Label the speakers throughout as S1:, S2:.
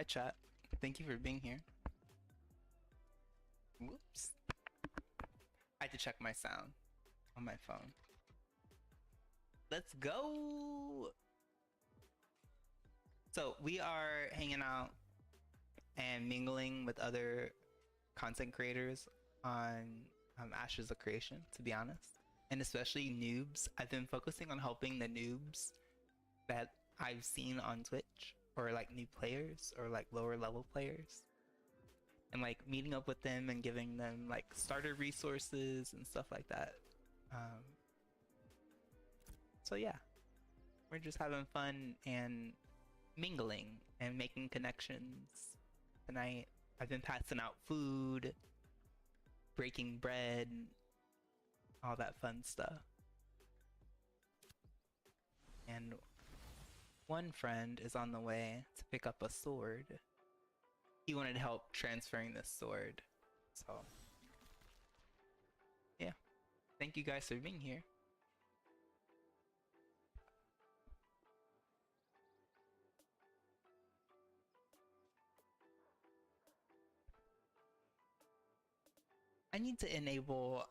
S1: Hi chat. Thank you for being here. Whoops. I had to check my sound on my phone. Let's go! So we are hanging out and mingling with other content creators on Ashes of Creation, to be honest. And especially noobs. I've been focusing on helping the noobs that I've seen on Twitch, or like new players, or like lower level players. And like meeting up with them and giving them like starter resources and stuff like that. So yeah, we're just having fun and mingling and making connections tonight. I've been passing out food, breaking bread, all that fun stuff. And one friend is on the way to pick up a sword. He wanted help transferring this sword. So yeah, thank you guys for being here. I need to enable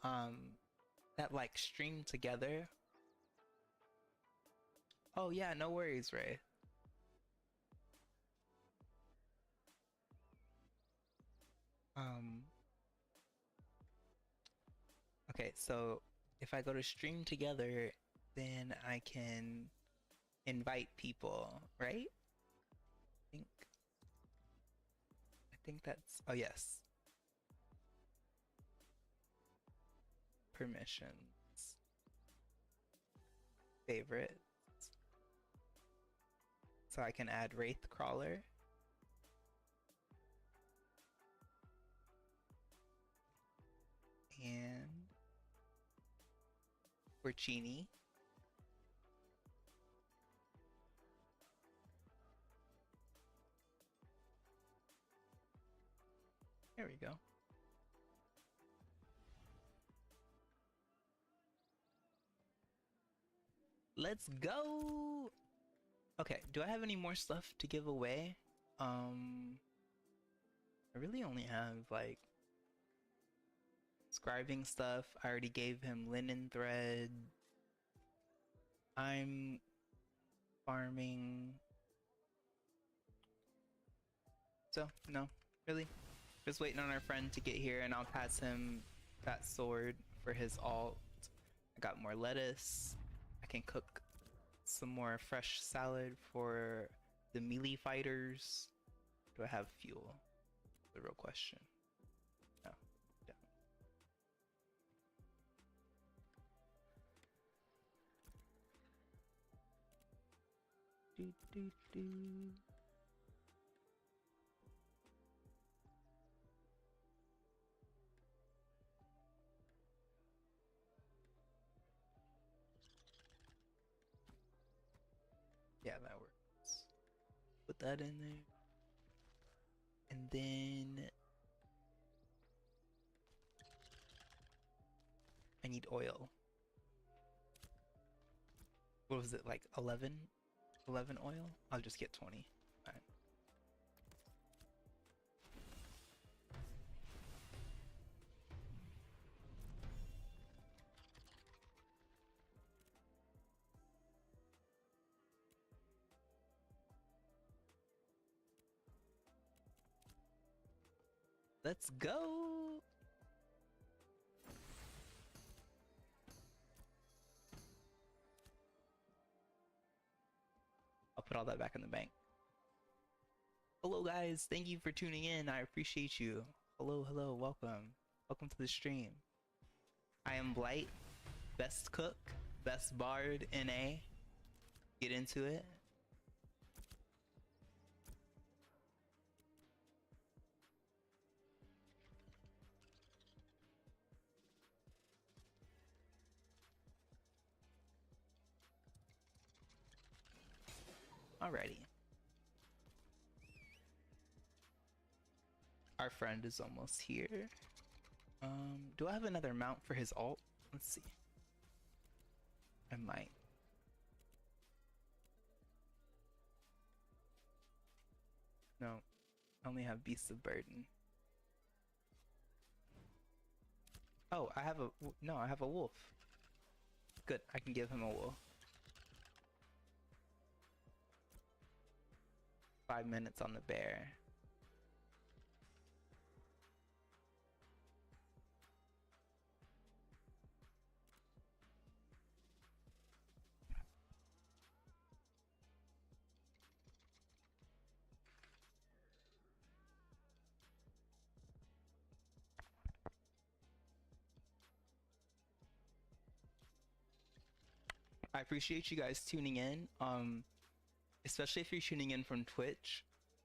S1: that like stream together. Oh yeah, no worries, Ray. Okay, so if I go to stream together, then I can invite people, right? I think that's, oh yes. Permissions. Favorites. So I can add Wraith Crawler. And Porcini. There we go. Let's go! Okay, do I have any more stuff to give away? I really only have like scribing stuff. I already gave him linen thread. I'm farming. So, no, really. Just waiting on our friend to get here and I'll pass him that sword for his alt. I got more lettuce. I can cook some more fresh salad for the melee fighters. Do I have fuel? The real question. No, don't. Do, do, do. Yeah, that works. Put that in there. And then I need oil. What was it, like 11? 11 oil? I'll just get 20. Fine. Let's go! I'll put all that back in the bank. Hello guys, thank you for tuning in. I appreciate you. Hello, hello, welcome. Welcome to the stream. I am Blite, best cook, best bard NA. Get into it. Alrighty. Our friend is almost here. Do I have another mount for his alt? Let's see. I might. No. I only have beasts of burden. Oh, I have a no. I have a wolf. Good. I can give him a wolf. 5 minutes on the bear. I appreciate you guys tuning in. Especially if you're tuning in from Twitch.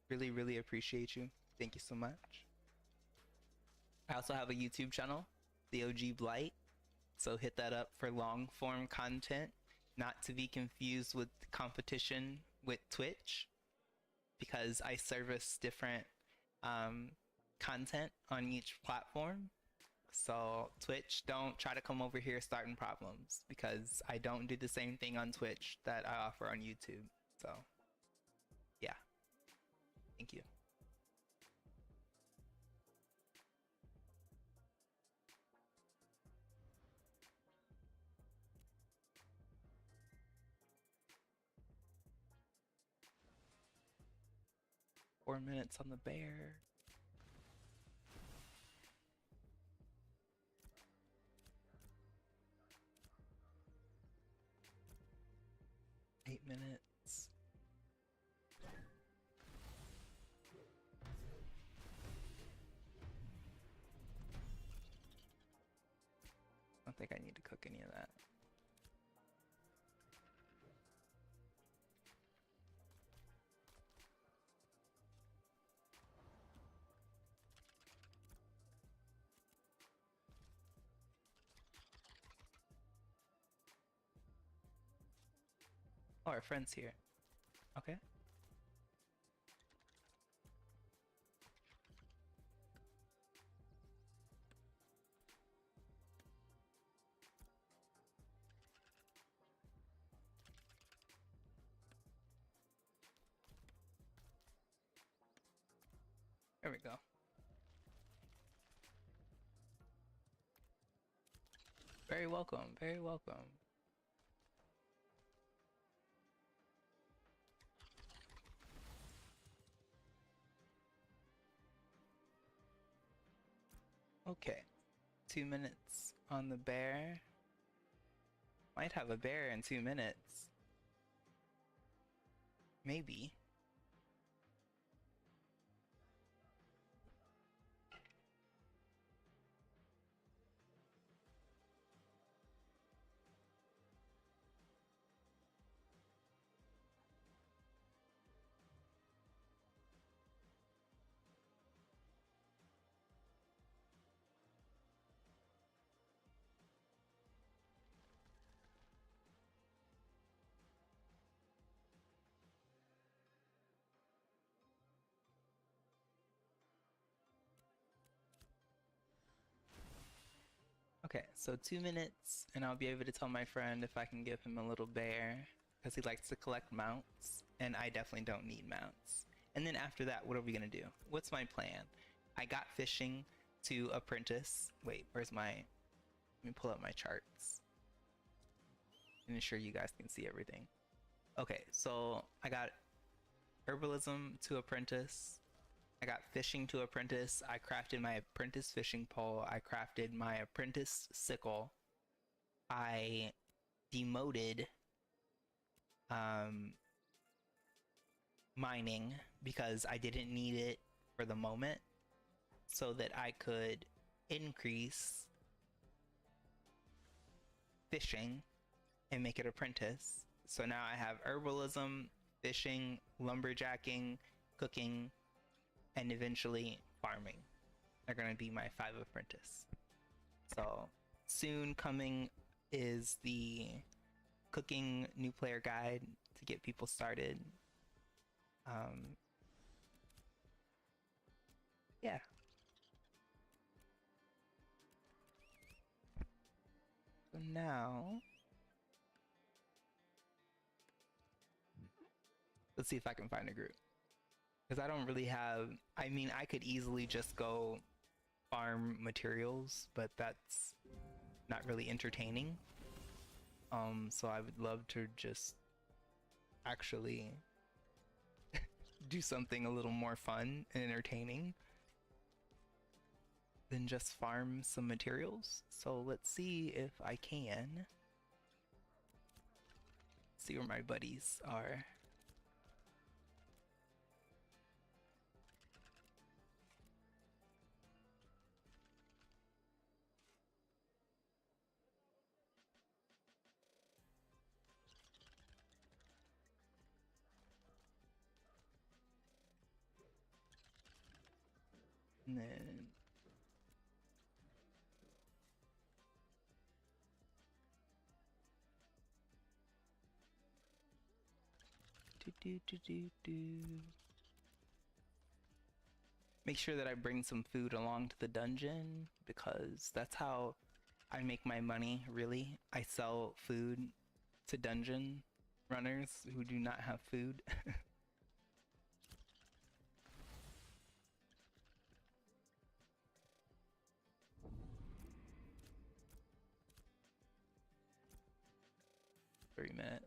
S1: Really, really appreciate you. Thank you so much. I also have a YouTube channel, the OG Blite. So hit that up for long form content, not to be confused with competition with Twitch, because I service different content on each platform. So Twitch, don't try to come over here starting problems, because I don't do the same thing on Twitch that I offer on YouTube. So yeah, thank you. Four minutes on the bear. Eight minutes. I don't think I need to cook any of that. Oh, our friend's here. Okay. There we go. Very welcome, very welcome. Okay, 2 minutes on the bear. Might have a bear in 2 minutes. Maybe. Okay, so 2 minutes, and I'll be able to tell my friend if I can give him a little bear, because he likes to collect mounts, and I definitely don't need mounts. And then after that, what are we gonna do? What's my plan? I got fishing to apprentice. Wait, where's my... Let me pull up my charts and ensure you guys can see everything. Okay, so I got herbalism to apprentice. I got fishing to apprentice. I crafted my apprentice fishing pole. I crafted my apprentice sickle. I demoted mining because I didn't need it for the moment, so that I could increase fishing and make it apprentice. So now I have herbalism, fishing, lumberjacking, cooking, and eventually farming. They're gonna be my 5 apprentice. So soon coming is the cooking new player guide to get people started. Yeah. So now let's see if I can find a group. Because I don't really have. I mean, I could easily just go farm materials, but that's not really entertaining. So I would love to just actually do something a little more fun and entertaining than just farm some materials. So let's see if I can see where my buddies are. And then make sure that I bring some food along to the dungeon, because that's how I make my money, really. I sell food to dungeon runners who do not have food. $3 minutes.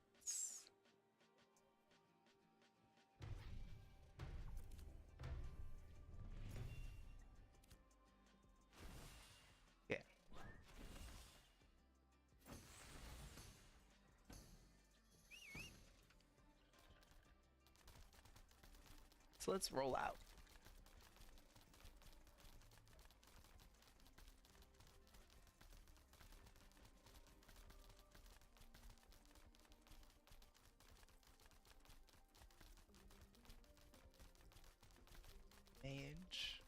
S1: Yeah. So let's roll out. Mage.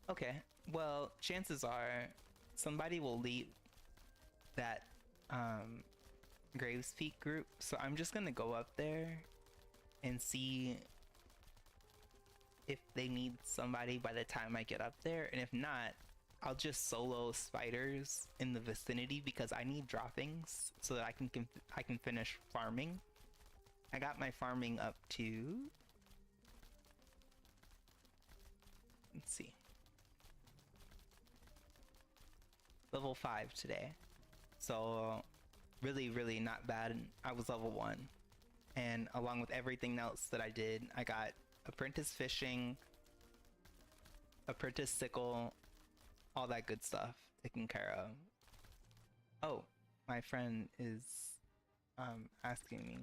S1: Okay. Well, chances are somebody will leave that Graves Peak group, so I'm just gonna go up there and see if they need somebody by the time I get up there, and if not, I'll just solo spiders in the vicinity because I need droppings so that I can finish farming. I got my farming up to, let's see, level 5 today. So really not bad. I was level 1, and along with everything else that I did, I got apprentice fishing, apprentice sickle, all that good stuff taken care of. Oh, my friend is asking me.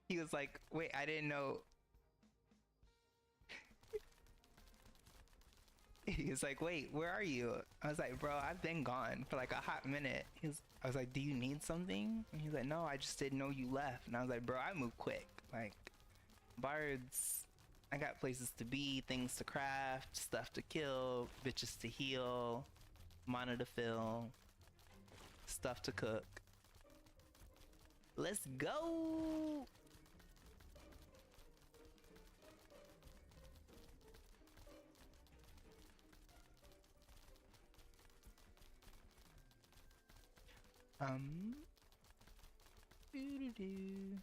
S1: He was like, wait, I didn't know. He was like, wait, where are you? I was like, bro, I've been gone for like a hot minute. I was like, do you need something? And he's like, no, I just didn't know you left. And I was like, bro, I move quick. Like, bards, I got places to be, things to craft, stuff to kill, bitches to heal, mana to fill, stuff to cook. Let's go! Doo-doo-doo.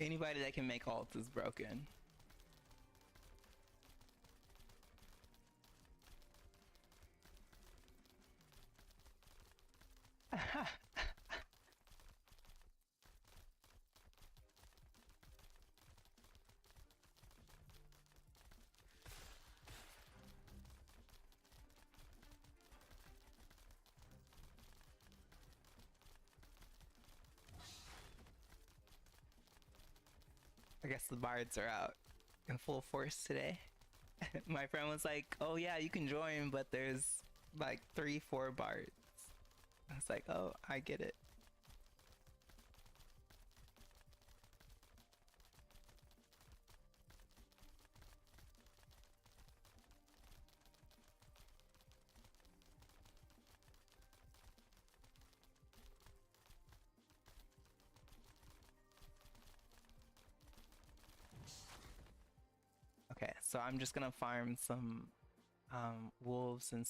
S1: Anybody that can make alt is broken. I guess the bards are out in full force today. My friend was like, oh yeah, you can join, but there's like 3-4 bards. I was like, oh, I get it. Okay, so I'm just gonna farm some wolves and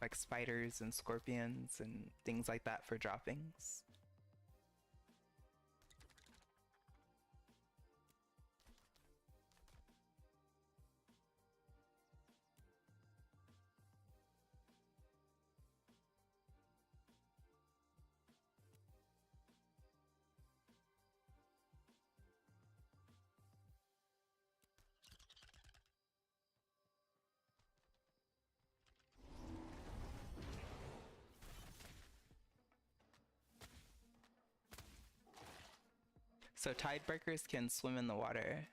S1: like spiders and scorpions and things like that for droppings. So tidebreakers can swim in the water.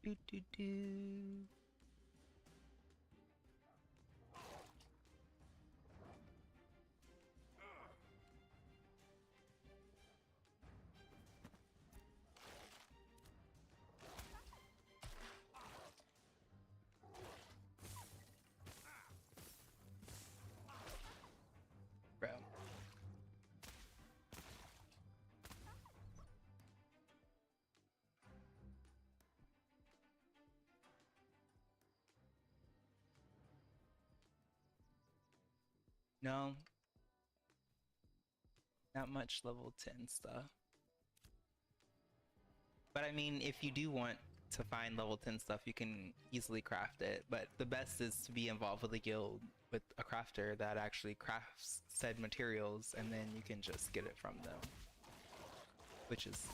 S1: Do do do. Bro. No, not much level 10 stuff. But I mean, if you do want to find level 10 stuff, you can easily craft it. But the best is to be involved with a guild with a crafter that actually crafts said materials, and then you can just get it from them. Which is,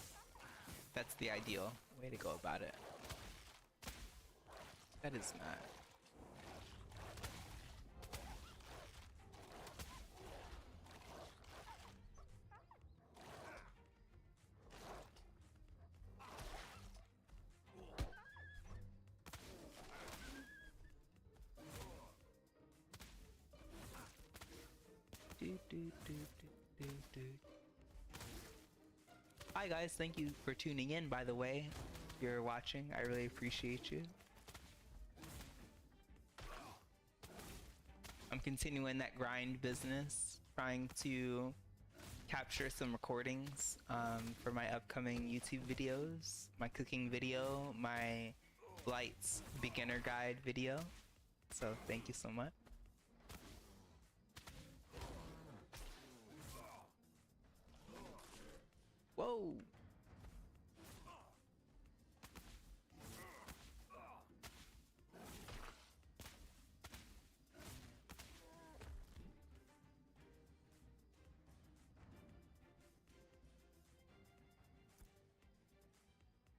S1: that's the ideal way to go about it. That is mad. Hi guys, thank you for tuning in, by the way. If you're watching, I really appreciate you. I'm continuing that grind business, trying to capture some recordings for my upcoming YouTube videos, my cooking video, my Blite's beginner guide video. So thank you so much. Whoa!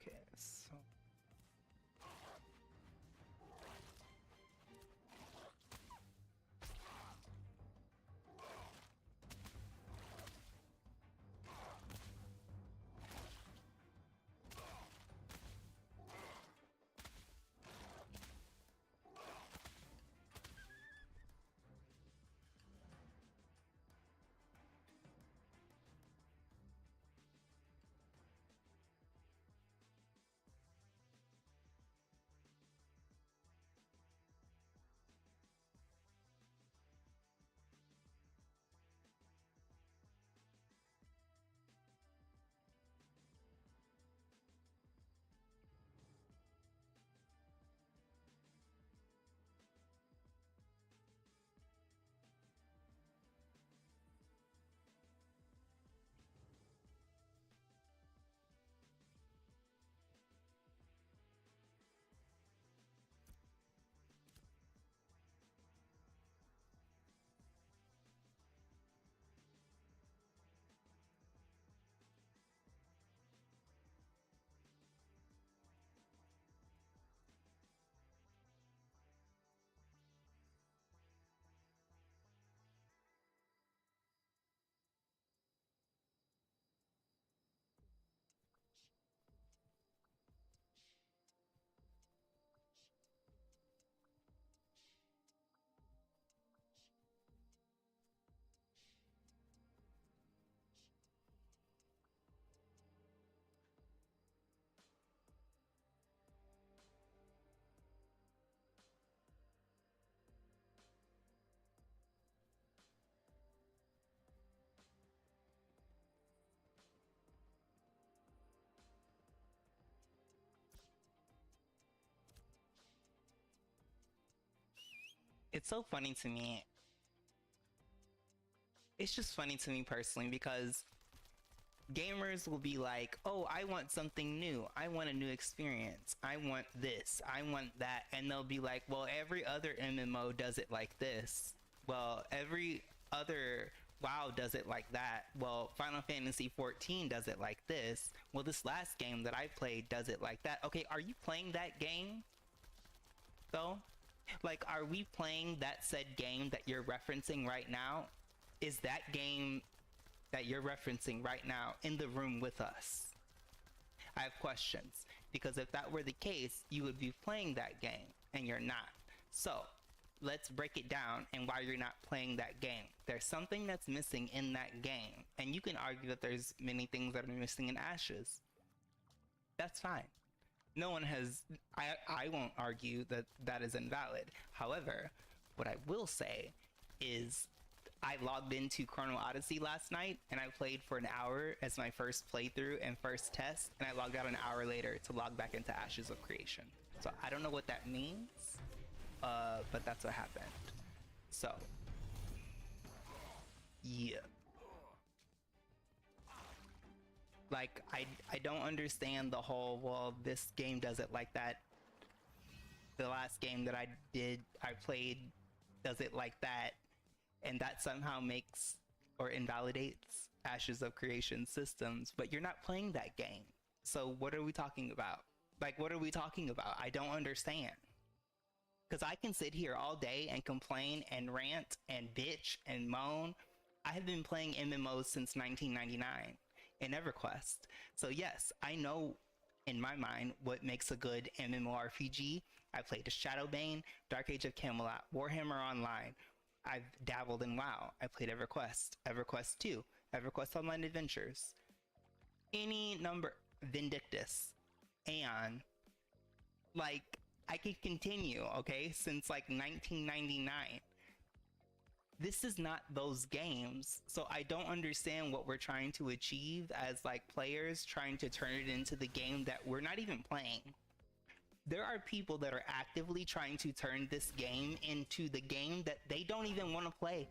S1: Okay, so it's so funny to me. It's just funny to me personally because gamers will be like, oh, I want something new. I want a new experience. I want this. I want that. And they'll be like, well, every other MMO does it like this. Well, every other WoW does it like that. Well, Final Fantasy 14 does it like this. Well, this last game that I played does it like that. Okay, are you playing that game though? Like, are we playing that said game that you're referencing right now? Is that game that you're referencing right now in the room with us? I have questions, because if that were the case, you would be playing that game, and you're not. So let's break it down and why you're not playing that game. There's something that's missing in that game, and you can argue that there's many things that are missing in Ashes. That's fine. No one has, I won't argue that that is invalid. However, what I will say is I logged into Chrono Odyssey last night and I played for an hour as my first playthrough and first test, and I logged out an hour later to log back into Ashes of Creation. So I don't know what that means, but that's what happened. So yeah, like I don't understand the whole, well, this game does it like that. The last game that I played does it like that, and that somehow makes or invalidates Ashes of Creation systems, but you're not playing that game. So what are we talking about? Like, what are we talking about? I don't understand. Because I can sit here all day and complain and rant and bitch and moan. I have been playing MMOs since 1999 in EverQuest. So yes, I know in my mind what makes a good MMORPG. I played Shadowbane, Dark Age of Camelot, Warhammer Online, I've dabbled in WoW. I played EverQuest, EverQuest 2, EverQuest Online Adventures, any number, Vindictus, Aeon. Like, I could continue, okay, since like 1999. This is not those games, so I don't understand what we're trying to achieve as like players trying to turn it into the game that we're not even playing. There are people that are actively trying to turn this game into the game that they don't even want to play.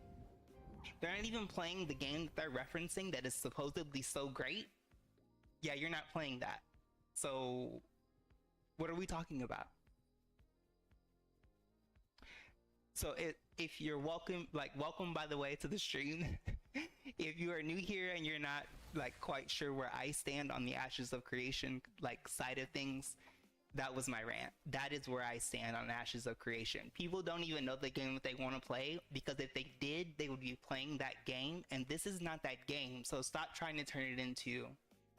S1: They're not even playing the game that they're referencing that is supposedly so great. Yeah, you're not playing that. So what are we talking about? So if you're welcome by the way to the stream. If you are new here and you're not like quite sure where I stand on the Ashes of Creation like side of things, that was my rant. That is where I stand on Ashes of Creation. People don't even know the game that they want to play, because if they did, they would be playing that game, and this is not that game. So stop trying to turn it into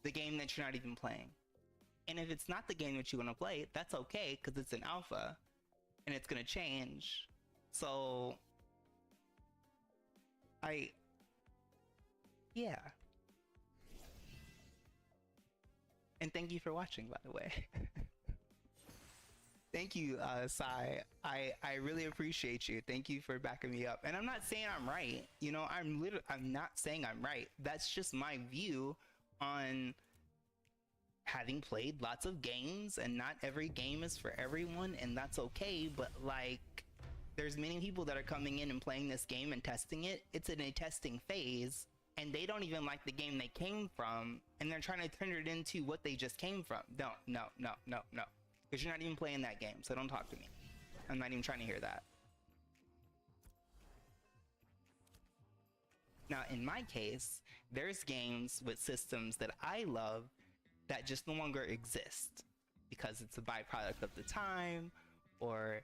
S1: the game that you're not even playing. And if it's not the game that you want to play, that's okay, because it's an alpha and it's going to change. So yeah. And thank you for watching, by the way. Thank you, Sai. I really appreciate you. Thank you for backing me up. And I'm not saying I'm right. You know, I'm not saying I'm right. That's just my view on having played lots of games, and not every game is for everyone, and that's okay. But like, there's many people that are coming in and playing this game and testing it. It's in a testing phase, and they don't even like the game they came from, and they're trying to turn it into what they just came from. No. Because you're not even playing that game, so don't talk to me. I'm not even trying to hear that. Now, in my case, there's games with systems that I love that just no longer exist because it's a byproduct of the time, or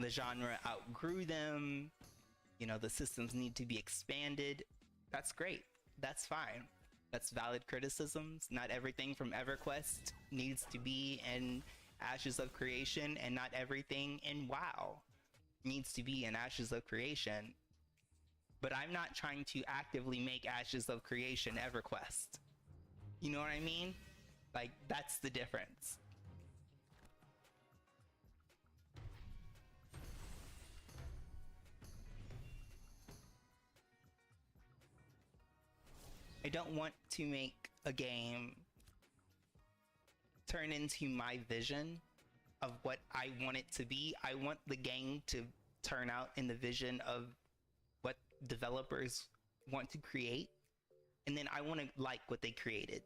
S1: the genre outgrew them. You know, the systems need to be expanded. That's great. That's fine. That's valid criticisms. Not everything from EverQuest needs to be in Ashes of Creation, and not everything in WoW needs to be in Ashes of Creation. But I'm not trying to actively make Ashes of Creation EverQuest. You know what I mean? Like, that's the difference. I don't want to make a game turn into my vision of what I want it to be. I want the game to turn out in the vision of what developers want to create, and then I want to like what they created.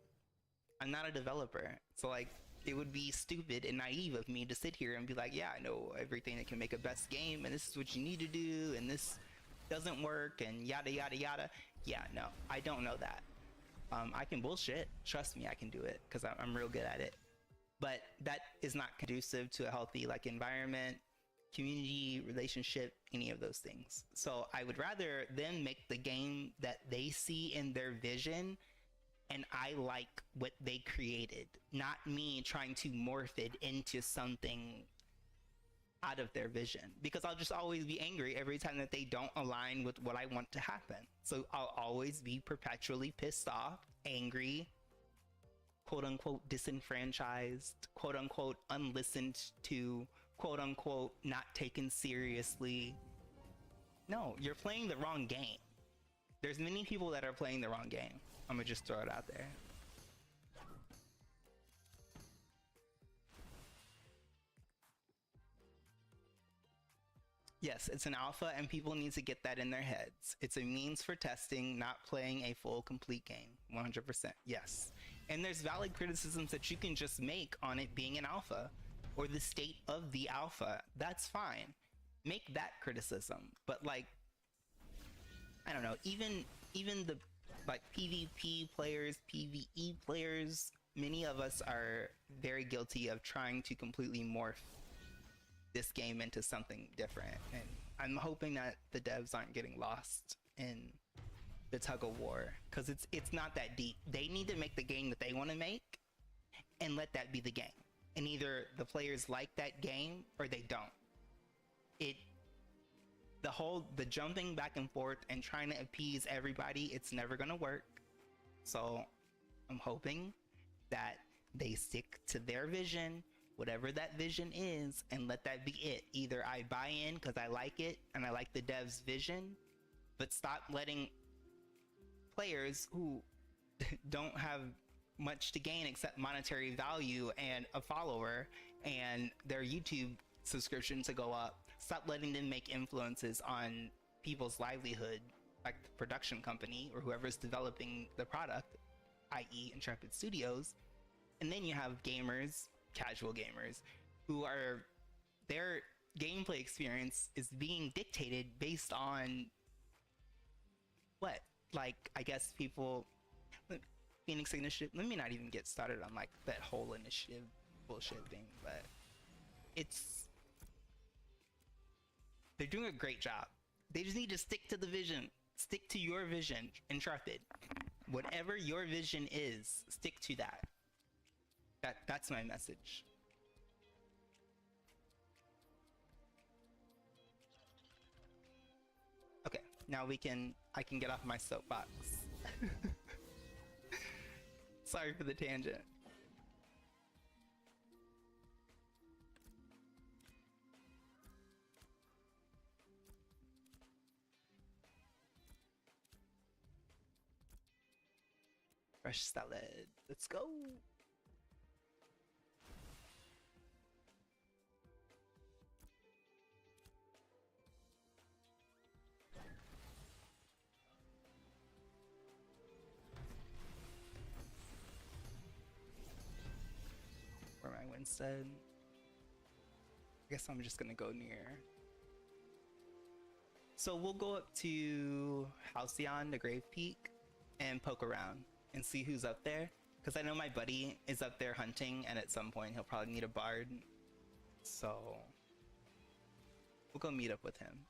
S1: I'm not a developer, so like, it would be stupid and naive of me to sit here and be like, yeah, I know everything that can make a best game, and this is what you need to do, and this doesn't work, and yada yada yada. Yeah, no, I don't know that. I can bullshit. Trust me, I can do it, because I'm real good at it. But that is not conducive to a healthy like environment, community, relationship, any of those things. So I would rather them make the game that they see in their vision, and I like what they created, not me trying to morph it into something out of their vision, because I'll just always be angry every time that they don't align with what I want to happen. So I'll always be perpetually pissed off, angry, quote unquote disenfranchised, quote unquote unlistened to, quote unquote not taken seriously. No, you're playing the wrong game. There's many people that are playing the wrong game. I'm gonna just throw it out there. Yes, it's an alpha, and people need to get that in their heads. It's a means for testing, not playing a full, complete game. 100%. Yes. And there's valid criticisms that you can just make on it being an alpha, or the state of the alpha. That's fine. Make that criticism. But like, I don't know, even the like PvP players, PvE players, many of us are very guilty of trying to completely morph this game into something different, and I'm hoping that the devs aren't getting lost in the tug of war, because it's not that deep. They need to make the game that they want to make and let that be the game, and either the players like that game or they don't. the jumping back and forth and trying to appease everybody, it's never gonna work. So I'm hoping that they stick to their vision, whatever that vision is, and let that be it. Either I buy in because I like it and I like the dev's vision, but stop letting players who don't have much to gain except monetary value and a follower and their YouTube subscription to go up, stop letting them make influences on people's livelihood, like the production company or whoever's developing the product, i.e. Intrepid Studios. And then you have gamers, casual gamers, who are, their gameplay experience is being dictated based on what? Like, I guess people, Phoenix Initiative, let me not even get started on like that whole initiative bullshit thing, but they're doing a great job. They just need to stick to the vision. Stick to your vision, Intrepid. Whatever your vision is, stick to that. That's my message. Okay, now I can get off my soapbox. Sorry for the tangent. Fresh salad. Let's go. Where am I, Winstead? I guess I'm just gonna go near. So we'll go up to Halcyon, the Grave Peak, and poke around and see who's up there. Because I know my buddy is up there hunting, and at some point he'll probably need a bard. So we'll go meet up with him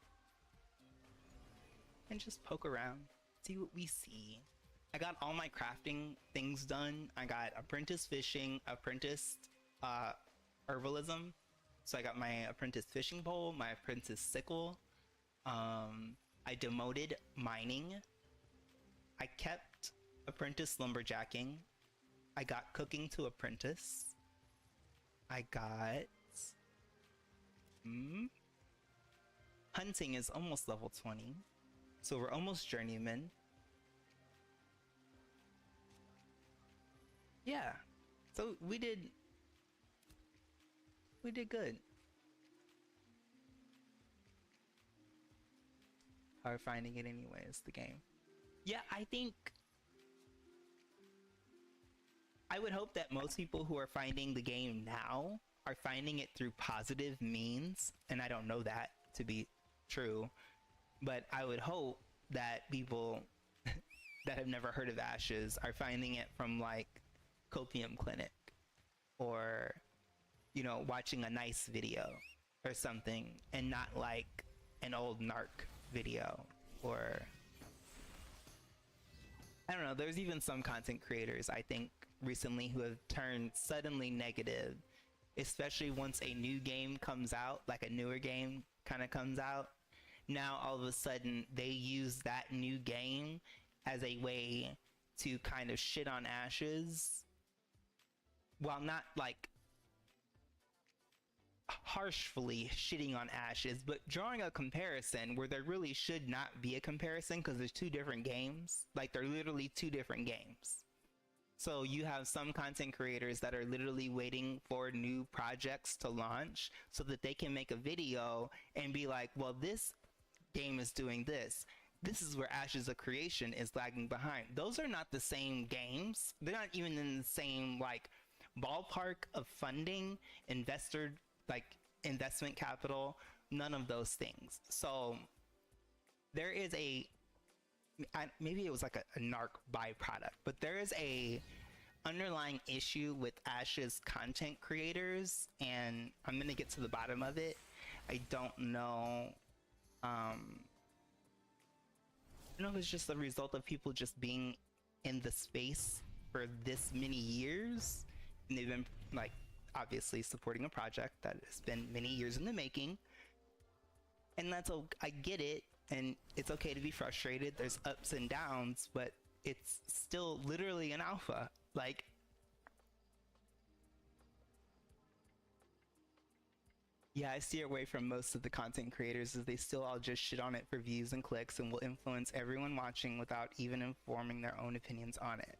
S1: and just poke around, see what we see. I got all my crafting things done. I got apprentice fishing, apprentice herbalism. So I got my apprentice fishing pole, my apprentice sickle. I demoted mining. I kept apprentice lumberjacking. I got cooking to apprentice. I got hunting is almost level 20. So we're almost journeyman. Yeah. So we did good. How are finding it anyways, the game? Yeah, I think I would hope that most people who are finding the game now are finding it through positive means, and I don't know that to be true, but I would hope that people that have never heard of Ashes are finding it from like Copium Clinic, or you know, watching a nice video or something, and not like an old narc video. Or I don't know, there's even some content creators I think recently who have turned suddenly negative, especially once a new game comes out, like a newer game kind of comes out. Now all of a sudden they use that new game as a way to kind of shit on Ashes, while not like harshly shitting on Ashes, but drawing a comparison where there really should not be a comparison, because there's two different games. Like, they're literally two different games. So you have some content creators that are literally waiting for new projects to launch so that they can make a video and be like, well, this game is doing this. This is where Ashes of Creation is lagging behind. Those are not the same games. They're not even in the same like ballpark of funding, like investment capital, none of those things. So there is maybe it was like a narc byproduct, but there is a underlying issue with Ashes content creators, and I'm gonna get to the bottom of it. I don't know. I don't know if it's just the result of people just being in the space for this many years, and they've been like obviously supporting a project that has been many years in the making, And I get it, and it's okay to be frustrated. There's ups and downs, but it's still literally an alpha. Like, yeah, I steer away from most of the content creators as they still all just shit on it for views and clicks and will influence everyone watching without even informing their own opinions on it.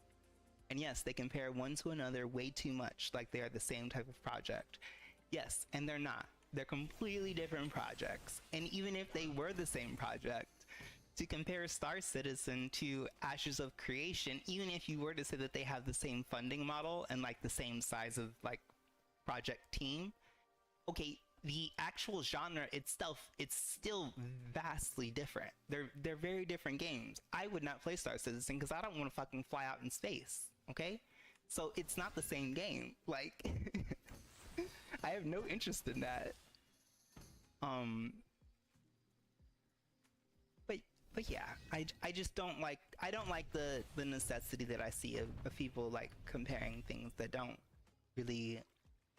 S1: And yes, they compare one to another way too much, like they are the same type of project. Yes, and they're not. They're completely different projects. And even if they were the same project, to compare Star Citizen to Ashes of Creation, even if you were to say that they have the same funding model and like the same size of like project team, okay, the actual genre itself, it's still vastly different. They're very different games. I would not play Star Citizen because I don't want to fucking fly out in space, okay? So it's not the same game. Like, I have no interest in that. But yeah, I just don't like, I don't like the necessity that I see of people like comparing things that don't really,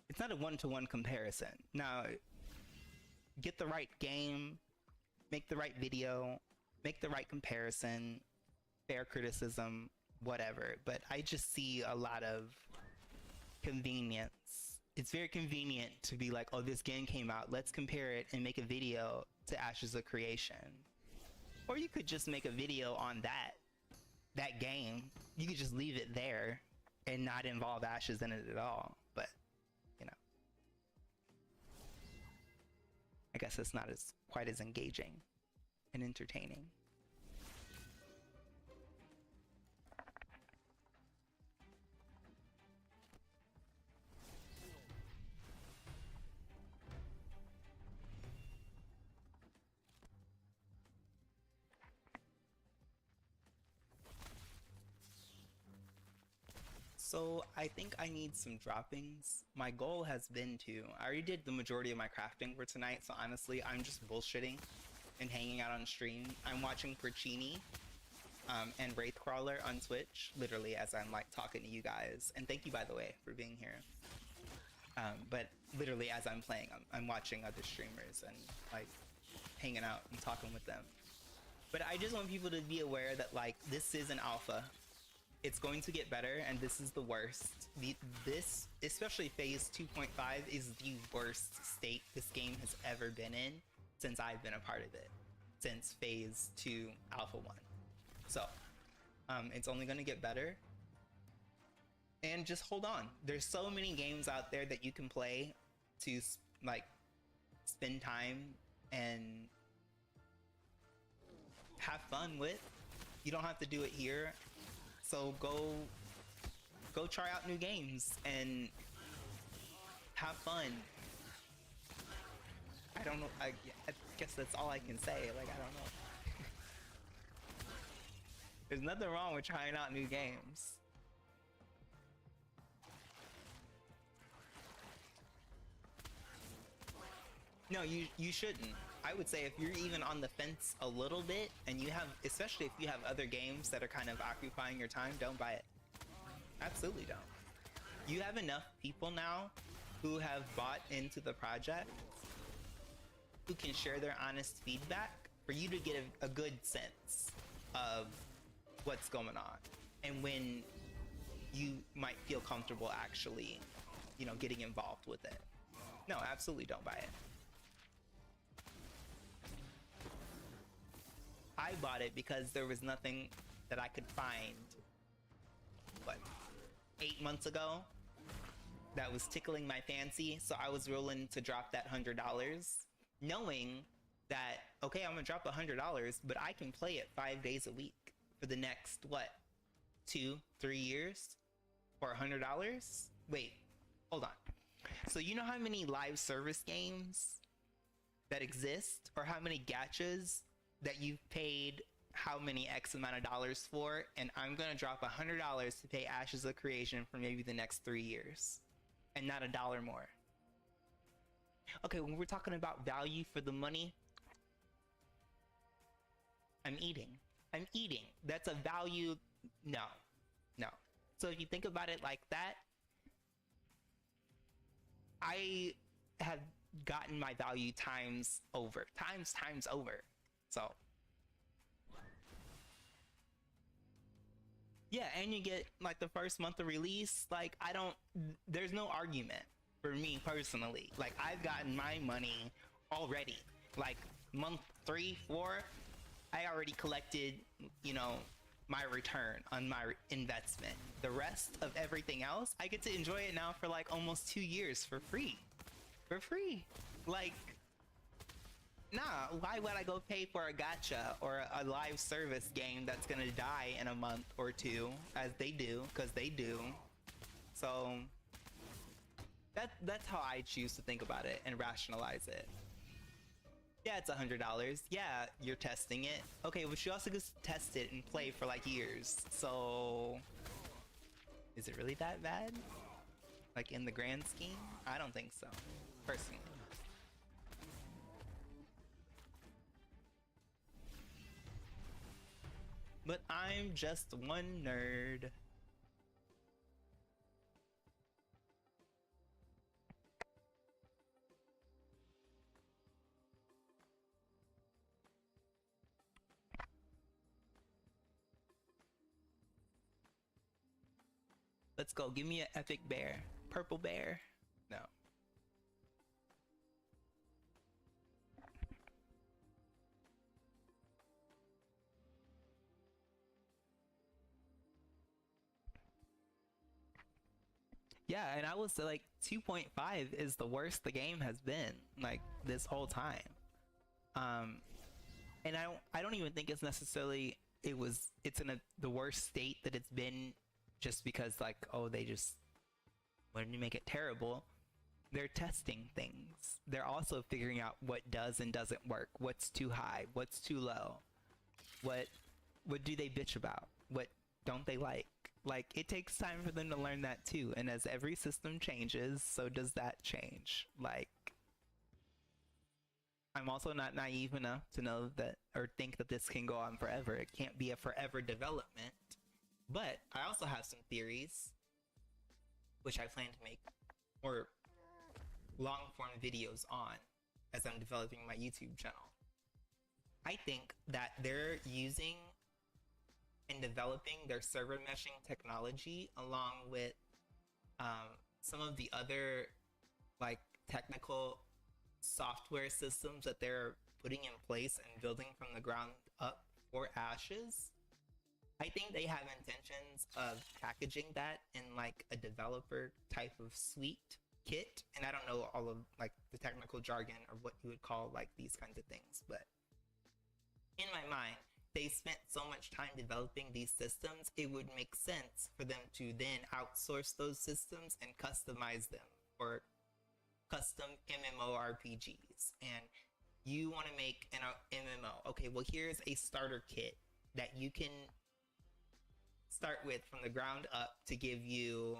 S1: it's not a one-to-one comparison. Now, get the right game, make the right video, make the right comparison, fair criticism, whatever. But I just see a lot of convenience. It's very convenient to be like, oh, this game came out, let's compare it and make a video to Ashes of Creation. Or you could just make a video on that game. You could just leave it there and not involve Ashes in it at all. But, you know, I guess it's not quite as engaging and entertaining. So I think I need some droppings. My goal has been to, I already did the majority of my crafting for tonight, so honestly, I'm just bullshitting and hanging out on stream. I'm watching Perchini and Wraithcrawler on Twitch, literally as I'm like talking to you guys. And thank you, by the way, for being here. But literally as I'm playing, I'm watching other streamers and like hanging out and talking with them. But I just want people to be aware that like this is an alpha. It's going to get better, and this is the worst. This, especially phase 2.5, is the worst state this game has ever been in since I've been a part of it, since phase 2 alpha 1. So it's only going to get better, and just hold on. There's so many games out there that you can play to like spend time and have fun with. You don't have to do it here. So go try out new games and have fun. I don't know, I guess that's all I can say. Like, I don't know. There's nothing wrong with trying out new games. No, you shouldn't. I would say if you're even on the fence a little bit, and you have, especially if you have other games that are kind of occupying your time, don't buy it. Absolutely don't. You have enough people now who have bought into the project, who can share their honest feedback for you to get a good sense of what's going on and when you might feel comfortable actually, you know, getting involved with it. No, absolutely don't buy it. I bought it because there was nothing that I could find, what, 8 months ago that was tickling my fancy, so I was willing to drop that $100, knowing that, okay, I'm gonna drop $100, but I can play it 5 days a week for the next, what, 2-3 years for $100? Wait, hold on. So you know how many live service games that exist, or how many gachas that you've paid how many X amount of dollars for, and I'm gonna drop $100 to pay Ashes of Creation for maybe the next 3 years, and not $1 more. Okay, when we're talking about value for the money, I'm eating. That's a value. No. So if you think about it like that, I have gotten my value times over. Times over. So yeah, and you get like the first month of release. Like there's no argument for me personally. Like I've gotten my money already. Like month 3, 4, I already collected, you know, my return on my investment. The rest of everything else, I get to enjoy it now for like almost 2 years for free. For free. Like, nah, why would I go pay for a gacha or a live service game that's gonna die in a month or 2, as they do, because they do. So that's how I choose to think about it and rationalize it. Yeah, it's $100. Yeah, you're testing it. Okay, but you also just test it and play for like years. So is it really that bad? Like in the grand scheme? I don't think so, personally. But I'm just one nerd. Let's go. Give me an epic bear. Purple bear. No. Yeah, and I was like 2.5 is the worst the game has been like this whole time. And I don't even think it's necessarily it's in the worst state that it's been just because like, oh, they just wanted to make it terrible. They're testing things. They're also figuring out what does and doesn't work. What's too high? What's too low? What do they bitch about? What don't they like? Like, it takes time for them to learn that too. And as every system changes, so does that change. Like, I'm also not naive enough to know that or think that this can go on forever. It can't be a forever development. But I also have some theories, which I plan to make more long form videos on as I'm developing my YouTube channel. I think that they're using and developing their server meshing technology along with some of the other like technical software systems that they're putting in place and building from the ground up for Ashes. I think they have intentions of packaging that in like a developer type of suite kit, and I don't know all of like the technical jargon or what you would call like these kinds of things, but in my mind, they spent so much time developing these systems, it would make sense for them to then outsource those systems and customize them for custom MMORPGs. And you want to make an MMO. Okay, well, here's a starter kit that you can start with from the ground up to give you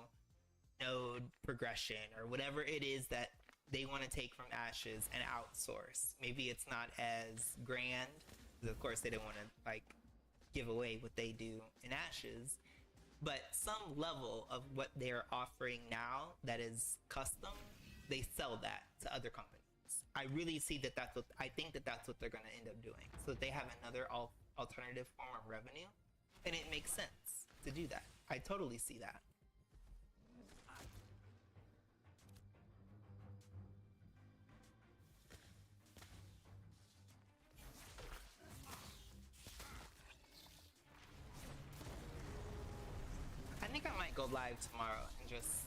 S1: node progression or whatever it is that they want to take from Ashes and outsource. Maybe it's not as grand, because of course they don't want to like give away what they do in Ashes, but some level of what they're offering now that is custom, they sell that to other companies. I really see that I think that that's what they're going to end up doing, so that they have another alternative form of revenue, and it makes sense to do that. I totally see that. I think I might go live tomorrow and just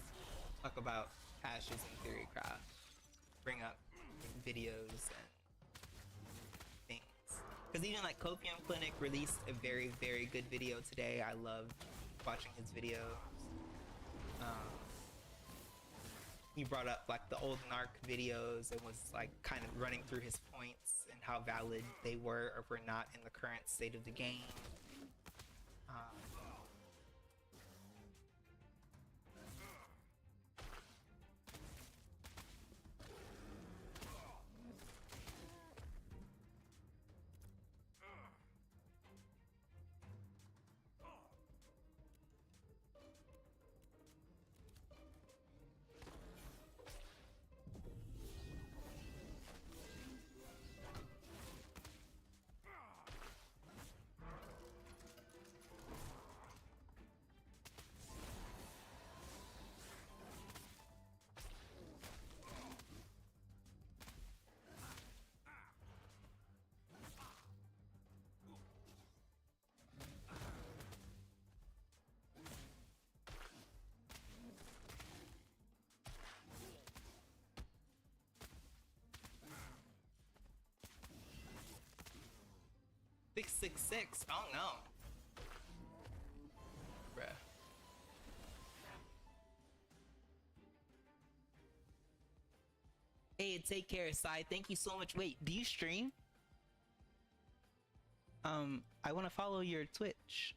S1: talk about Ashes and Theorycraft. Bring up videos and things. Because even like Copium Clinic released a very, very good video today. I love watching his videos. He brought up like the old Narc videos and was like kind of running through his points and how valid they were or were not in the current state of the game. 666. Oh no. Bruh. Hey, take care, Sai. Thank you so much. Wait, do you stream? I want to follow your Twitch.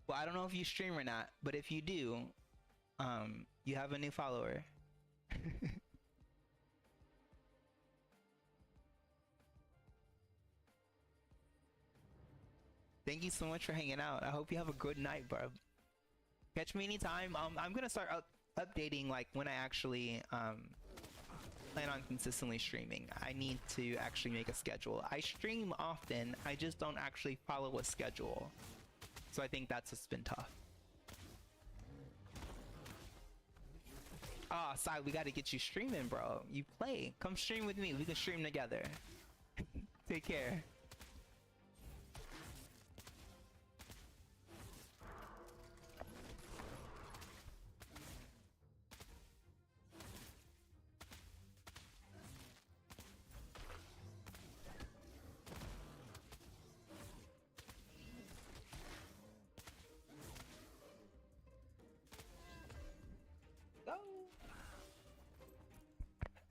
S1: Well, I don't know if you stream or not, but if you do, you have a new follower. Thank you so much for hanging out. I hope you have a good night, bro. Catch me anytime. I'm gonna start updating like when I actually plan on consistently streaming. I need to actually make a schedule. I stream often, I just don't actually follow a schedule. So I think that's what's been tough. Ah, oh, Sai, we gotta get you streaming, bro. You play. Come stream with me. We can stream together. Take care.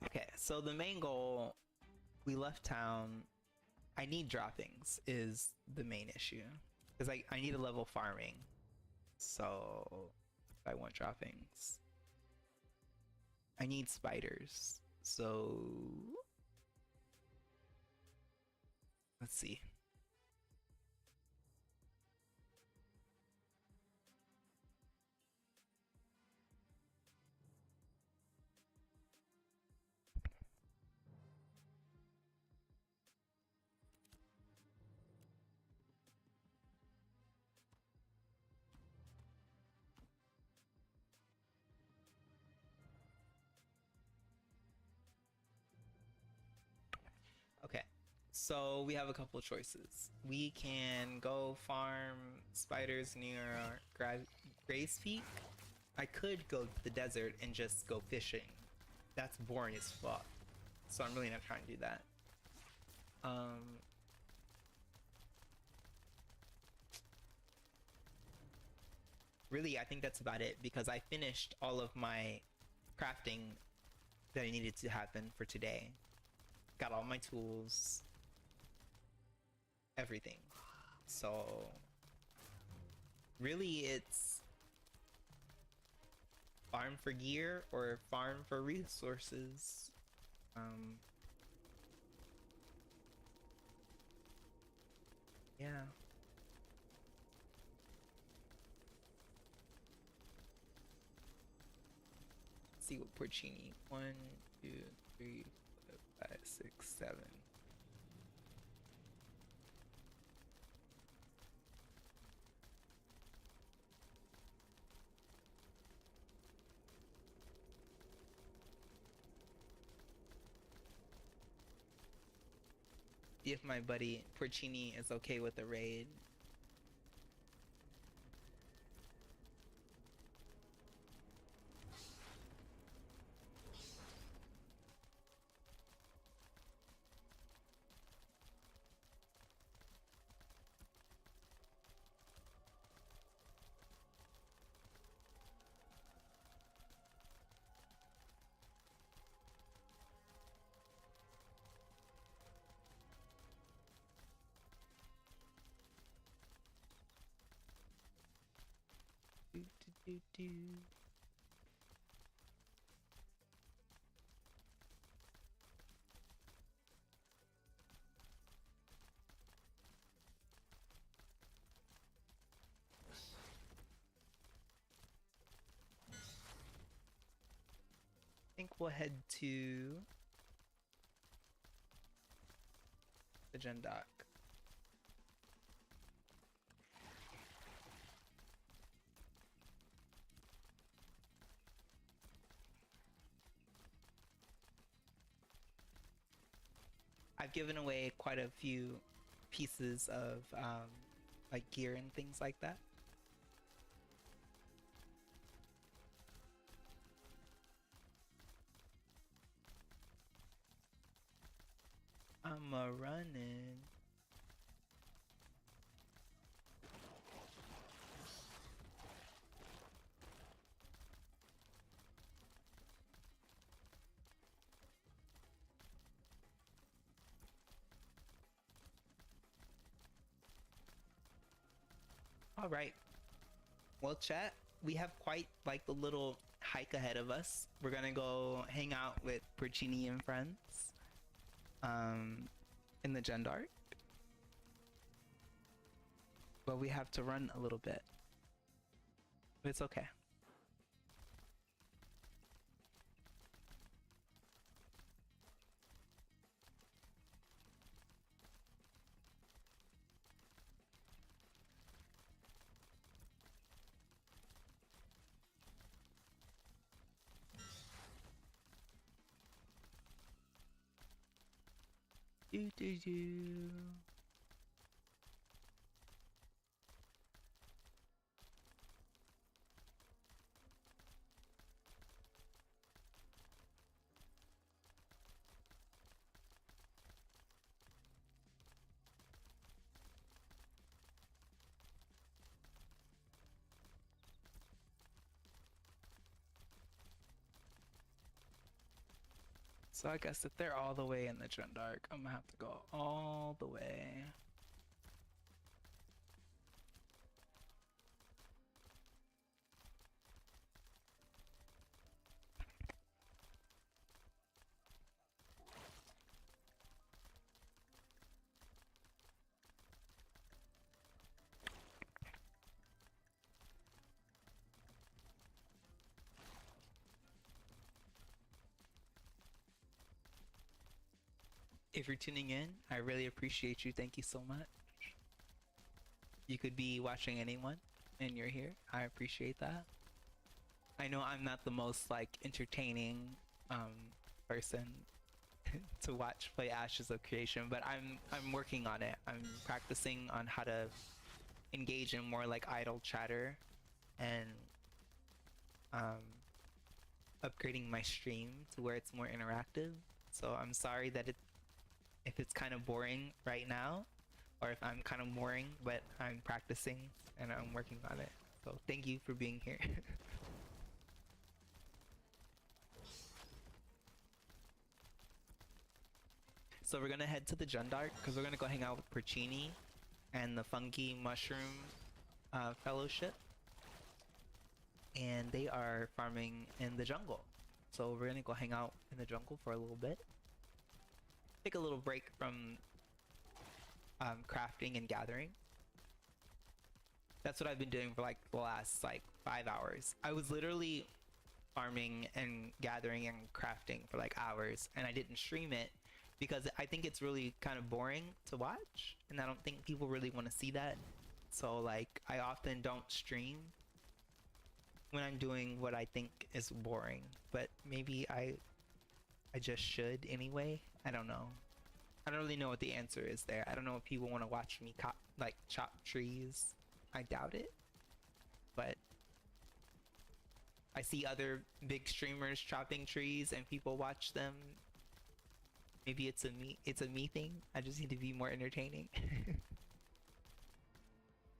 S1: Okay, so the main goal, we left town. I need droppings is the main issue. Because I need a level farming. So I want droppings. I need spiders. So let's see. Okay, so we have a couple of choices. We can go farm spiders near Gray's Peak. I could go to the desert and just go fishing. That's boring as fuck. So I'm really not trying to do that. Really, I think that's about it because I finished all of my crafting that I needed to happen for today. Got all my tools, everything. So really it's farm for gear or farm for resources. Yeah. Let's see what Porcini. 1, 2, 3, 4, 5, 6, 7. See if my buddy Porcini is okay with the raid. Do. I think we'll head to the Gen Dock. I've given away quite a few pieces of like gear and things like that. I'm a running. All right. Well, chat, we have quite like the little hike ahead of us. We're gonna go hang out with Porcini and friends in the Gendark. But we have to run a little bit. But it's okay. Do do do. So I guess if they're all the way in the Gendark, I'm gonna have to go all the way. If you're tuning in, I really appreciate you. Thank you so much. You could be watching anyone and you're here. I appreciate that. I know I'm not the most like entertaining person to watch play Ashes of Creation, but I'm working on it. I'm practicing on how to engage in more like idle chatter and upgrading my stream to where it's more interactive. So I'm sorry that if it's kind of boring right now, or if I'm kind of boring, but I'm practicing and I'm working on it. So thank you for being here. So we're gonna head to the Gendark because we're gonna go hang out with Porcini and the Funky Mushroom Fellowship, and they are farming in the jungle. So we're gonna go hang out in the jungle for a little bit, take a little break from crafting and gathering. That's what I've been doing for like the last like 5 hours. I was literally farming and gathering and crafting for like hours, and I didn't stream it because I think it's really kind of boring to watch, and I don't think people really want to see that. So like I often don't stream when I'm doing what I think is boring, but maybe I just should anyway. I don't know. I don't really know what the answer is there. I don't know if people want to watch me like chop trees. I doubt it, but I see other big streamers chopping trees and people watch them. Maybe it's a me thing. I just need to be more entertaining.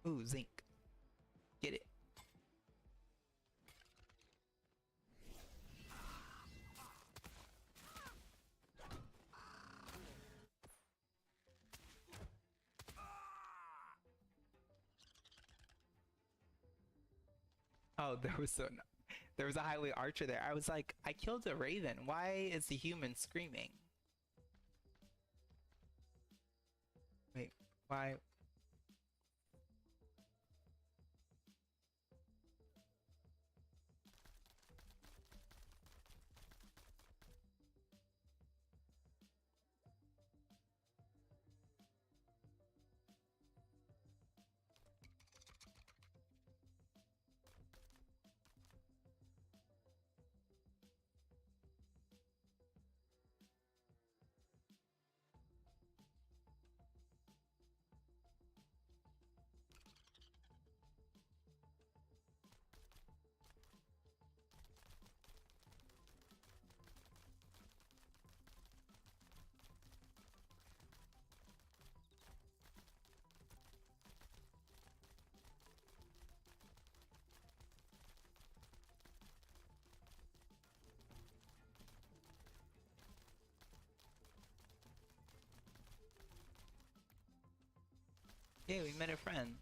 S1: Ooh, zinc. Get it. Oh, there was a highway archer there. I was like, I killed a raven. Why is the human screaming? Wait, why? Yeah, we met a friend.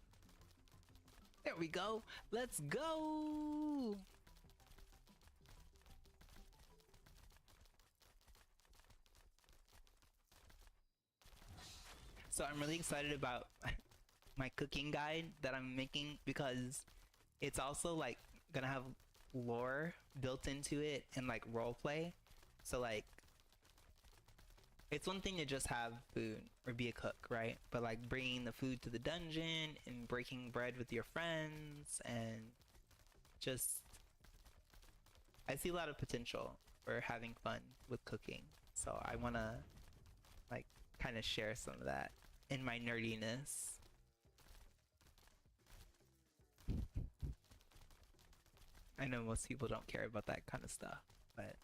S1: There we go. Let's go. So I'm really excited about my cooking guide that I'm making because it's also like gonna have lore built into it and like role play. So like it's one thing to just have food or be a cook, right? But like bringing the food to the dungeon and breaking bread with your friends and just I see a lot of potential for having fun with cooking. So I want to like kind of share some of that in my nerdiness. I know most people don't care about that kind of stuff, but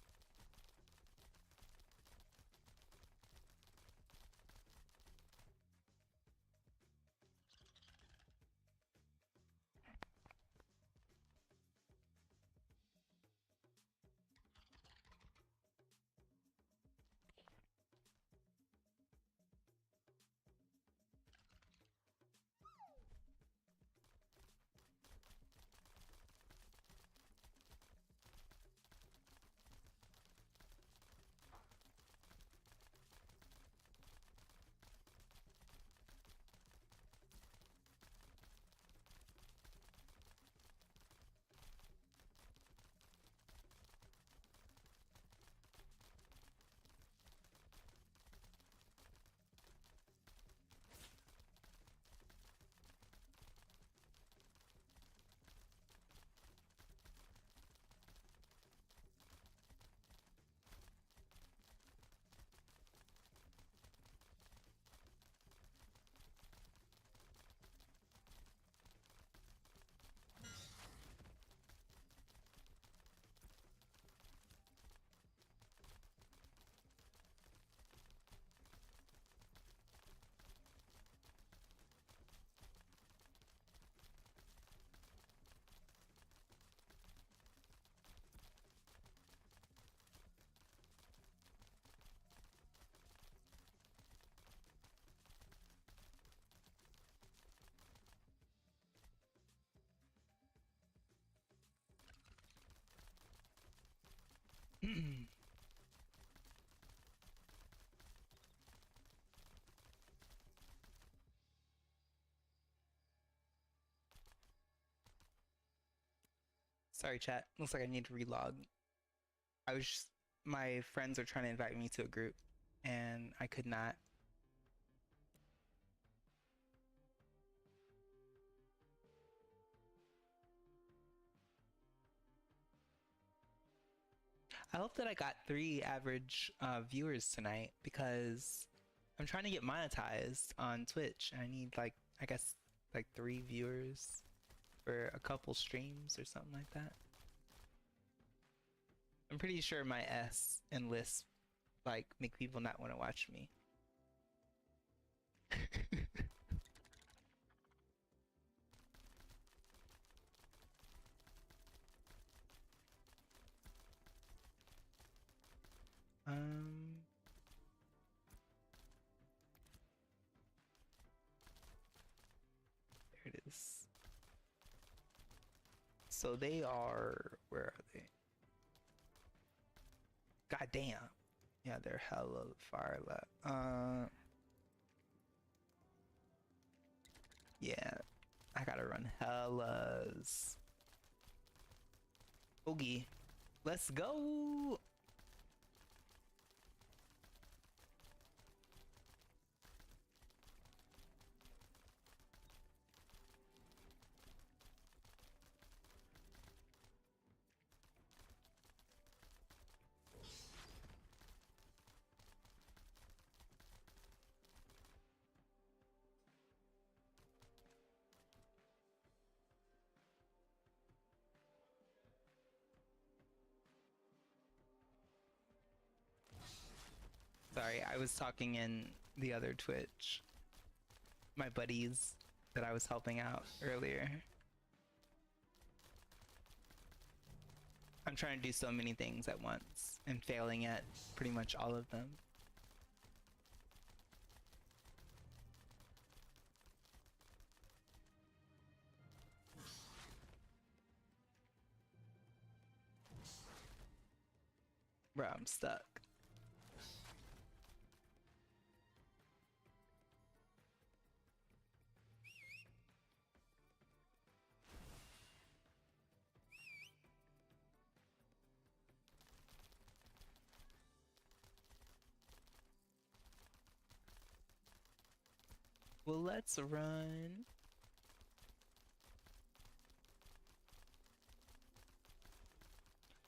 S1: sorry chat. Looks like I need to relog. I was just, my friends are trying to invite me to a group and I could not. I hope that I got 3 average viewers tonight because I'm trying to get monetized on Twitch. I need like, I guess like 3 viewers for a couple streams or something like that. I'm pretty sure my S and lisp like make people not want to watch me. um there it is. So they are, where are they? God damn. Yeah, they're hella far left. Yeah, I gotta run hellas. Oogie, let's go. Sorry, I was talking in the other Twitch. My buddies that I was helping out earlier. I'm trying to do so many things at once and failing at pretty much all of them. Bro, I'm stuck. Well, let's run.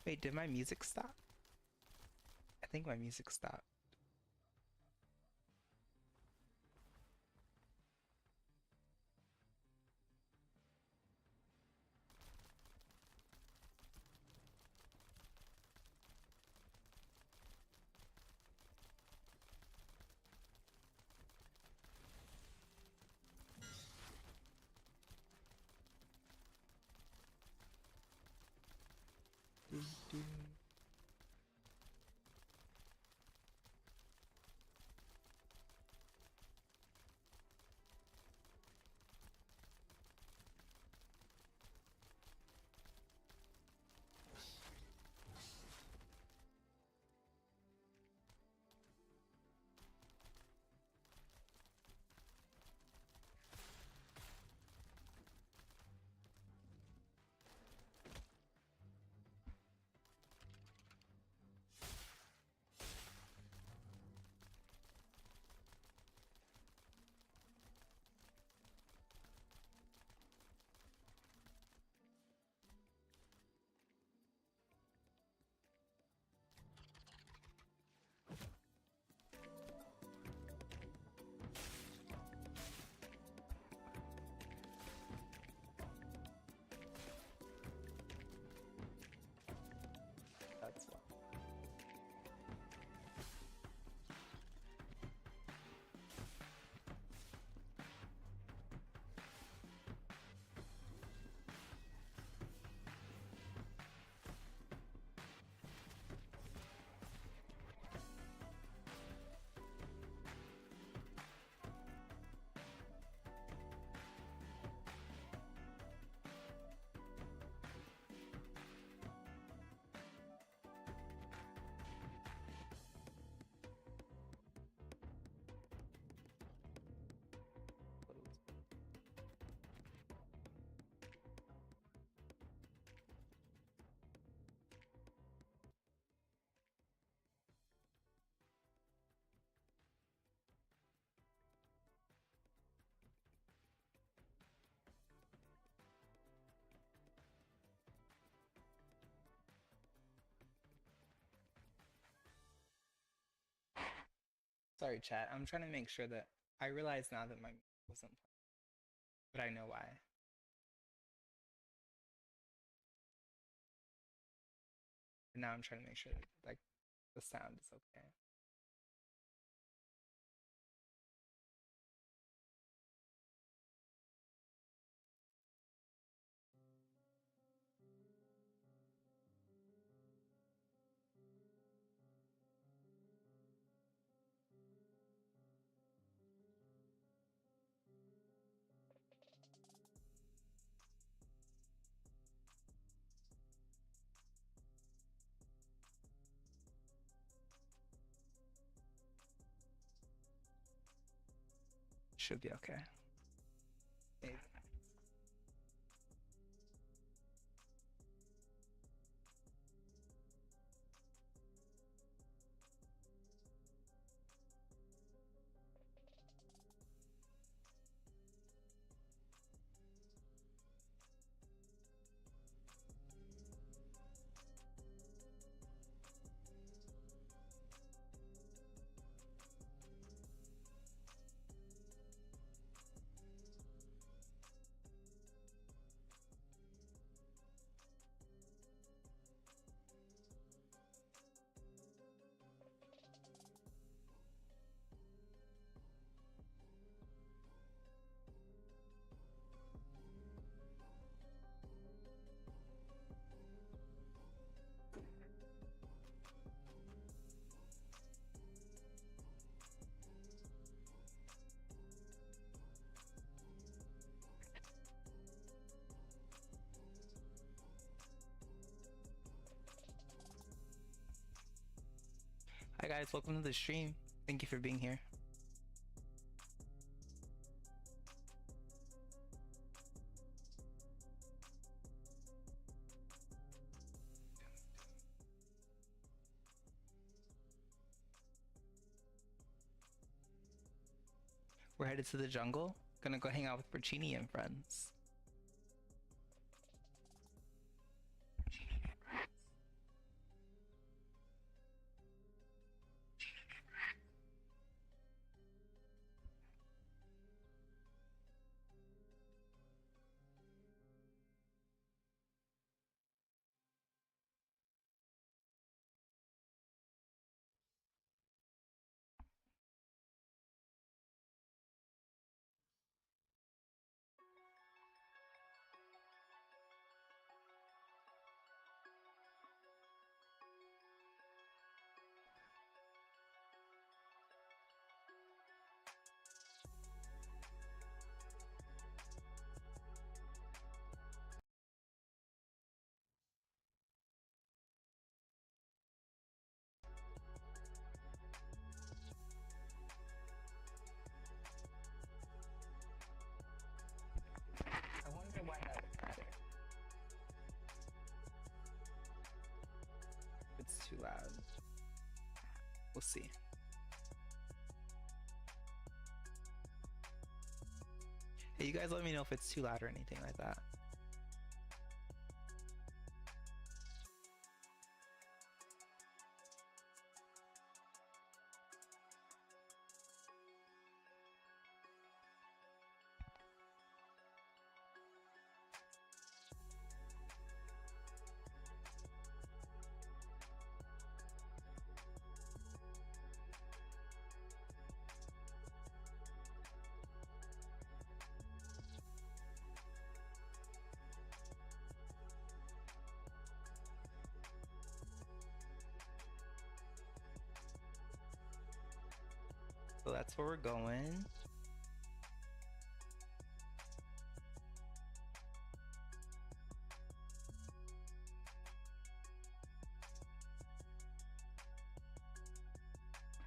S1: Wait, did my music stop? I think my music stopped. That's why. Sorry, chat. I'm trying to make sure that I realize now that my music wasn't playing, but I know why. And now I'm trying to make sure that like the sound is okay. Should be okay. Maybe. Hi guys, welcome to the stream. Thank you for being here. We're headed to the jungle. Gonna go hang out with Porcini and friends. I wonder why that would matter. It's too loud. We'll see. Hey, you guys let me know if it's too loud or anything like that. So that's where we're going.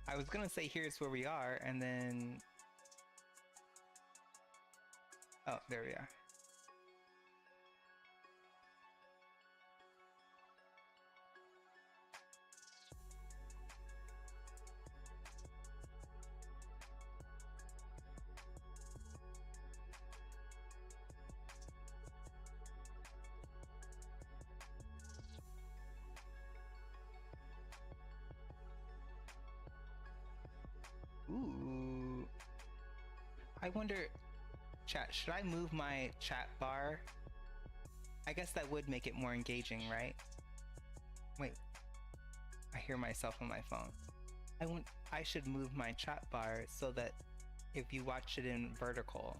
S1: I was gonna say here's where we are, and then... Oh, there we are. Ooh. I wonder, chat, should I move my chat bar? I guess that would make it more engaging, right? Wait, I hear myself on my phone. I should move my chat bar so that if you watch it in vertical,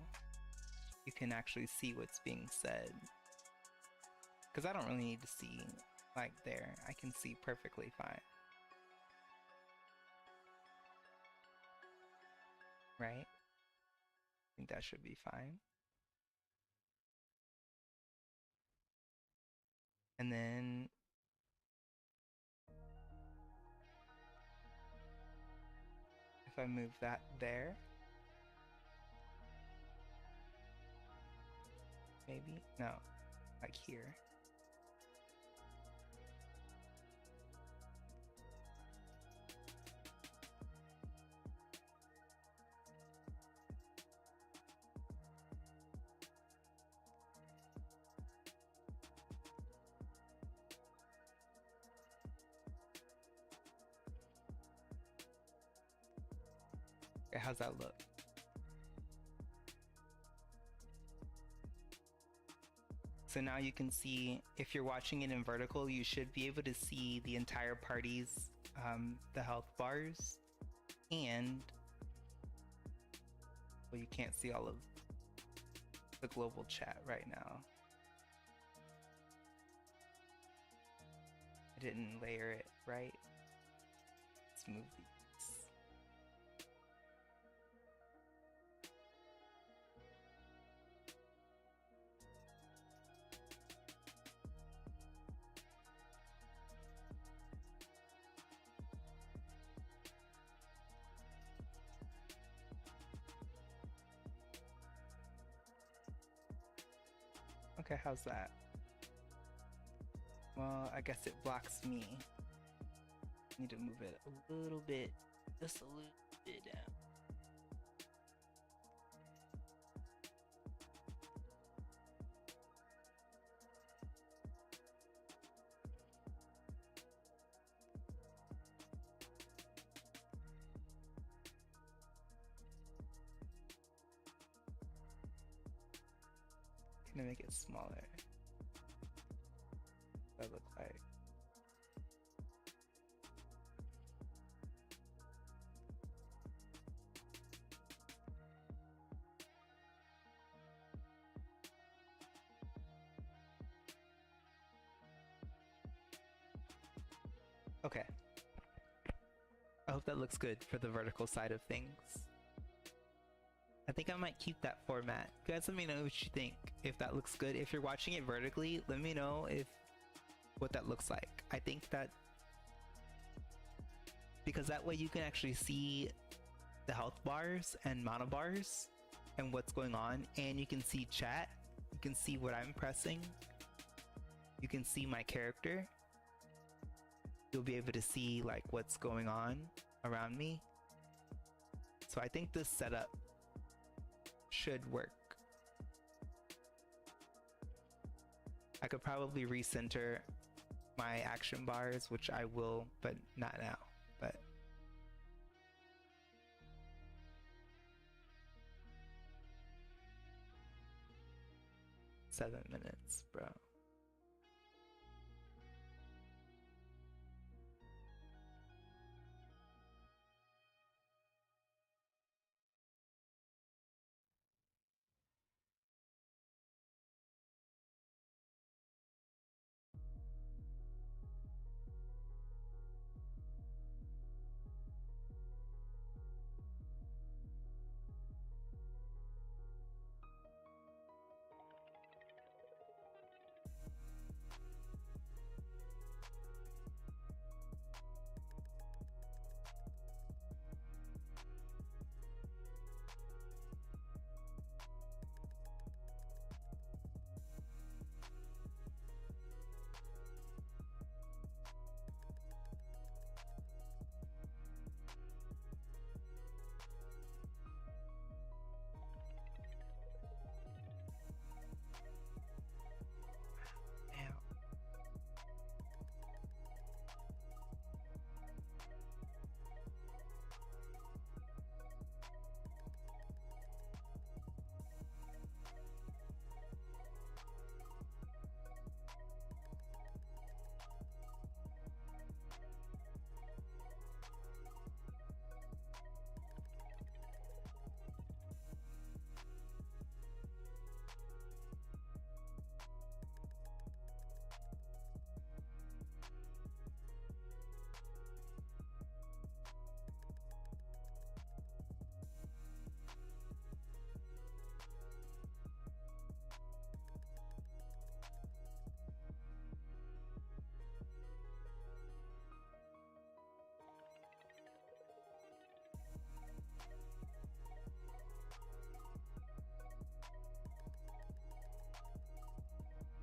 S1: you can actually see what's being said. Because I don't really need to see like there. I can see perfectly fine. Right? I think that should be fine. And then if I move that there, maybe? No, like here. Okay, how's that look? So now you can see, if you're watching it in vertical, you should be able to see the entire party's, the health bars, and, well, you can't see all of the global chat right now. I didn't layer it right. Let's move these. Okay, how's that? Well, I guess it blocks me. Need to move it a little bit, just a little bit down. Gonna make it smaller. That looks like. Okay. I hope that looks good for the vertical side of things. I think I might keep that format. You guys let me know what you think. If that looks good. If you're watching it vertically, let me know what that looks like. I think that because that way you can actually see the health bars and mana bars and what's going on, and you can see chat. You can see what I'm pressing. You can see my character. You'll be able to see like what's going on around me. So I think this setup should work. I could probably recenter my action bars, which I will, but not now. But 7 minutes, bro.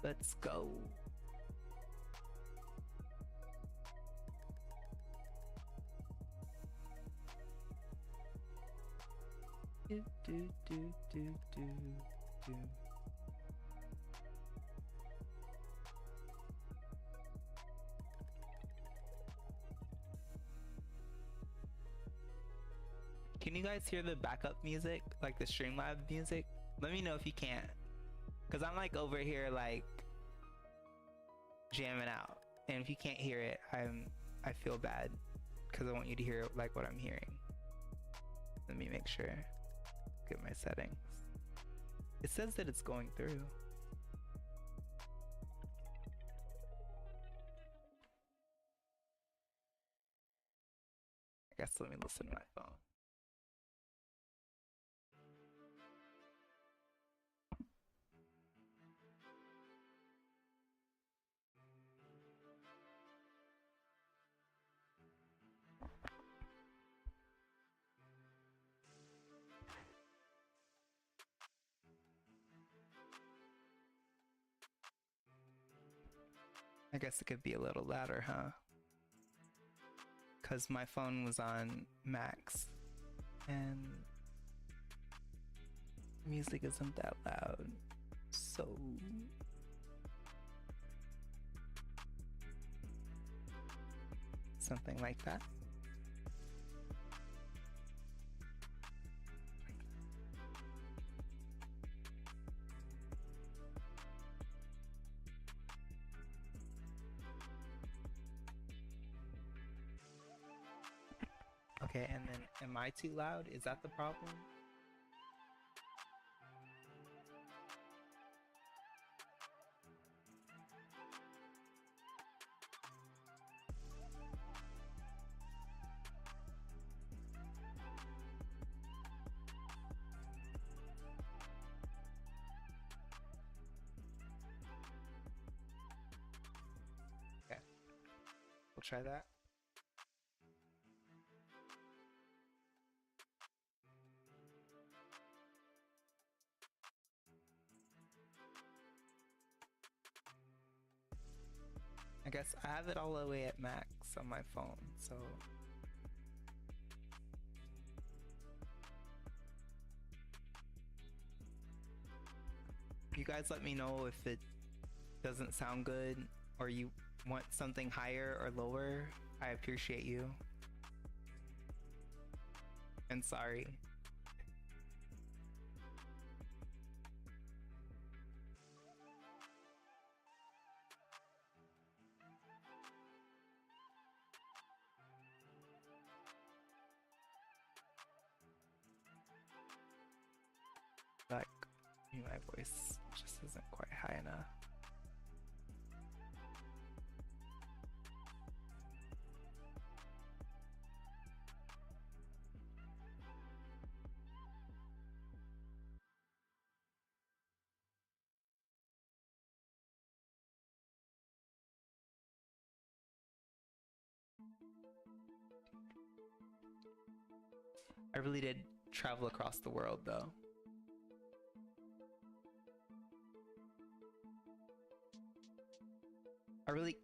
S1: Let's go. Do, do, do, do, do, do. Can you guys hear the backup music, like the Streamlab music? Let me know if you can't, cause I'm like over here like jamming out, and if you can't hear it, I feel bad, cause I want you to hear like what I'm hearing. Let me make sure. Get my settings. It says that it's going through. I guess let me listen to my phone. I guess it could be a little louder, huh? Because my phone was on max and music isn't that loud. So something like that. Okay, and then am I too loud? Is that the problem? Okay, we'll try that. I guess I have it all the way at max on my phone, so you guys let me know if it doesn't sound good or you want something higher or lower. I appreciate you. And sorry. Like, my voice just isn't quite high enough. I really did travel across the world though.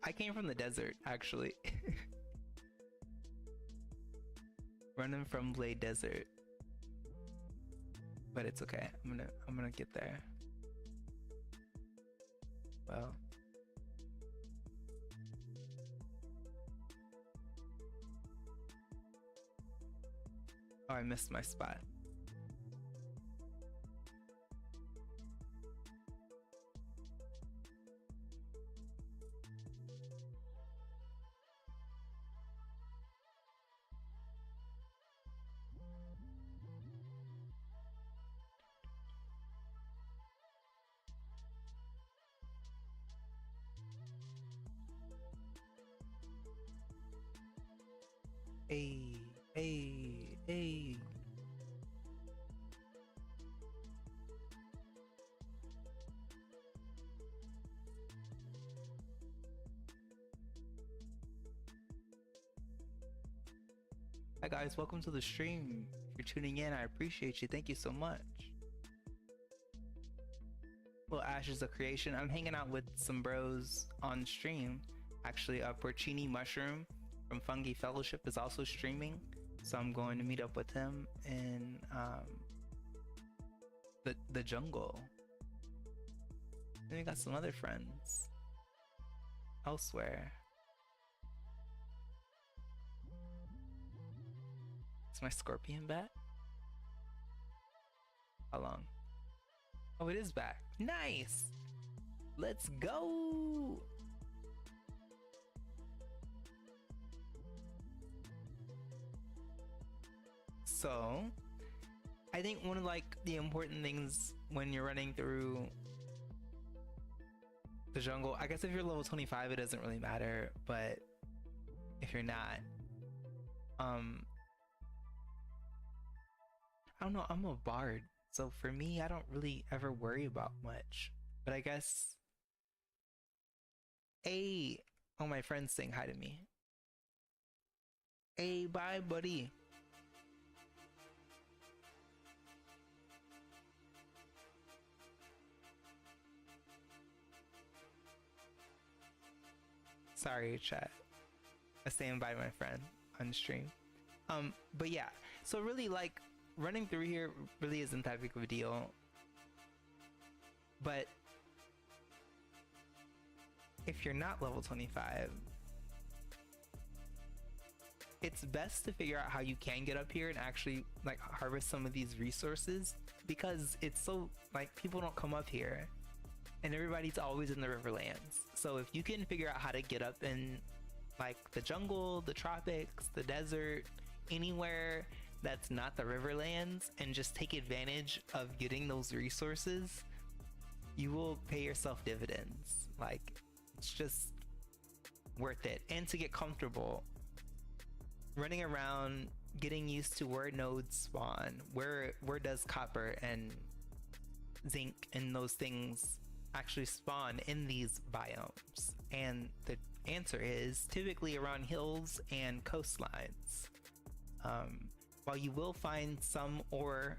S1: I came from the desert actually. Running from Blade Desert. But it's okay. I'm gonna get there. Well. Oh, I missed my spot. Hey, hey, hey. Hi guys, welcome to the stream. If you're tuning in, I appreciate you. Thank you so much. Well, Ashes of Creation. I'm hanging out with some bros on stream. Actually, Porcini Mushroom from Fungi Fellowship is also streaming, so I'm going to meet up with him in the jungle. Then we got some other friends elsewhere. Is my scorpion back? How long? Oh, it is back. Nice! Let's go! So, I think one of the important things when you're running through the jungle, I guess if you're level 25 it doesn't really matter, but if you're not, I don't know, I'm a bard, so for me I don't really ever worry about much. But I guess oh, my friend's saying hi to me. Hey, bye buddy. Sorry, chat. I stand by my friend on stream. But yeah, so really like running through here really isn't that big of a deal. But if you're not level 25, it's best to figure out how you can get up here and actually like harvest some of these resources, because it's so like people don't come up here and everybody's always in the Riverlands. So if you can figure out how to get up in like the jungle, the tropics, the desert, anywhere that's not the Riverlands, and just take advantage of getting those resources, you will pay yourself dividends. Like, it's just worth it. And to get comfortable running around, getting used to where nodes spawn, where does copper and zinc and those things actually spawn in these biomes. And the answer is typically around hills and coastlines. While you will find some ore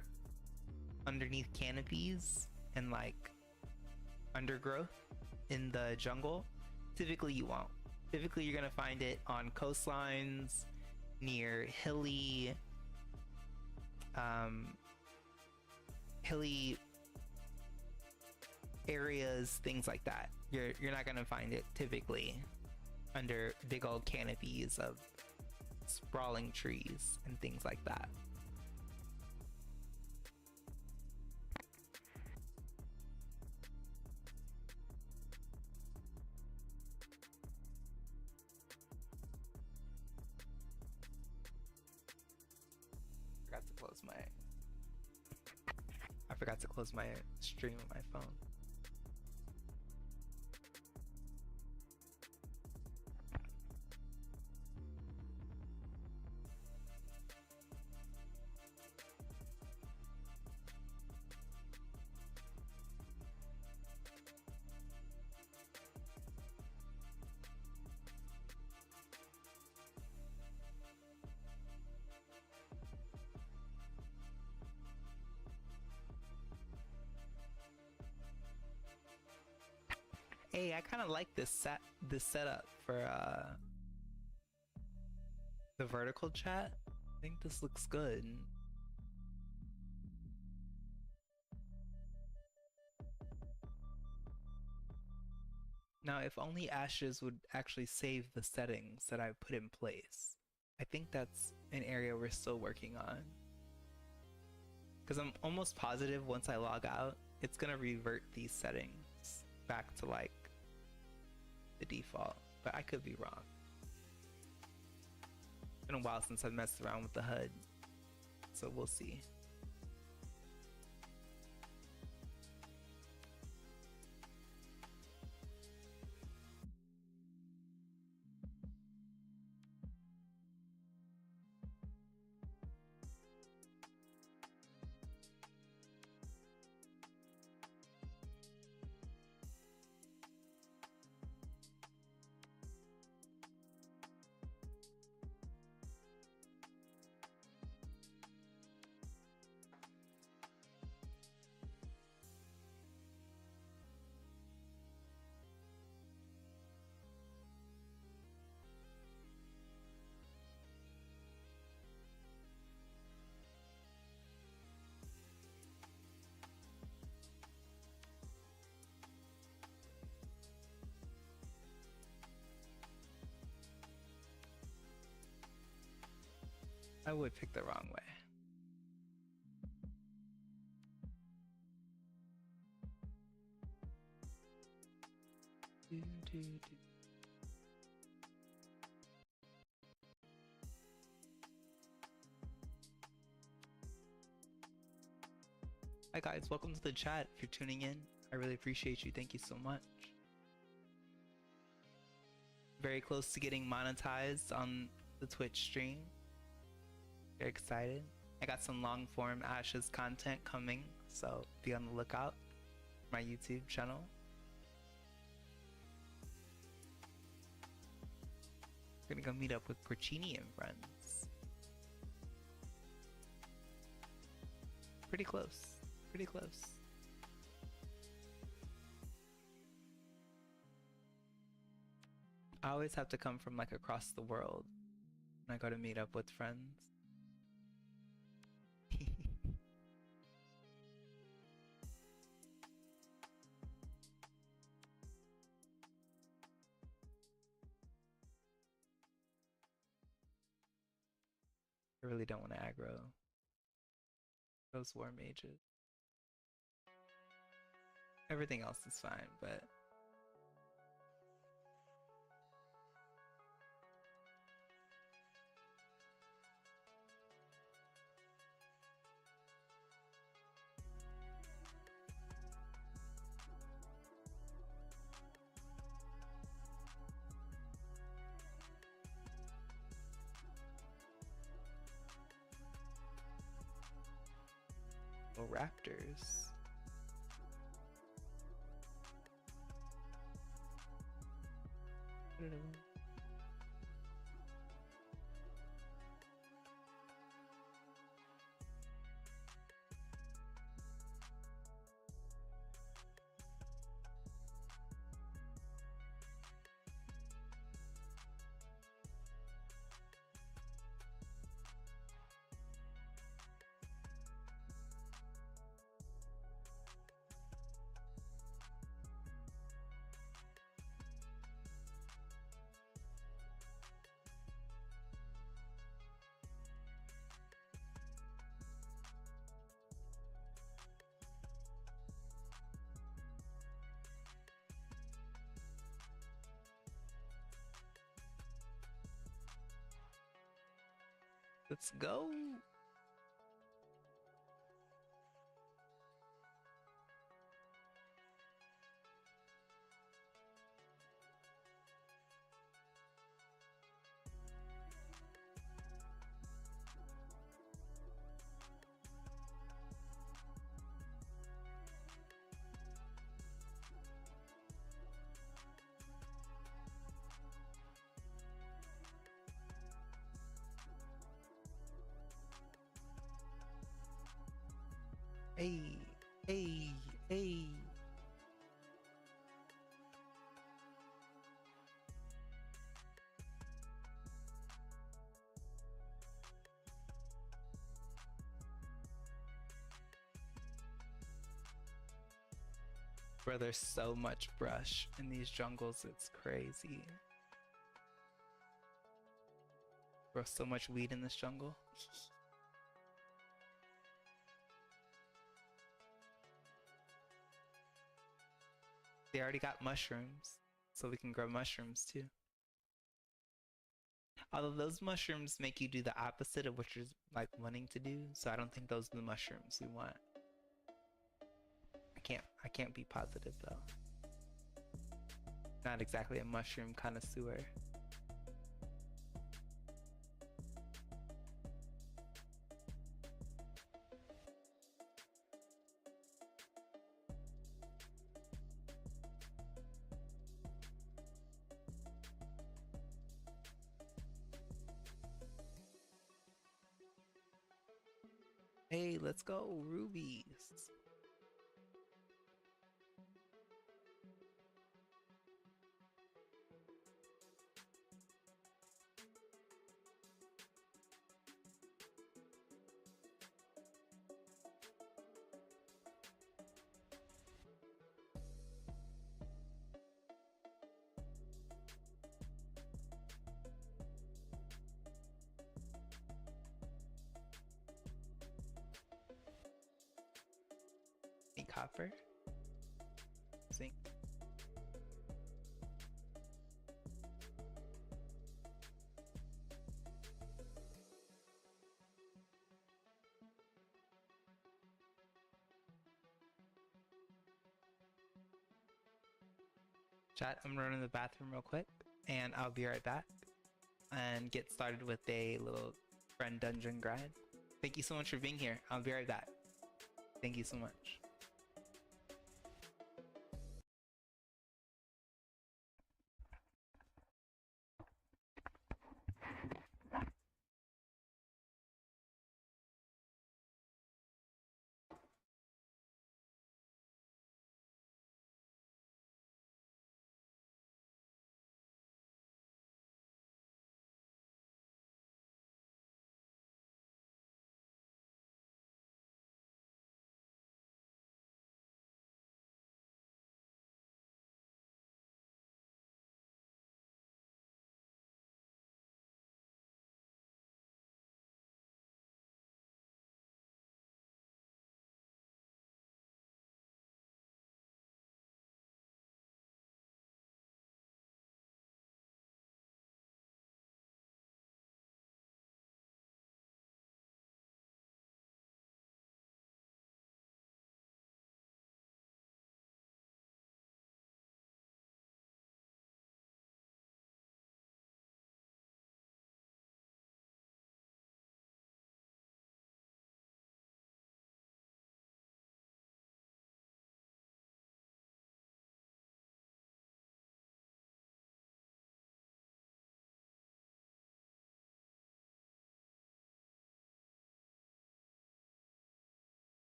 S1: underneath canopies and like undergrowth in the jungle, typically you won't. Typically you're gonna find it on coastlines, near hilly areas, things like that. You're not gonna find it typically under big old canopies of sprawling trees and things like that. I forgot to close my stream on my phone. Hey, I kind of like this setup for the vertical chat. I think this looks good. Now, if only Ashes would actually save the settings that I put in place. I think that's an area we're still working on. Because I'm almost positive once I log out, it's gonna revert these settings back to like the default, but I could be wrong. It's been a while since I've messed around with the HUD, so we'll see. I would pick the wrong way. Hi guys, welcome to the chat. If you're tuning in, I really appreciate you. Thank you so much. Very close to getting monetized on the Twitch stream. Very excited. I got some long form Ashes content coming, so be on the lookout for my YouTube channel. Gonna go meet up with Porcini and friends. Pretty close. Pretty close. I always have to come from like across the world when I go to meet up with friends. I really don't want to aggro those war mages. Everything else is fine, but oh, raptors. I don't know. Let's go. Hey, hey, hey. Bro, there's so much brush in these jungles, it's crazy. Bro, so much weed in this jungle. They already got mushrooms, so we can grow mushrooms too. Although those mushrooms make you do the opposite of what you're like wanting to do, so I don't think those are the mushrooms we want. I can't be positive though. Not exactly a mushroom connoisseur. Hey, let's go, rubies. Copper, zinc. Chat, I'm running to the bathroom real quick and I'll be right back and get started with a little friend dungeon grind. Thank you so much for being here. I'll be right back. Thank you so much.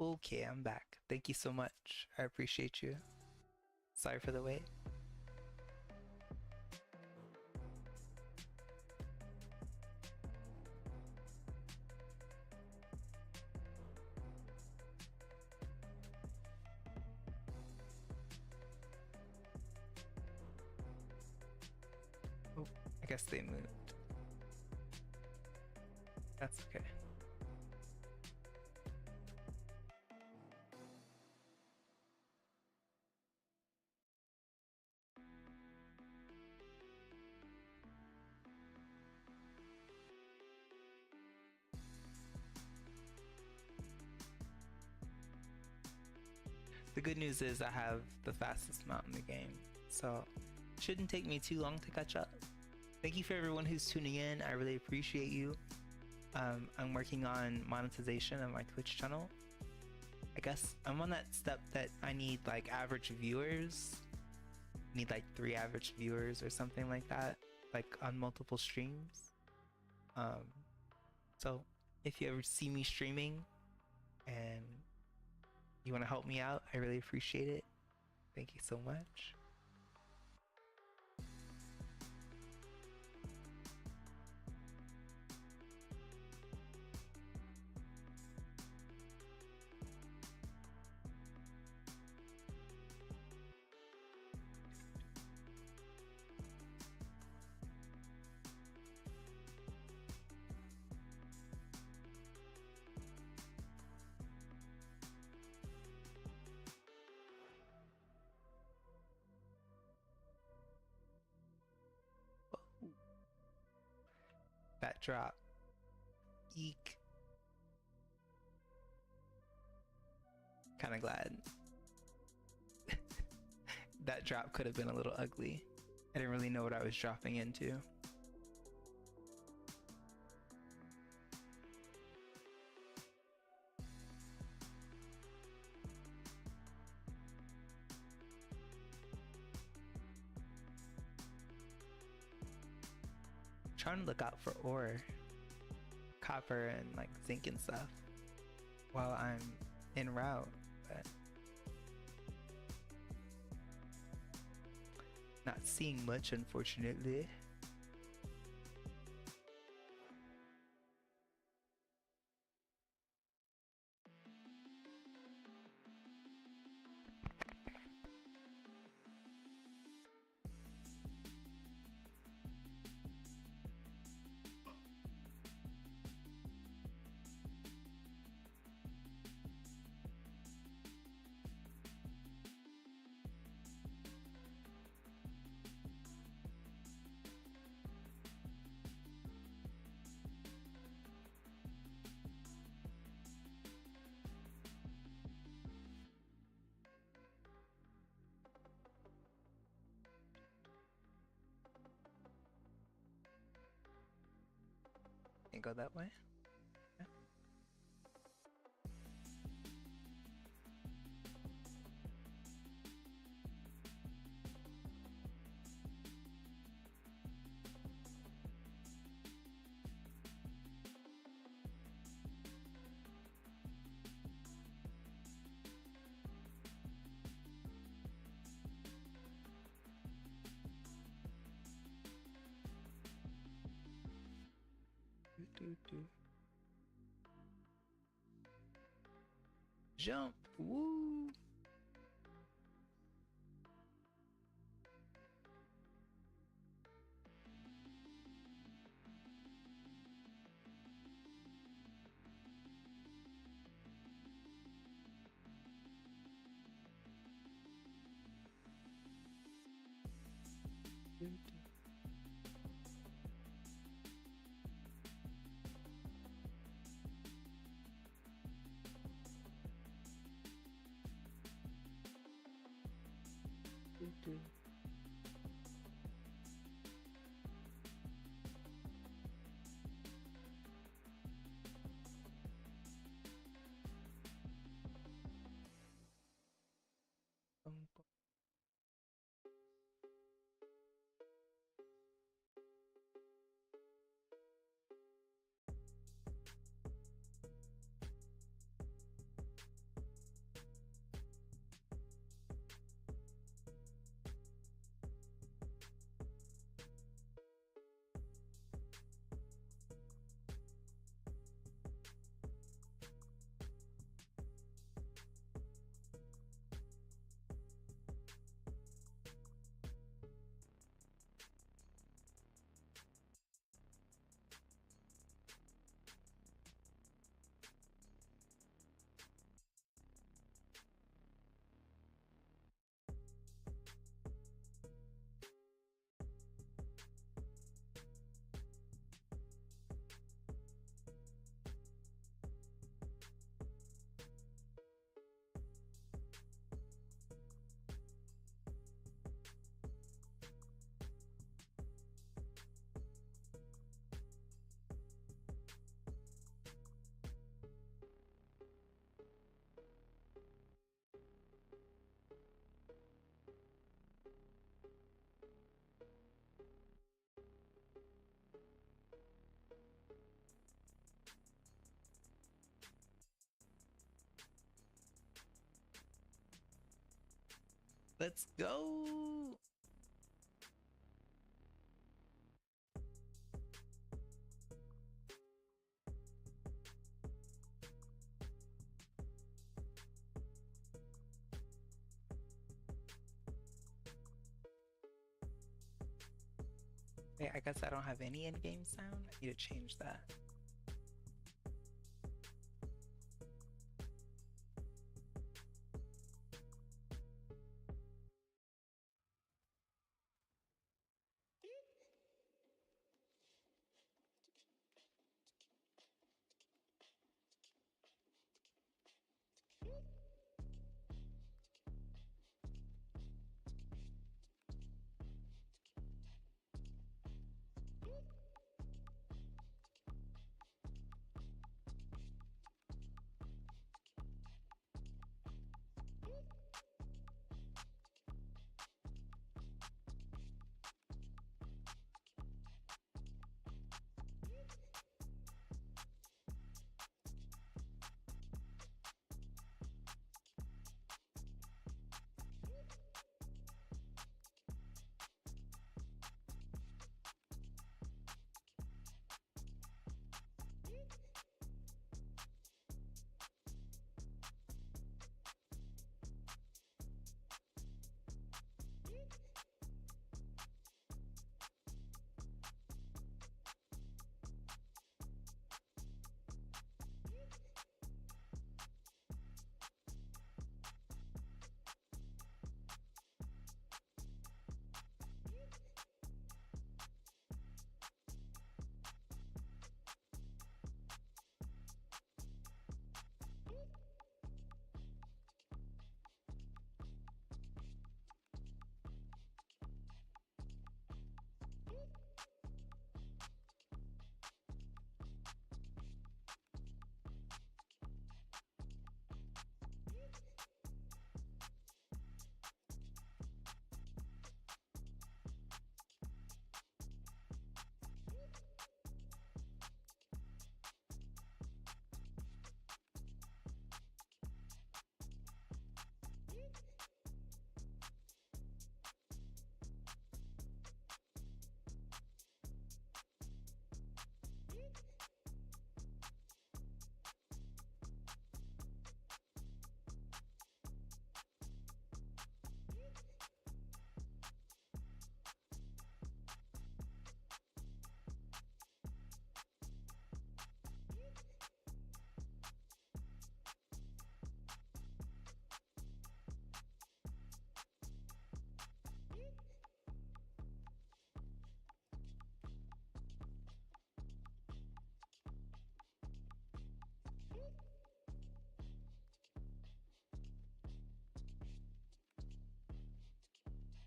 S1: Okay, I'm back. Thank you so much. I appreciate you. Sorry for the wait. Oh, I guess they moved. That's okay. The good news is I have the fastest mount in the game, so it shouldn't take me too long to catch up. Thank you for everyone who's tuning in. I really appreciate you. I'm working on monetization of my Twitch channel. I guess I'm on that step that I need like average viewers. Need like 3 average viewers or something like that, like on multiple streams. So if you ever see me streaming and you want to help me out, I really appreciate it. Thank you so much. That drop. Eek. Kinda glad. That drop could have been a little ugly. I didn't really know what I was dropping into. Trying to look out for ore, copper and like zinc and stuff while I'm en route, but not seeing much, unfortunately. Can't go that way. Yeah. Jump! Woo! Let's go. Wait, I guess I don't have any in-game sound. I need to change that.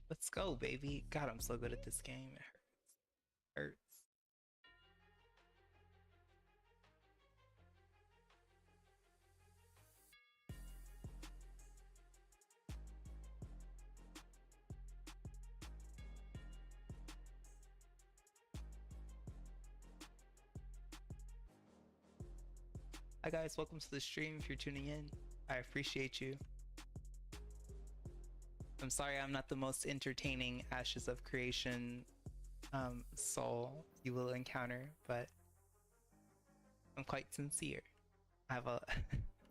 S1: Let's go, baby. God, I'm so good at this game. It hurts. Hi guys, welcome to the stream. If you're tuning in, I appreciate you. I'm sorry I'm not the most entertaining Ashes of Creation soul you will encounter, but I'm quite sincere. I have a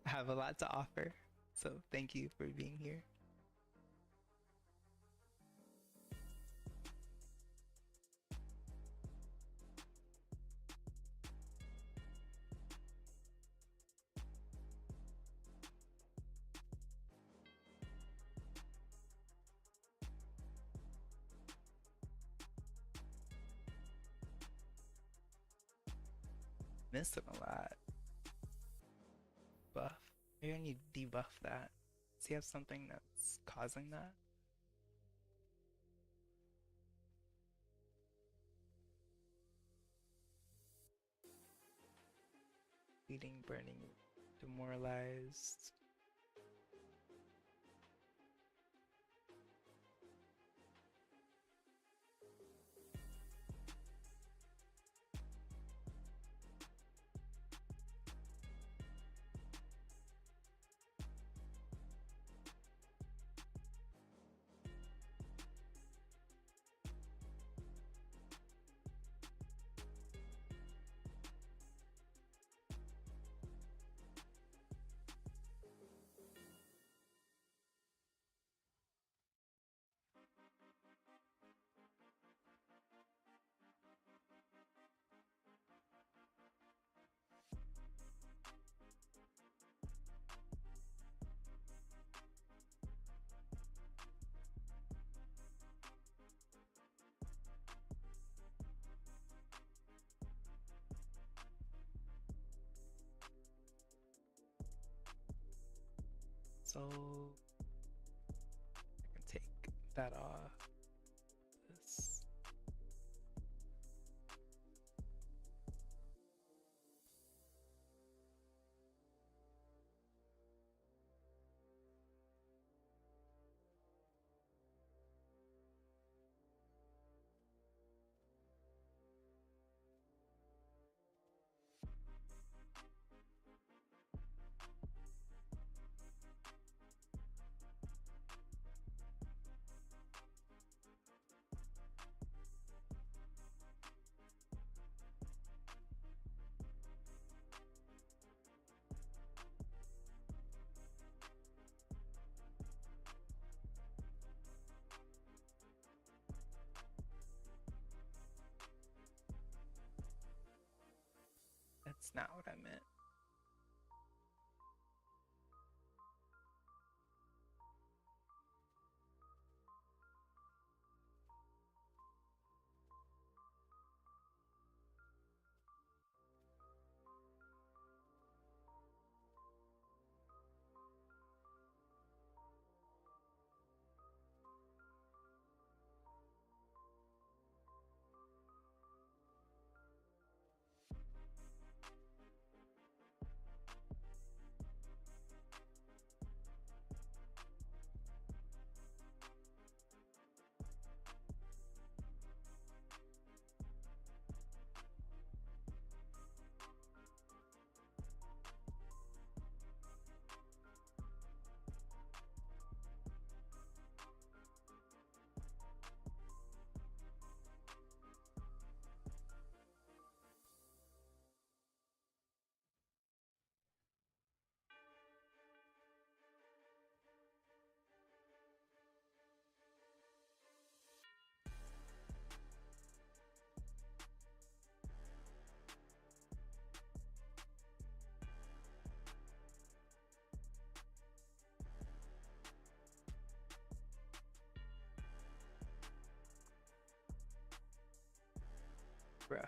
S1: I have a lot to offer, so thank you for being here. Missing a lot. Buff. Maybe I need to debuff that. Does he have something that's causing that? Bleeding, burning, demoralized. So I can take that off. This. That's not what I meant. Bruh.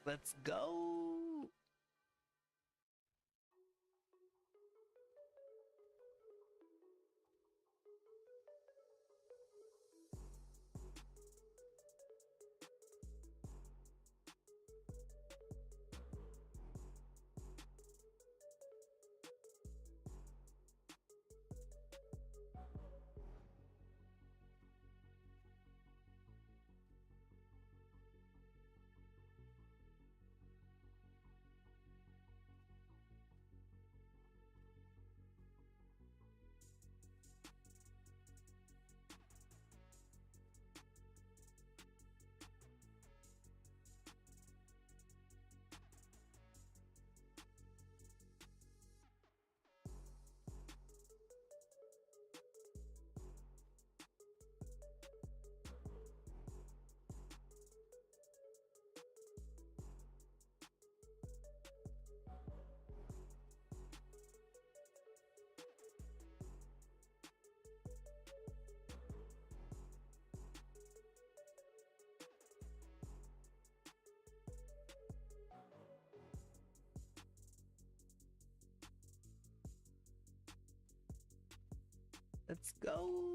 S1: Let's go. Let's go.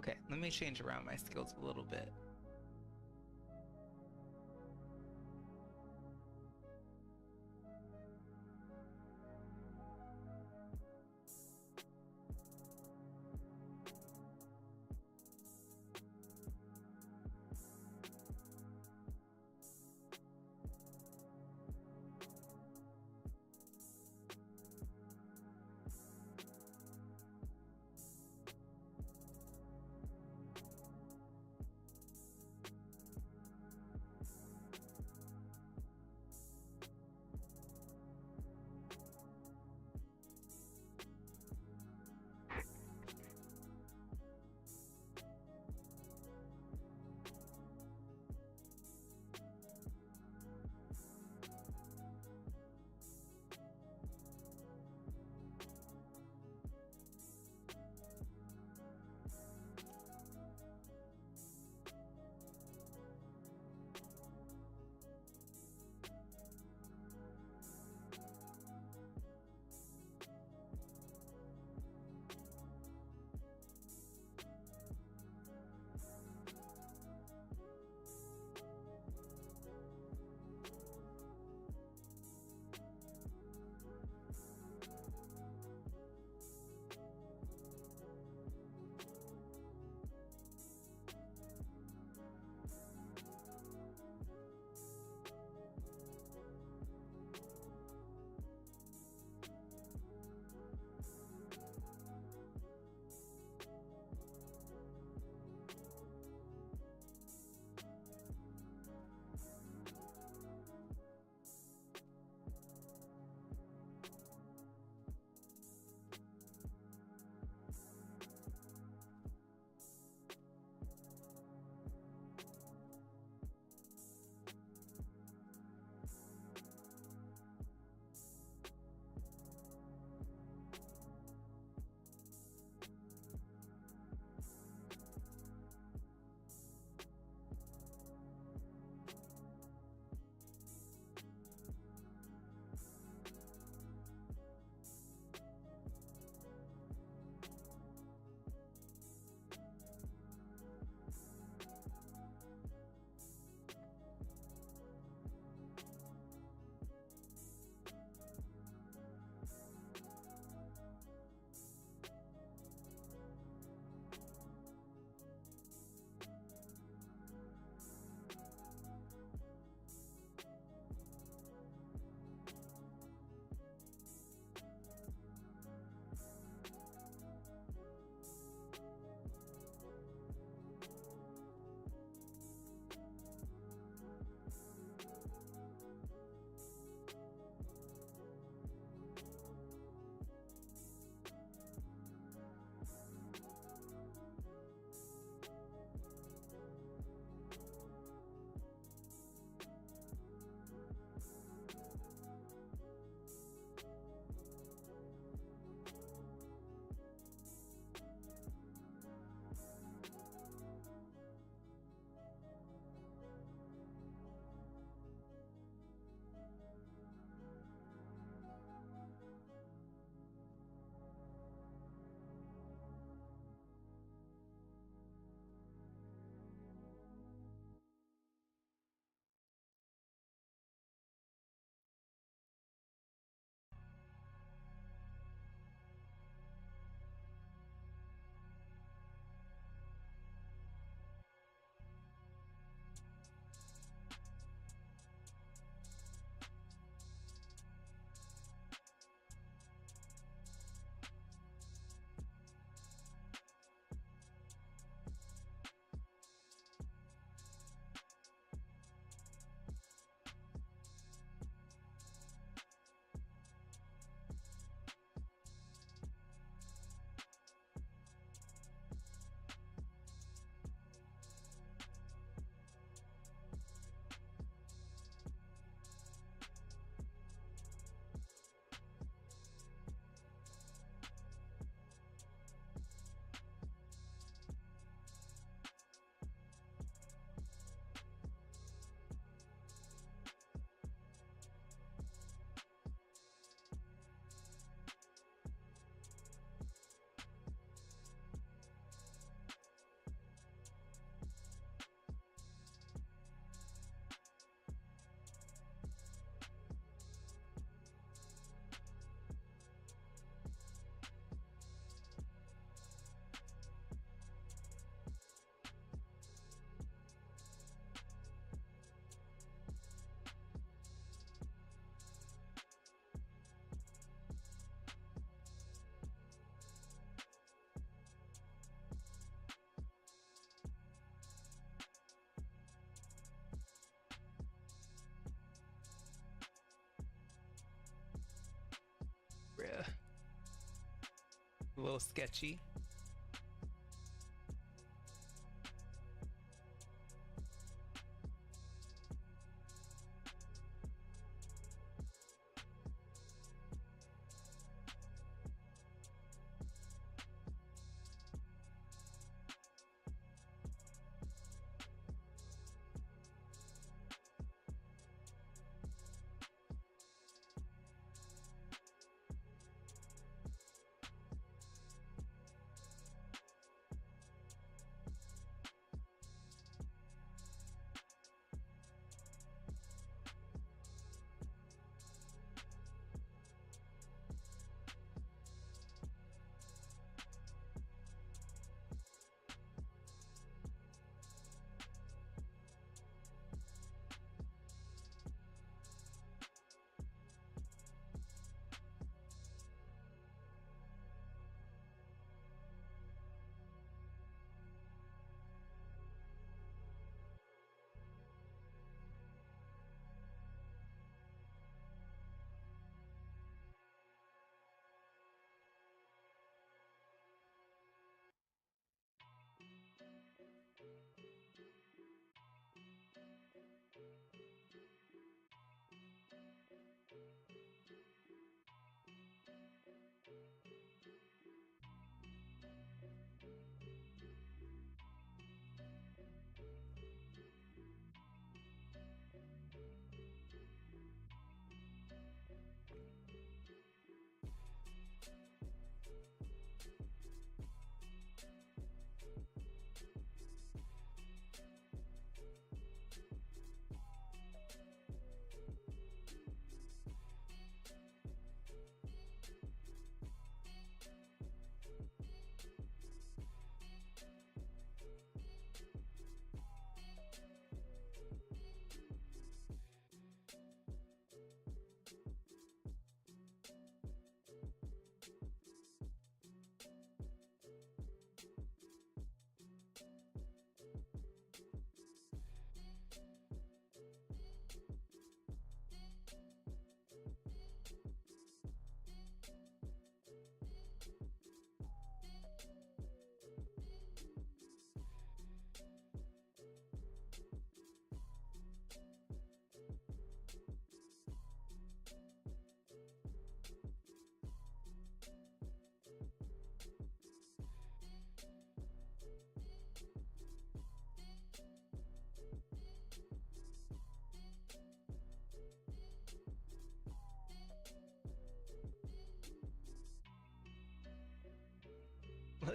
S1: Okay, let me change around my skills a little bit. little sketchy.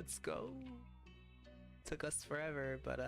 S1: Let's go. Took us forever, but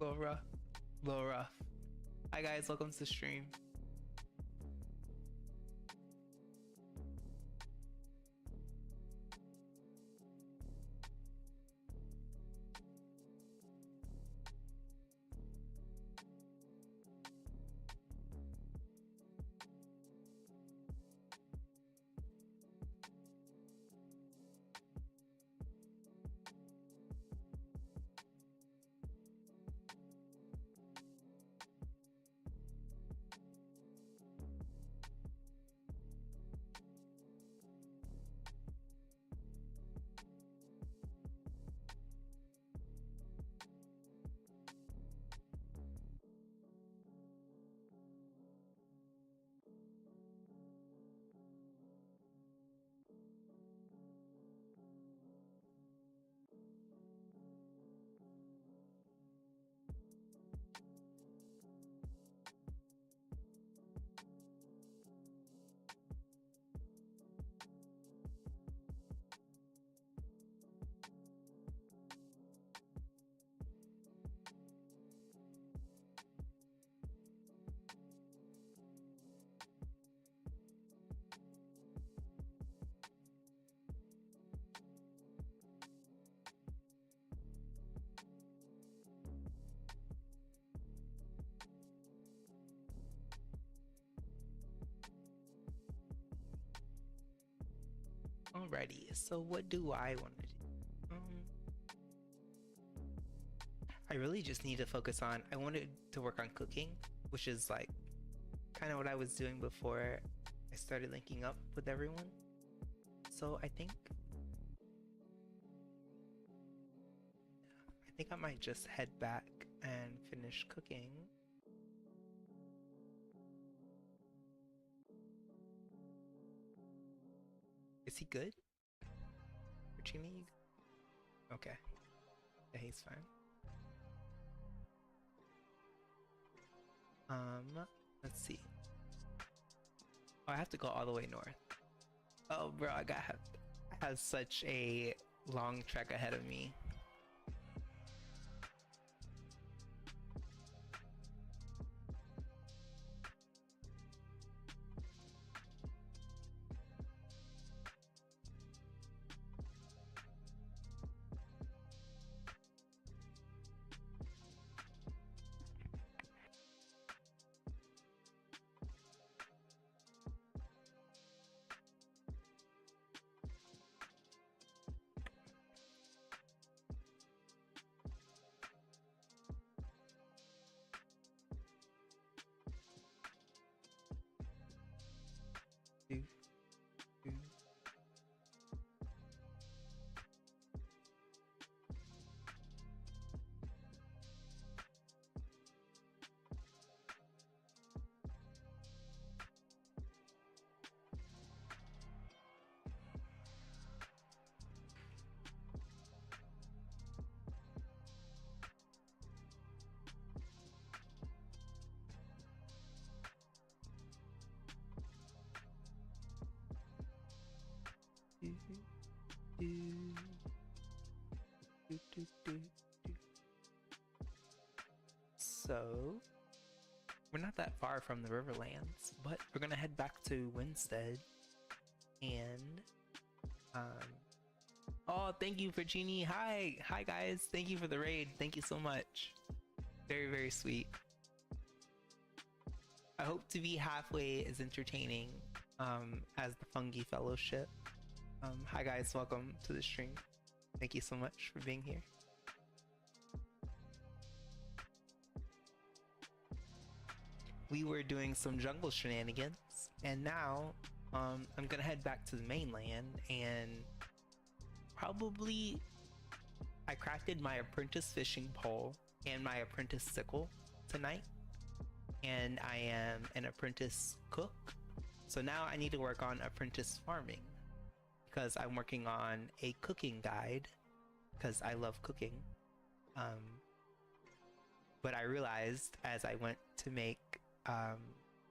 S1: Little rough. Little rough. Hi guys, welcome to the stream. Alrighty, so what do I want to do? I really just need to focus on, I wanted to work on cooking, which is like kind of what I was doing before I started linking up with everyone. So I think I might just head back and finish cooking. Is he good? Virginia? Okay. Yeah, he's fine. Let's see. Oh, I have to go all the way north. Oh, bro, I have such a long trek ahead of me. So we're not that far from the Riverlands, but we're gonna head back to Winstead and oh, thank you for Genie. Hi guys, thank you for the raid. Thank you so much. Very, very sweet. I hope to be halfway as entertaining as the Fungi Fellowship. Hi guys, welcome to the stream. Thank you so much for being here. We were doing some jungle shenanigans, and now I'm gonna head back to the mainland, and probably I crafted my apprentice fishing pole and my apprentice sickle tonight, and I am an apprentice cook. So now I need to work on apprentice farming because I'm working on a cooking guide because I love cooking. But I realized as I went to make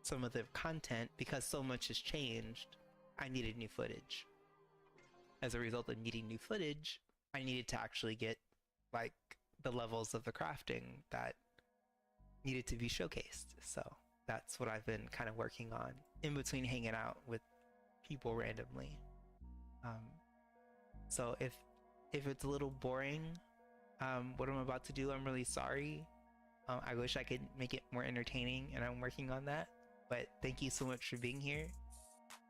S1: some of the content, because so much has changed, I needed new footage. As a result of needing new footage, I needed to actually get like the levels of the crafting that needed to be showcased. So that's what I've been kind of working on in between hanging out with people randomly. So if it's a little boring, what I'm about to do, I'm really sorry. I wish I could make it more entertaining, and I'm working on that. But thank you so much for being here.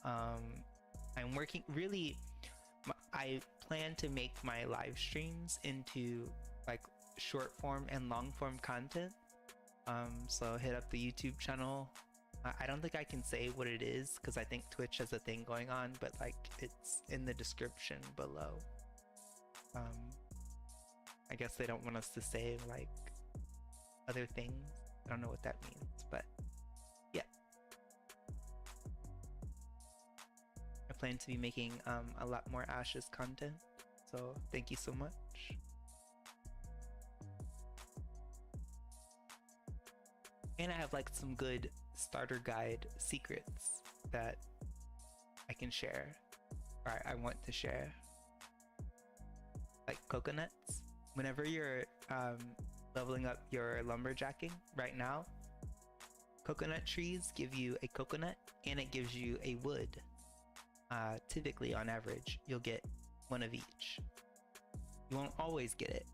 S1: I'm working really. I plan to make my live streams into like short form and long form content. So hit up the YouTube channel. I don't think I can say what it is because I think Twitch has a thing going on, but like it's in the description below. I guess they don't want us to say like other things. I don't know what that means, but yeah. I plan to be making a lot more Ashes content, so thank you so much. And I have like some good starter guide secrets that I can share, or I want to share. Like coconuts. Whenever you're leveling up your lumberjacking right now, coconut trees give you a coconut and it gives you a wood. Typically, on average, you'll get one of each. You won't always get it,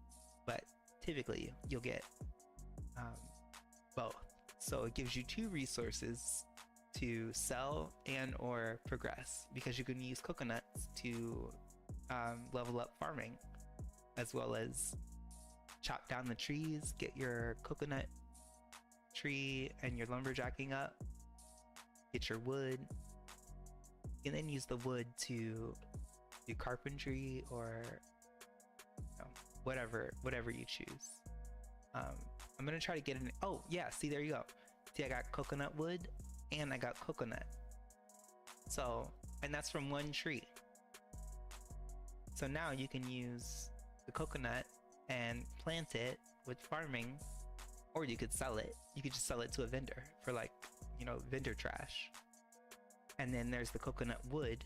S1: but typically you'll get both. So it gives you 2 resources to sell and or progress, because you can use coconuts to level up farming, as well as chop down the trees, get your coconut tree and your lumberjacking up, get your wood, and then use the wood to do carpentry or whatever you choose. I'm gonna try to get in. Oh yeah, see, there you go. See, I got coconut wood and I got coconut. So, and that's from one tree. So now you can use the coconut and plant it with farming, or you could sell it. You could just sell it to a vendor for like, vendor trash. And then there's the coconut wood.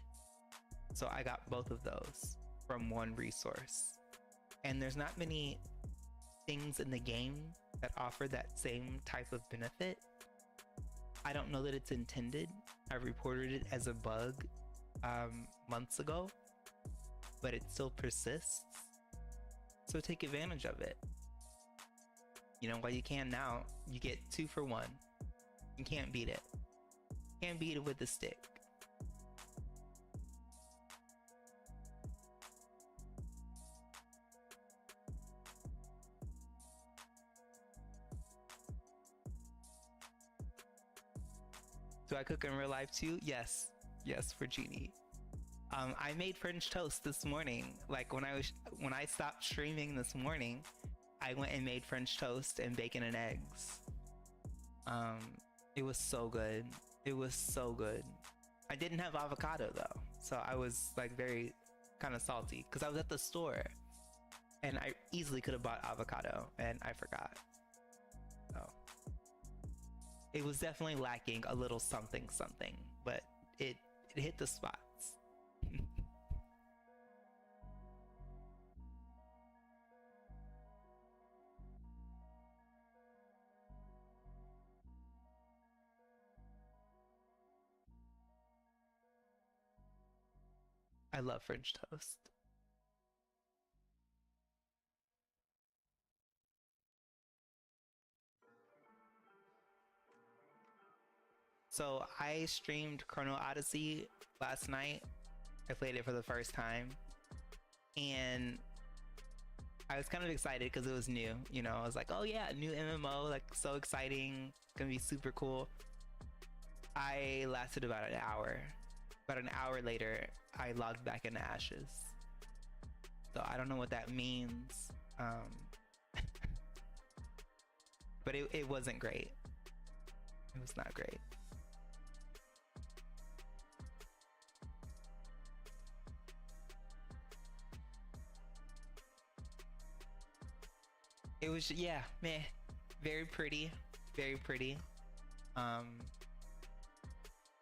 S1: So I got both of those from one resource. And there's not many things in the game that offer that same type of benefit. I don't know that it's intended. I reported it as a bug months ago, but it still persists. So take advantage of it. While you can now, you get 2 for 1. You can't beat it. Can't beat it with a stick. Do I cook in real life too? Yes, for Genie. I made French toast this morning. Like when I stopped streaming this morning, I went and made French toast and bacon and eggs. It was so good. It was so good. I didn't have avocado though, so I was like very kind of salty because I was at the store and I easily could have bought avocado and I forgot. So it was definitely lacking a little something, but it hit the spots. I love French toast. So I streamed Chrono Odyssey last night. I played it for the first time, and I was kind of excited because it was new. I was like, oh yeah, new MMO, like so exciting, gonna be super cool. I lasted about an hour. About an hour later, I logged back into Ashes. So I don't know what that means. But it wasn't great. It was not great. It was, yeah, meh. Very pretty. Very pretty.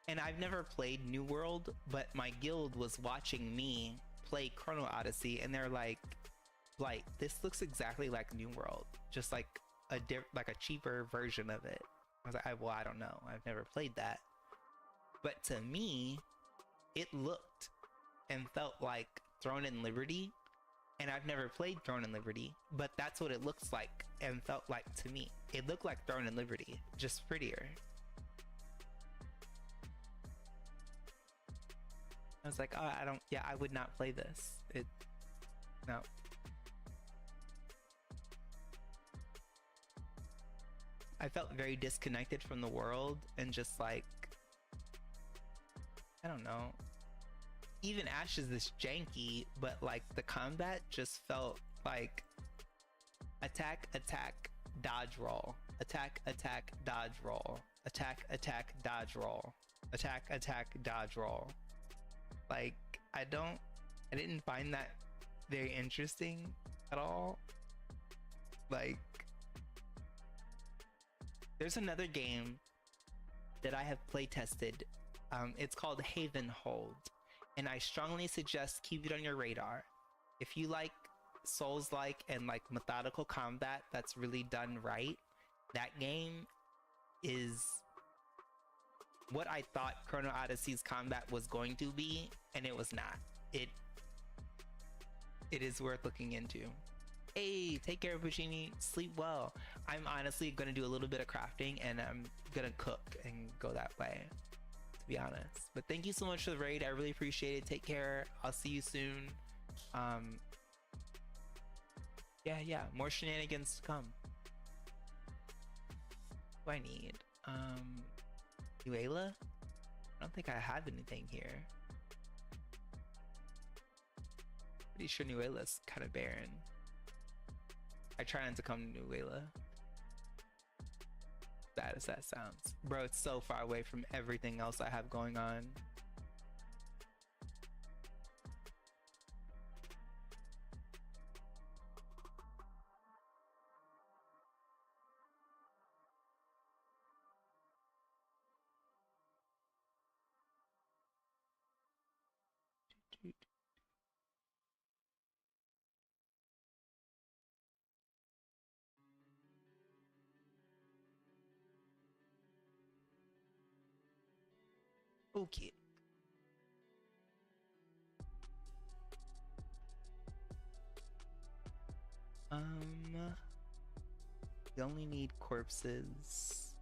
S1: And I've never played New World, but my guild was watching me play Chrono Odyssey, and they're like, Blite. This looks exactly like New World, just like a cheaper version of it. I was like, well, I don't know. I've never played that. But to me, it looked and felt like Throne and Liberty. And I've never played Throne and Liberty, but that's what it looks like and felt like to me. It looked like Throne and Liberty, just prettier. I was like, oh, I would not play this. No. I felt very disconnected from the world and just like, I don't know. Even Ashes is janky, but like the combat just felt like attack, attack, dodge roll, attack, attack, dodge roll, attack, attack, dodge roll, attack, attack, dodge roll. Like, I didn't find that very interesting at all. Like, there's another game that I have play tested. It's called Haven Hold, and I strongly suggest keep it on your radar. If you like Souls-like and like methodical combat that's really done right, that game is what I thought Chrono Odyssey's combat was going to be, and it was not. It is worth looking into. Hey, take care, Puccini. Sleep well. I'm honestly gonna do a little bit of crafting, and I'm gonna cook and go that way, to be honest. But thank you so much for the raid. I really appreciate it. Take care. I'll see you soon. Yeah, more shenanigans to come. What do I need? Nuela? I don't think I have anything here. Pretty sure Nuela's kind of barren. I try not to come to Nuela. Bad as that sounds. Bro, it's so far away from everything else I have going on. Okay. We only need corpses.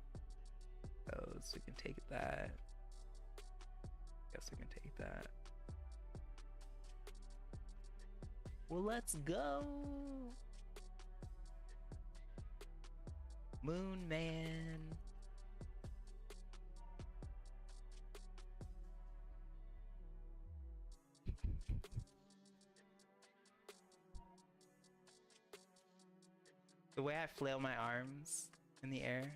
S1: Oh, so we can take that. Guess we can take that. Well, let's go. Moon Man. The way I flail my arms in the air,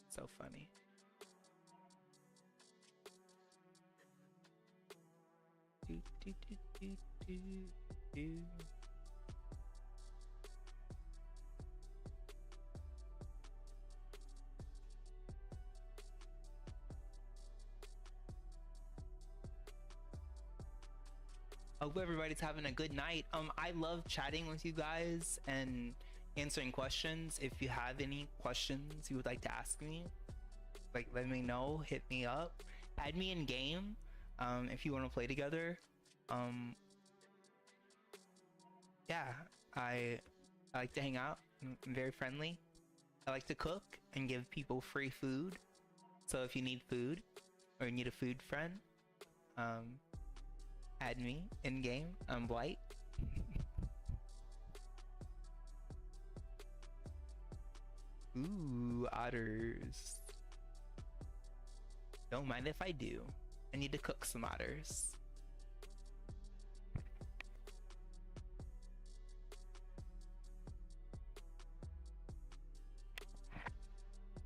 S1: so funny. Do, do, do, do, do, do. I hope everybody's having a good night. I love chatting with you guys and answering questions. If you have any questions you would like to ask me, like, let me know, hit me up, add me in game if you want to play together. Yeah, I like to hang out. I'm very friendly. I like to cook and give people free food, so if you need food or you need a food friend, add me in game. I'm Blite. Ooh, otters. Don't mind if I do. I need to cook some otters.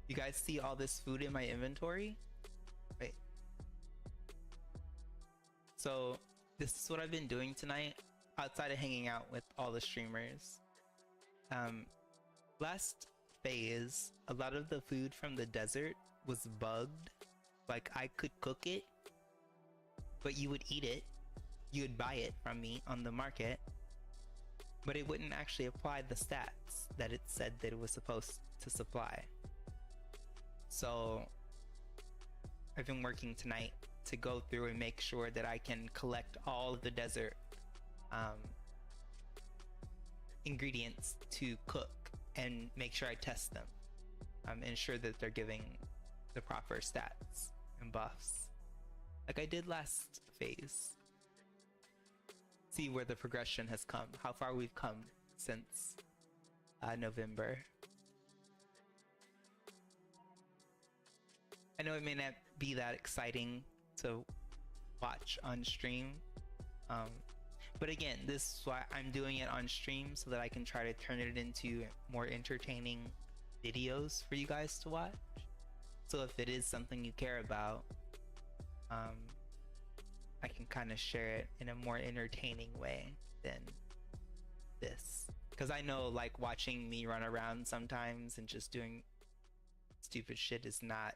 S1: You guys see all this food in my inventory? Wait. So this is what I've been doing tonight outside of hanging out with all the streamers. Last phase, a lot of the food from the desert was bugged. Like, I could cook it, but you would eat it. You would buy it from me on the market, but it wouldn't actually apply the stats that it said that it was supposed to supply. So I've been working tonight to go through and make sure that I can collect all of the desert ingredients to cook and make sure I test them, ensure that they're giving the proper stats and buffs like I did last phase. See where the progression has come, how far we've come since November. I know it may not be that exciting to watch on stream, but again, this is why I'm doing it on stream, so that I can try to turn it into more entertaining videos for you guys to watch. So if it is something you care about, I can kind of share it in a more entertaining way than this, because I know like watching me run around sometimes and just doing stupid shit is not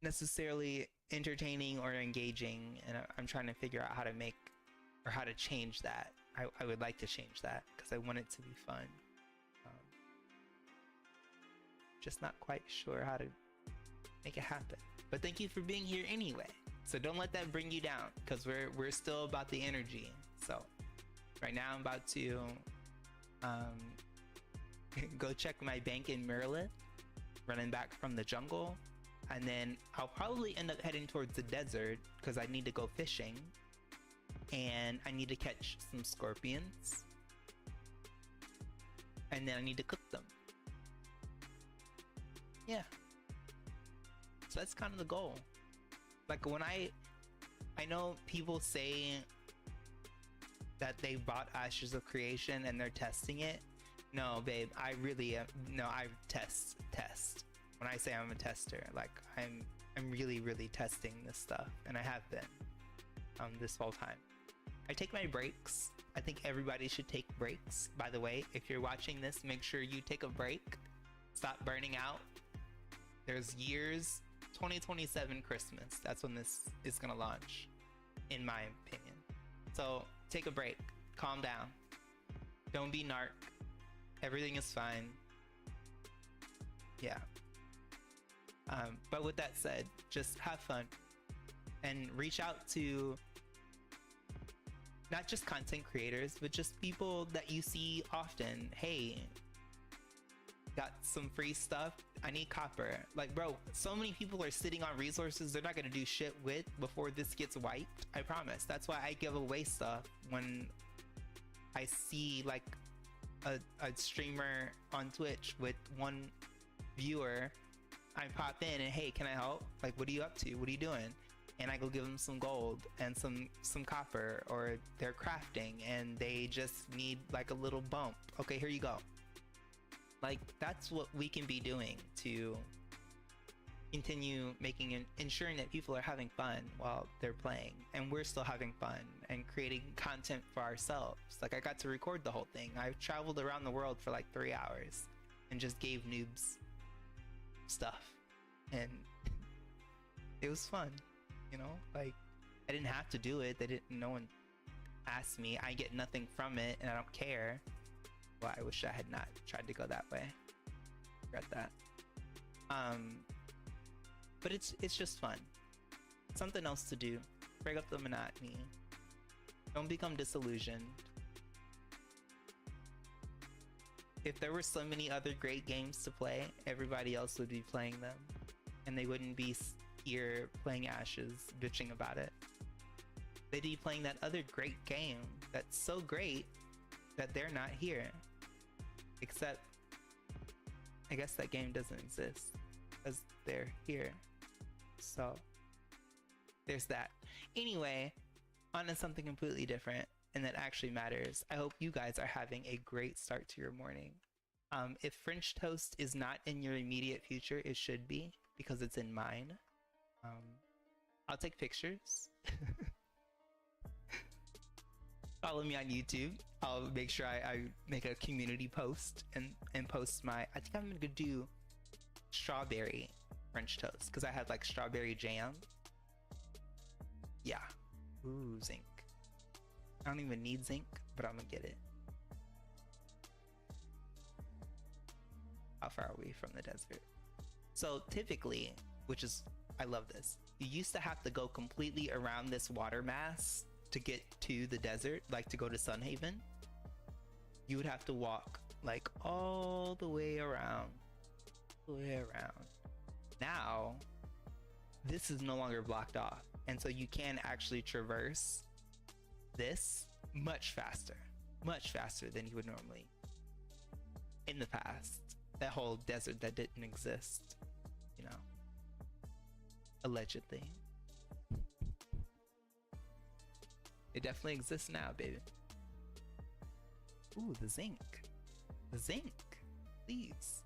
S1: necessarily entertaining or engaging, and I'm trying to figure out how to make or how to change that. I would like to change that because I want it to be fun. Just not quite sure how to make it happen. But thank you for being here anyway. So don't let that bring you down, because we're still about the energy. So right now I'm about to go check my bank in Maryland, running back from the jungle, and then I'll probably end up heading towards the desert because I need to go fishing and I need to catch some scorpions, and then I need to cook them. Yeah, so that's kind of the goal. Like when I know people say that they bought Ashes of Creation and they're testing it. No, babe, I really am. No, I test. When I say I'm a tester, like I'm really testing this stuff, and I have been this whole time. I take my breaks. I think everybody should take breaks. By the way, if you're watching this, make sure you take a break. Stop burning out. There's years. 2027 Christmas, that's when this is gonna launch, in my opinion. So take a break, calm down, don't be narc, everything is fine. Yeah. But with that said, just have fun and reach out to not just content creators, but just people that you see often. Hey, got some free stuff, I need copper. Like, bro, so many people are sitting on resources they're not gonna do shit with before this gets wiped. I promise. That's why I give away stuff when I see like a streamer on Twitch with one viewer. I pop in and, hey, can I help? Like, what are you up to? What are you doing? And I go give them some gold and some copper, or they're crafting and they just need like a little bump. Okay, here you go. Like, that's what we can be doing to continue making and ensuring that people are having fun while they're playing, and we're still having fun and creating content for ourselves. Like, I got to record the whole thing. I traveled around the world for like 3 hours and just gave noobs stuff, and it was fun, you know? Like, I didn't have to do it. No one asked me. I get nothing from it, and I don't care. Well, I wish I had not tried to go that way. Regret that. But it's just fun. Something else to do. Break up the monotony. Don't become disillusioned. If there were so many other great games to play, everybody else would be playing them, and they wouldn't be here playing Ashes, bitching about it. They'd be playing that other great game that's so great that they're not here. Except, I guess that game doesn't exist because they're here. So there's that. Anyway, on to something completely different and that actually matters. I hope you guys are having a great start to your morning. If French toast is not in your immediate future, it should be, because it's in mine. I'll take pictures. Follow me on YouTube. I'll make sure I make a community post and post my, I think I'm gonna do strawberry French toast, because I had like strawberry jam. Yeah. Ooh, zinc. I don't even need zinc, but I'm gonna get it. how far are we from the desert? So typically, which is, I love this, you used to have to go completely around this water mass to get to the desert, like to go to Sunhaven. You would have to walk like all the way around, Now, this is no longer blocked off. And so you can actually traverse this much faster than you would normally in the past. That whole desert that didn't exist, you know, allegedly. It definitely exists now, baby. Ooh, the zinc. The zinc, please.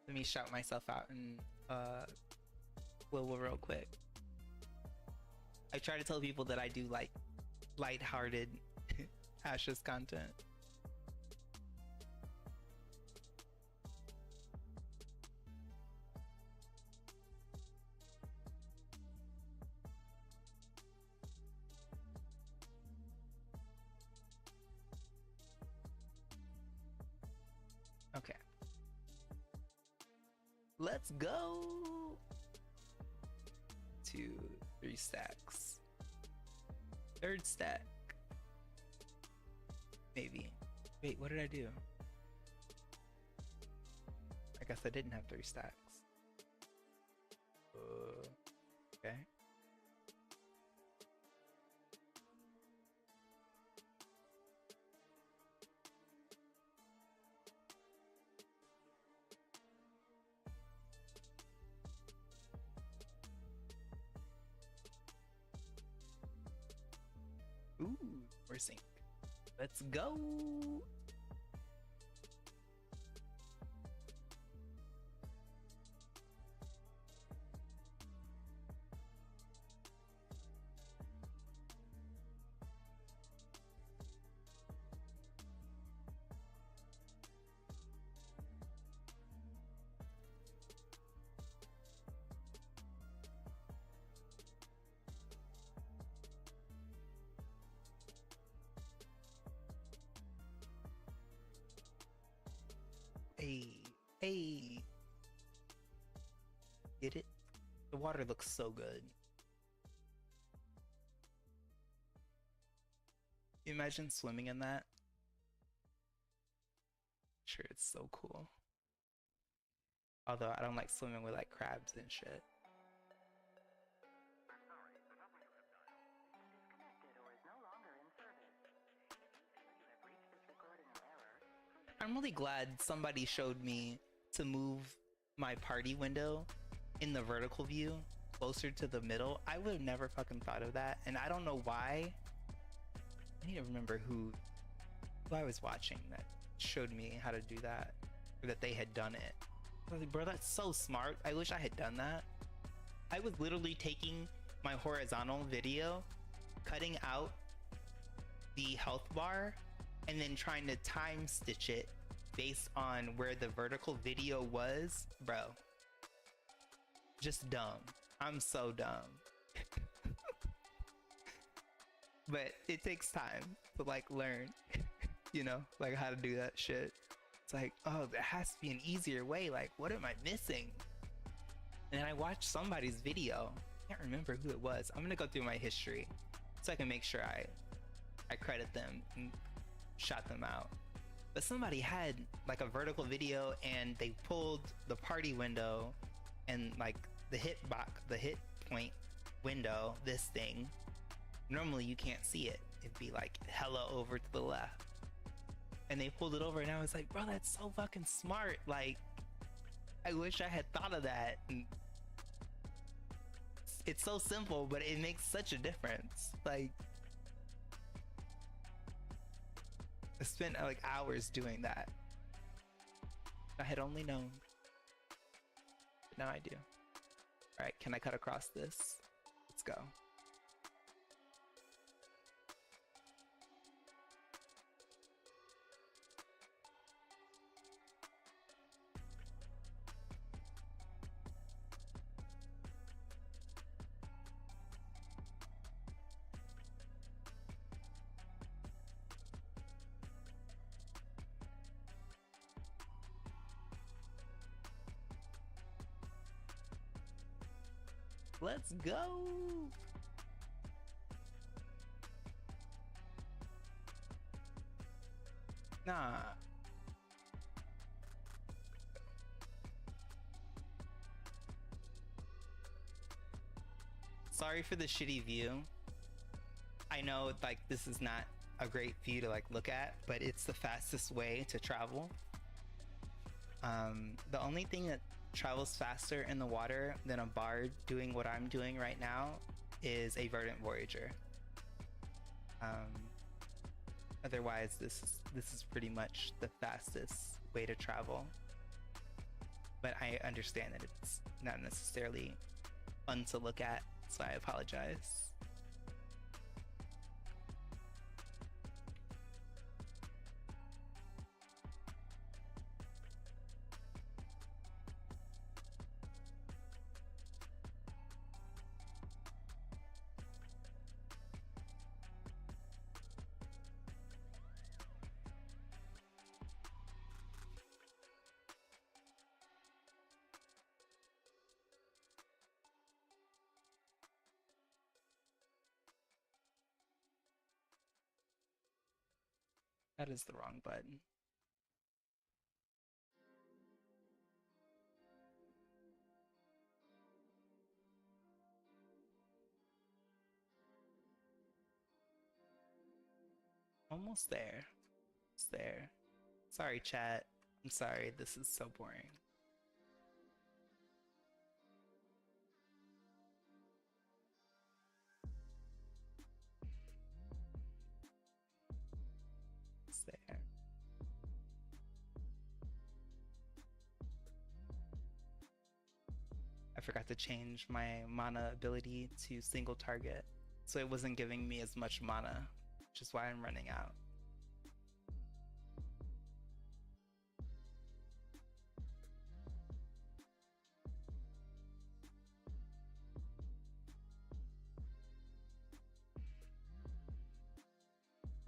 S1: Let me shout myself out in real quick. I try to tell people that I do like lighthearted Ashes content. Okay. Let's go. 2, 3 stacks. Third stack. Maybe. Wait, what did I do? I guess I didn't have 3 stacks. Okay. Ooh, we're synced. Let's go. Hey. Get it? The water looks so good. Imagine swimming in that. Sure, it's so cool. Although I don't like swimming with like crabs and shit. I'm really glad somebody showed me to move my party window in the vertical view closer to the middle. I would have never fucking thought of that, and I don't know why. I need to remember who I was watching that showed me how to do that, or that they had done it. I was like, bro, that's so smart. I wish I had done that. I was literally taking my horizontal video, cutting out the health bar, and then trying to time stitch it based on where the vertical video was. Bro, just dumb. I'm so dumb. But it takes time to like learn, you know, like how to do that shit. It's like, oh, there has to be an easier way. Like, what am I missing? And I watched somebody's video. I can't remember who it was. I'm gonna go through my history so I can make sure I credit them and shout them out. But somebody had like a vertical video and they pulled the party window and like the hit point window, this thing. Normally you can't see it. It'd be like hella over to the left. And they pulled it over and I was like, bro, that's so fucking smart. Like, I wish I had thought of that. And it's so simple, but it makes such a difference. Like, I spent like hours doing that. I had only known. But now I do. Alright, can I cut across this? Let's go. Let's go. Nah. Sorry for the shitty view. I know like this is not a great view to like look at, but it's the fastest way to travel. The only thing that travels faster in the water than a bard doing what I'm doing right now is a verdant voyager. Otherwise, this is pretty much the fastest way to travel. But I understand that it's not necessarily fun to look at, so I apologize. That is the wrong button. Almost there. It's there. Sorry, chat. I'm sorry, this is so boring. It's there. I forgot to change my mana ability to single target, so it wasn't giving me as much mana, which is why I'm running out.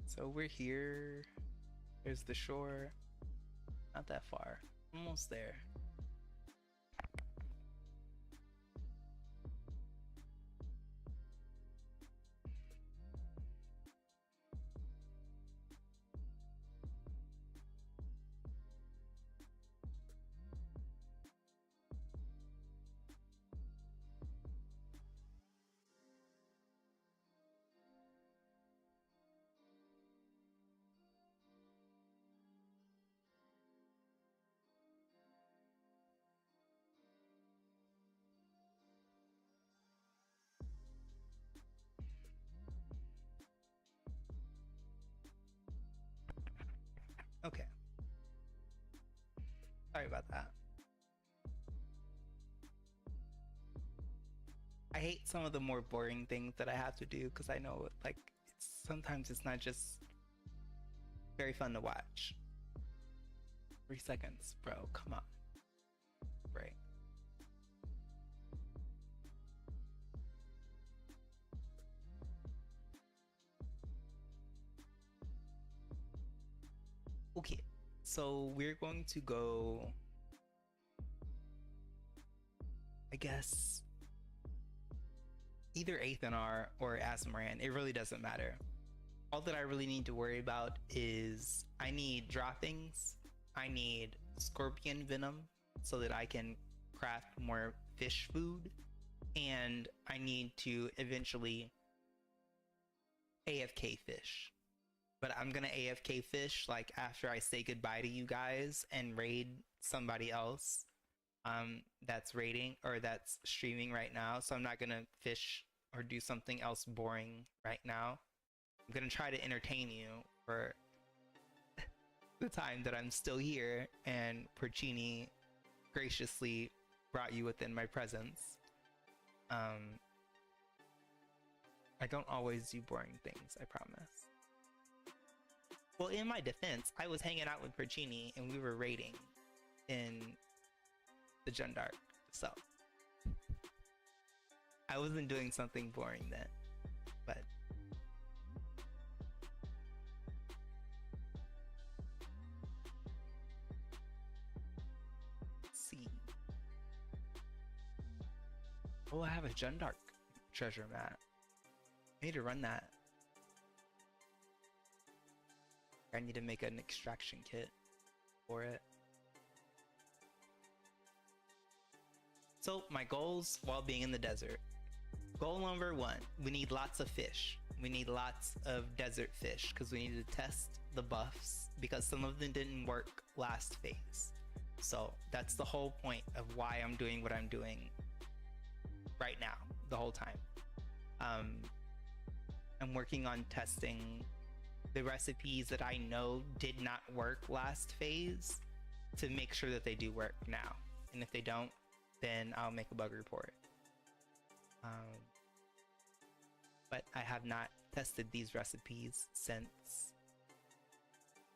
S1: So we're here. There's the shore. Not that far. Almost there. Okay. Sorry about that. I hate some of the more boring things that I have to do because I know like sometimes it's not just very fun to watch. 3 seconds, bro. Come on. Right. Okay. So we're going to go, I guess, either Athanar or Asmaran. It really doesn't matter. All that I really need to worry about is I need droppings, I need scorpion venom so that I can craft more fish food, and I need to eventually AFK fish. But I'm gonna AFK fish like after I say goodbye to you guys and raid somebody else that's raiding or that's streaming right now. So I'm not gonna fish or do something else boring right now. I'm gonna try to entertain you for the time that I'm still here, and Porcini graciously brought you within my presence. I don't always do boring things, I promise. Well, in my defense, I was hanging out with Porcini and we were raiding in the Jundark, so I wasn't doing something boring then, but let's see. Oh, I have a Jundark treasure map. I need to run that. I need to make an extraction kit for it. So my goals while being in the desert. Goal number 1, we need lots of fish. We need lots of desert fish because we need to test the buffs because some of them didn't work last phase. So that's the whole point of why I'm doing what I'm doing right now, the whole time. I'm working on testing the recipes that I know did not work last phase to make sure that they do work now. And if they don't, then I'll make a bug report. But I have not tested these recipes since,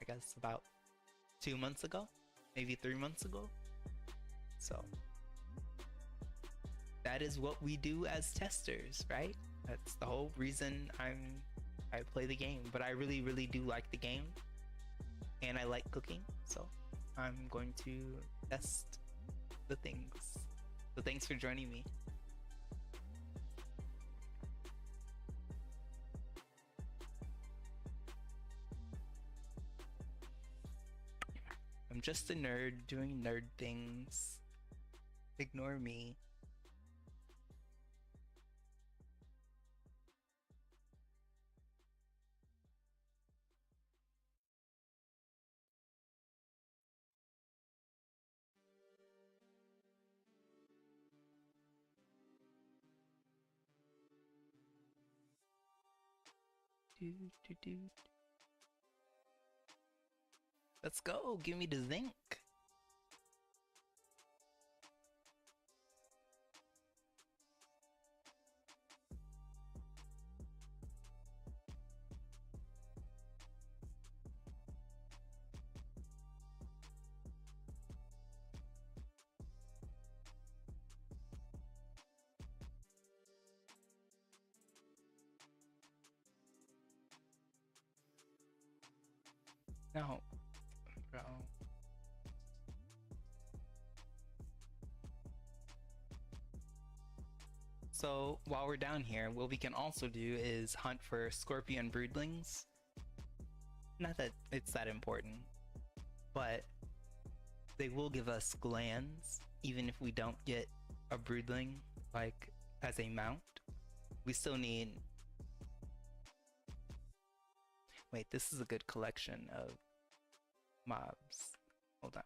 S1: I guess, about 2 months ago, maybe 3 months ago. So that is what we do as testers, right? That's the whole reason I play the game. But I really, really do like the game, and I like cooking, so I'm going to test the things. So thanks for joining me. I'm just a nerd doing nerd things. Ignore me. Let's go. Give me the zinc. No, bro. So while we're down here, what we can also do is hunt for scorpion broodlings. Not that it's that important, but they will give us glands even if we don't get a broodling like as a mount. We still need... Wait, this is a good collection of mobs. Hold on.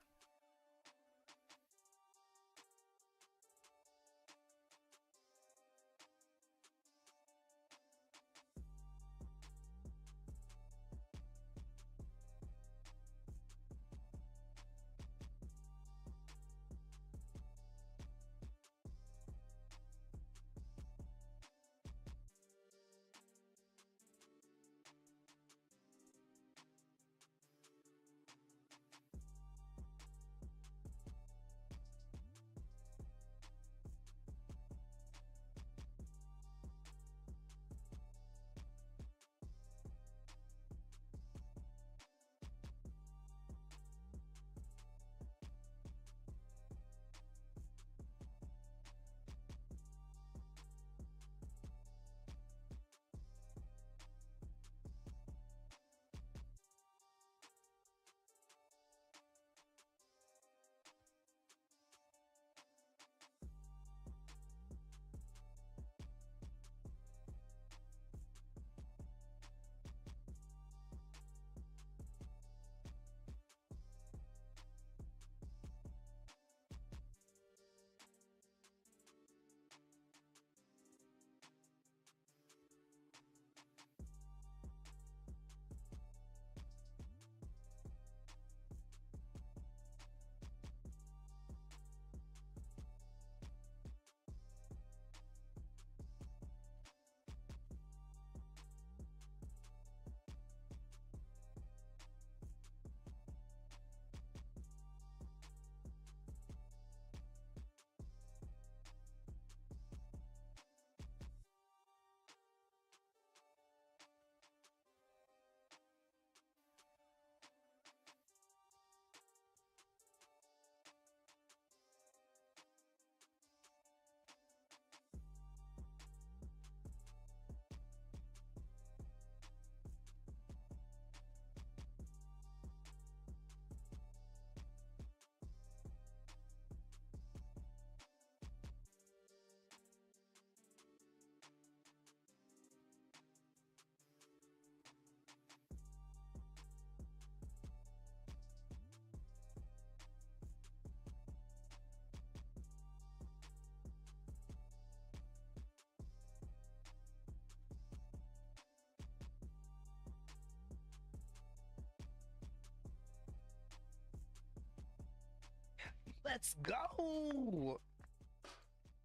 S1: Let's go!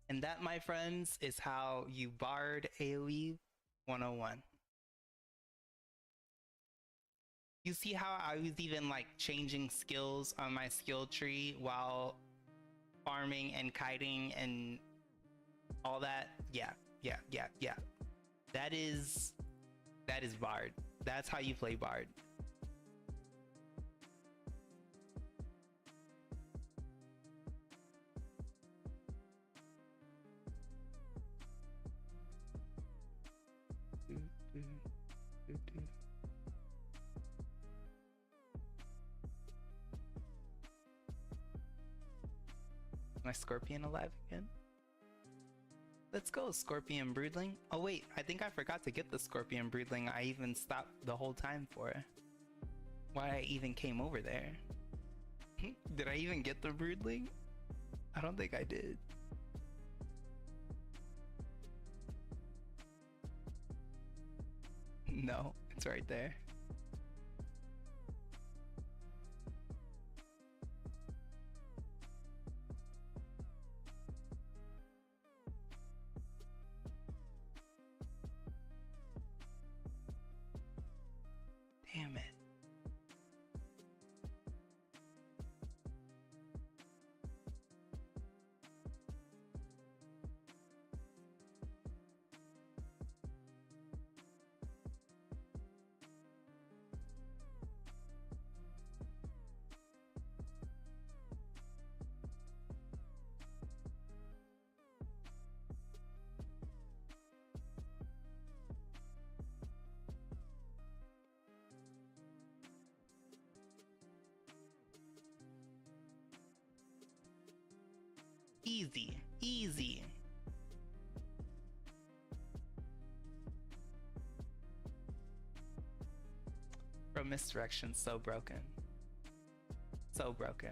S1: And that, my friends, is how you bard AoE 101. You see how I was even like changing skills on my skill tree while farming and kiting and all that? Yeah. That is bard. That's how you play bard. My Scorpion alive again? Let's go, Scorpion Broodling. Oh wait, I think I forgot to get the Scorpion Broodling I even stopped the whole time for. Why I even came over there. Did I even get the Broodling? I don't think I did. No, it's right there. Damn it. Easy, easy. Bro, misdirection, so broken. So broken.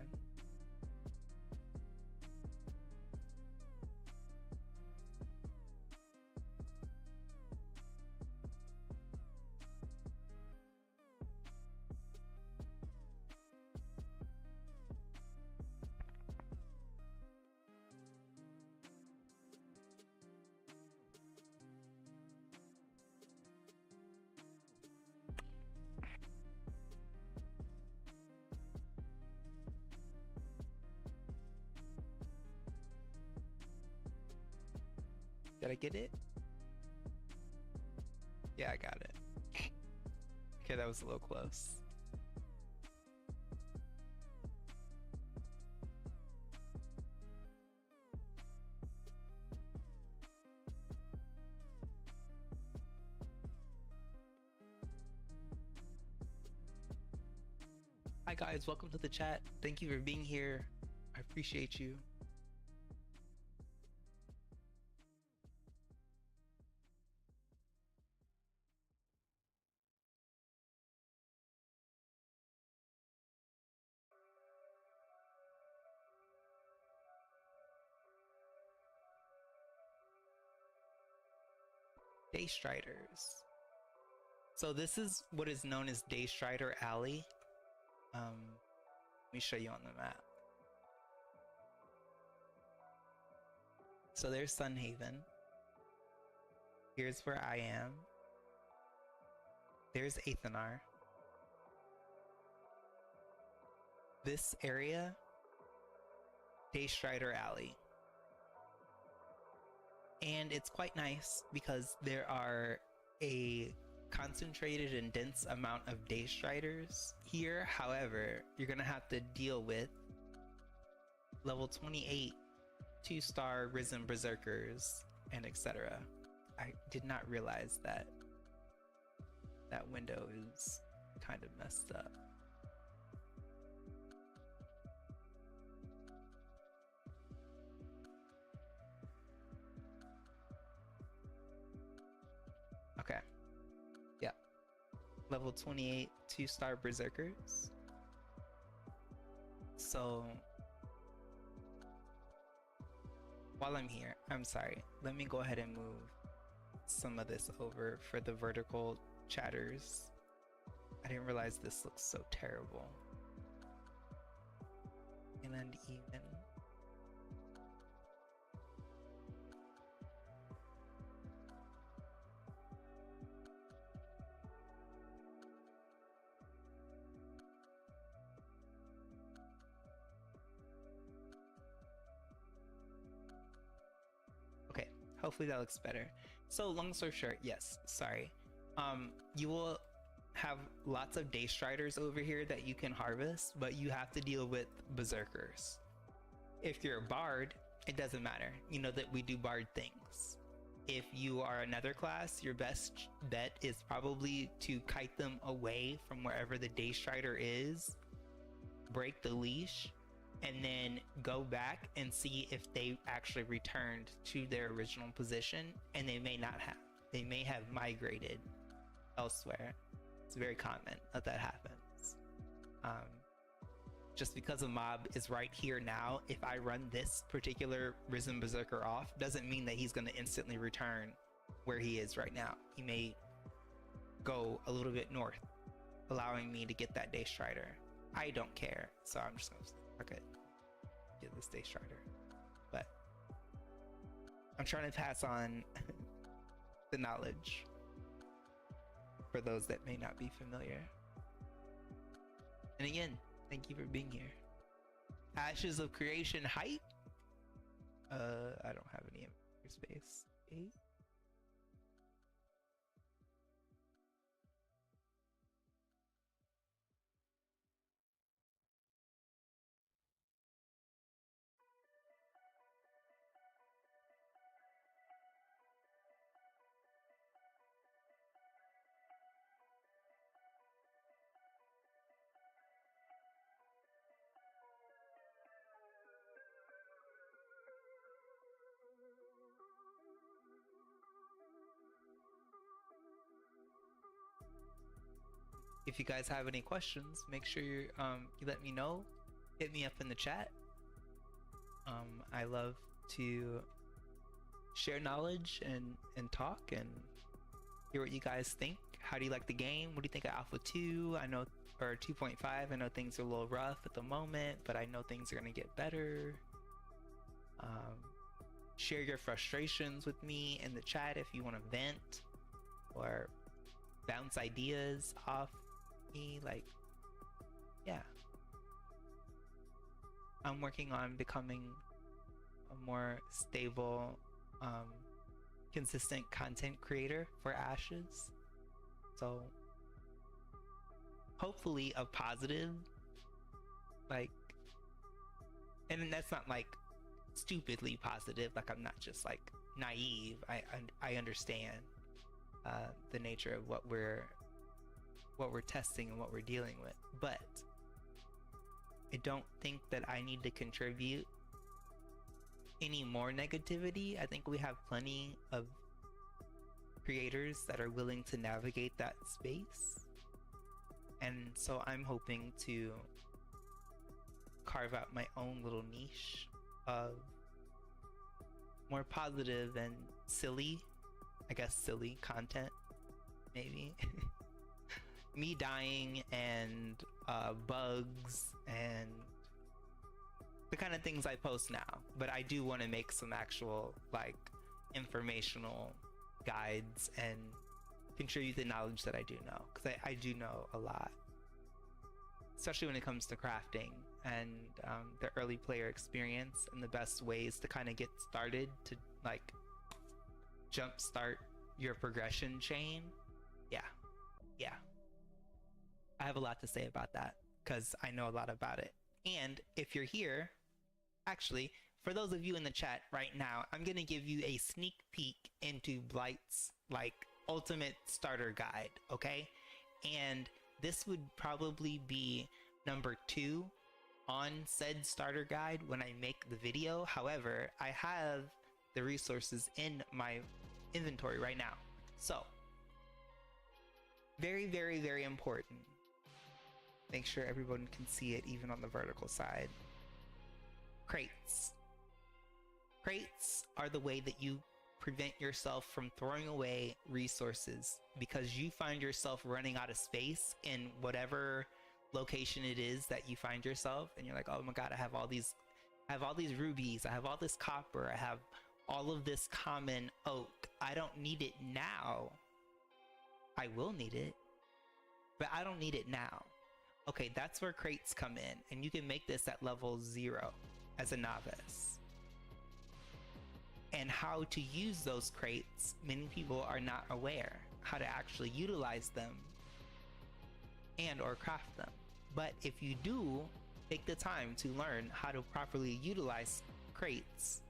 S1: Did I get it? Yeah, I got it. Okay, that was a little close. Hi guys, welcome to the chat. Thank you for being here. I appreciate you. Daystriders. So this is what is known as Daystrider Alley. Let me show you on the map. So there's Sunhaven. Here's where I am. There's Athenar. This area, Daystrider Alley. And it's quite nice because there are a concentrated and dense amount of Daystriders here. However, you're gonna have to deal with level 28 2-star Risen Berserkers and etc. I did not realize that that window is kind of messed up. Okay. Yeah. Level 28 2-star Berserkers. So while I'm here, I'm sorry, let me go ahead and move some of this over for the vertical chatters. I didn't realize this looks so terrible. And and even. Okay, hopefully that looks better. So long story short, yes, sorry. You will have lots of day striders over here that you can harvest, but you have to deal with berserkers. If you're a bard, it doesn't matter. You know that we do bard things. If you are another class, your best bet is probably to kite them away from wherever the day strider is, break the leash, and then go back and see if they actually returned to their original position, and they may not have. They may have migrated elsewhere. It's very common that happens. Just because a mob is right here now, if I run this particular Risen Berserker off, doesn't mean that he's going to instantly return where he is right now. He may go a little bit north, allowing me to get that Day Strider. I don't care, so I'm just going to fuck it, get this Day Strider. But I'm trying to pass on the knowledge for those that may not be familiar. And again, thank you for being here. Ashes of Creation height? I don't have any space. 8? If you guys have any questions, make sure you let me know. Hit me up in the chat. I love to share knowledge and talk and hear what you guys think. How do you like the game? What do you think of Alpha 2? I know, or 2.5. I know things are a little rough at the moment, but I know things are gonna get better. Share your frustrations with me in the chat if you want to vent or bounce ideas off me. Like, yeah, I'm working on becoming a more stable, consistent content creator for Ashes, so hopefully a positive, like, and that's not like stupidly positive, like I'm not just like naive. I understand the nature of what we're testing and what we're dealing with, but I don't think that I need to contribute any more negativity. I think we have plenty of creators that are willing to navigate that space, and so I'm hoping to carve out my own little niche of more positive and silly, I guess silly content, maybe. Me dying and bugs and the kind of things I post now, but I do want to make some actual like informational guides and contribute the knowledge that I do know, because I do know a lot, especially when it comes to crafting and the early player experience and the best ways to kind of get started to like jumpstart your progression chain. Yeah, I have a lot to say about that because I know a lot about it. And if you're here, actually, for those of you in the chat right now, I'm gonna give you a sneak peek into Blite's like ultimate starter guide, okay? And this would probably be number 2 on said starter guide when I make the video. However, I have the resources in my inventory right now. So, very, very, very important. Make sure everyone can see it even on the vertical side. Crates. Crates are the way that you prevent yourself from throwing away resources because you find yourself running out of space in whatever location it is that you find yourself, and you're like, oh my god, I have all these rubies, I have all this copper, I have all of this common oak. I don't need it now. I will need it, but I don't need it now. Okay, that's where crates come in, and you can make this at level 0 as a novice. And how to use those crates, many people are not aware how to actually utilize them and or craft them. But if you do take the time to learn how to properly utilize crates,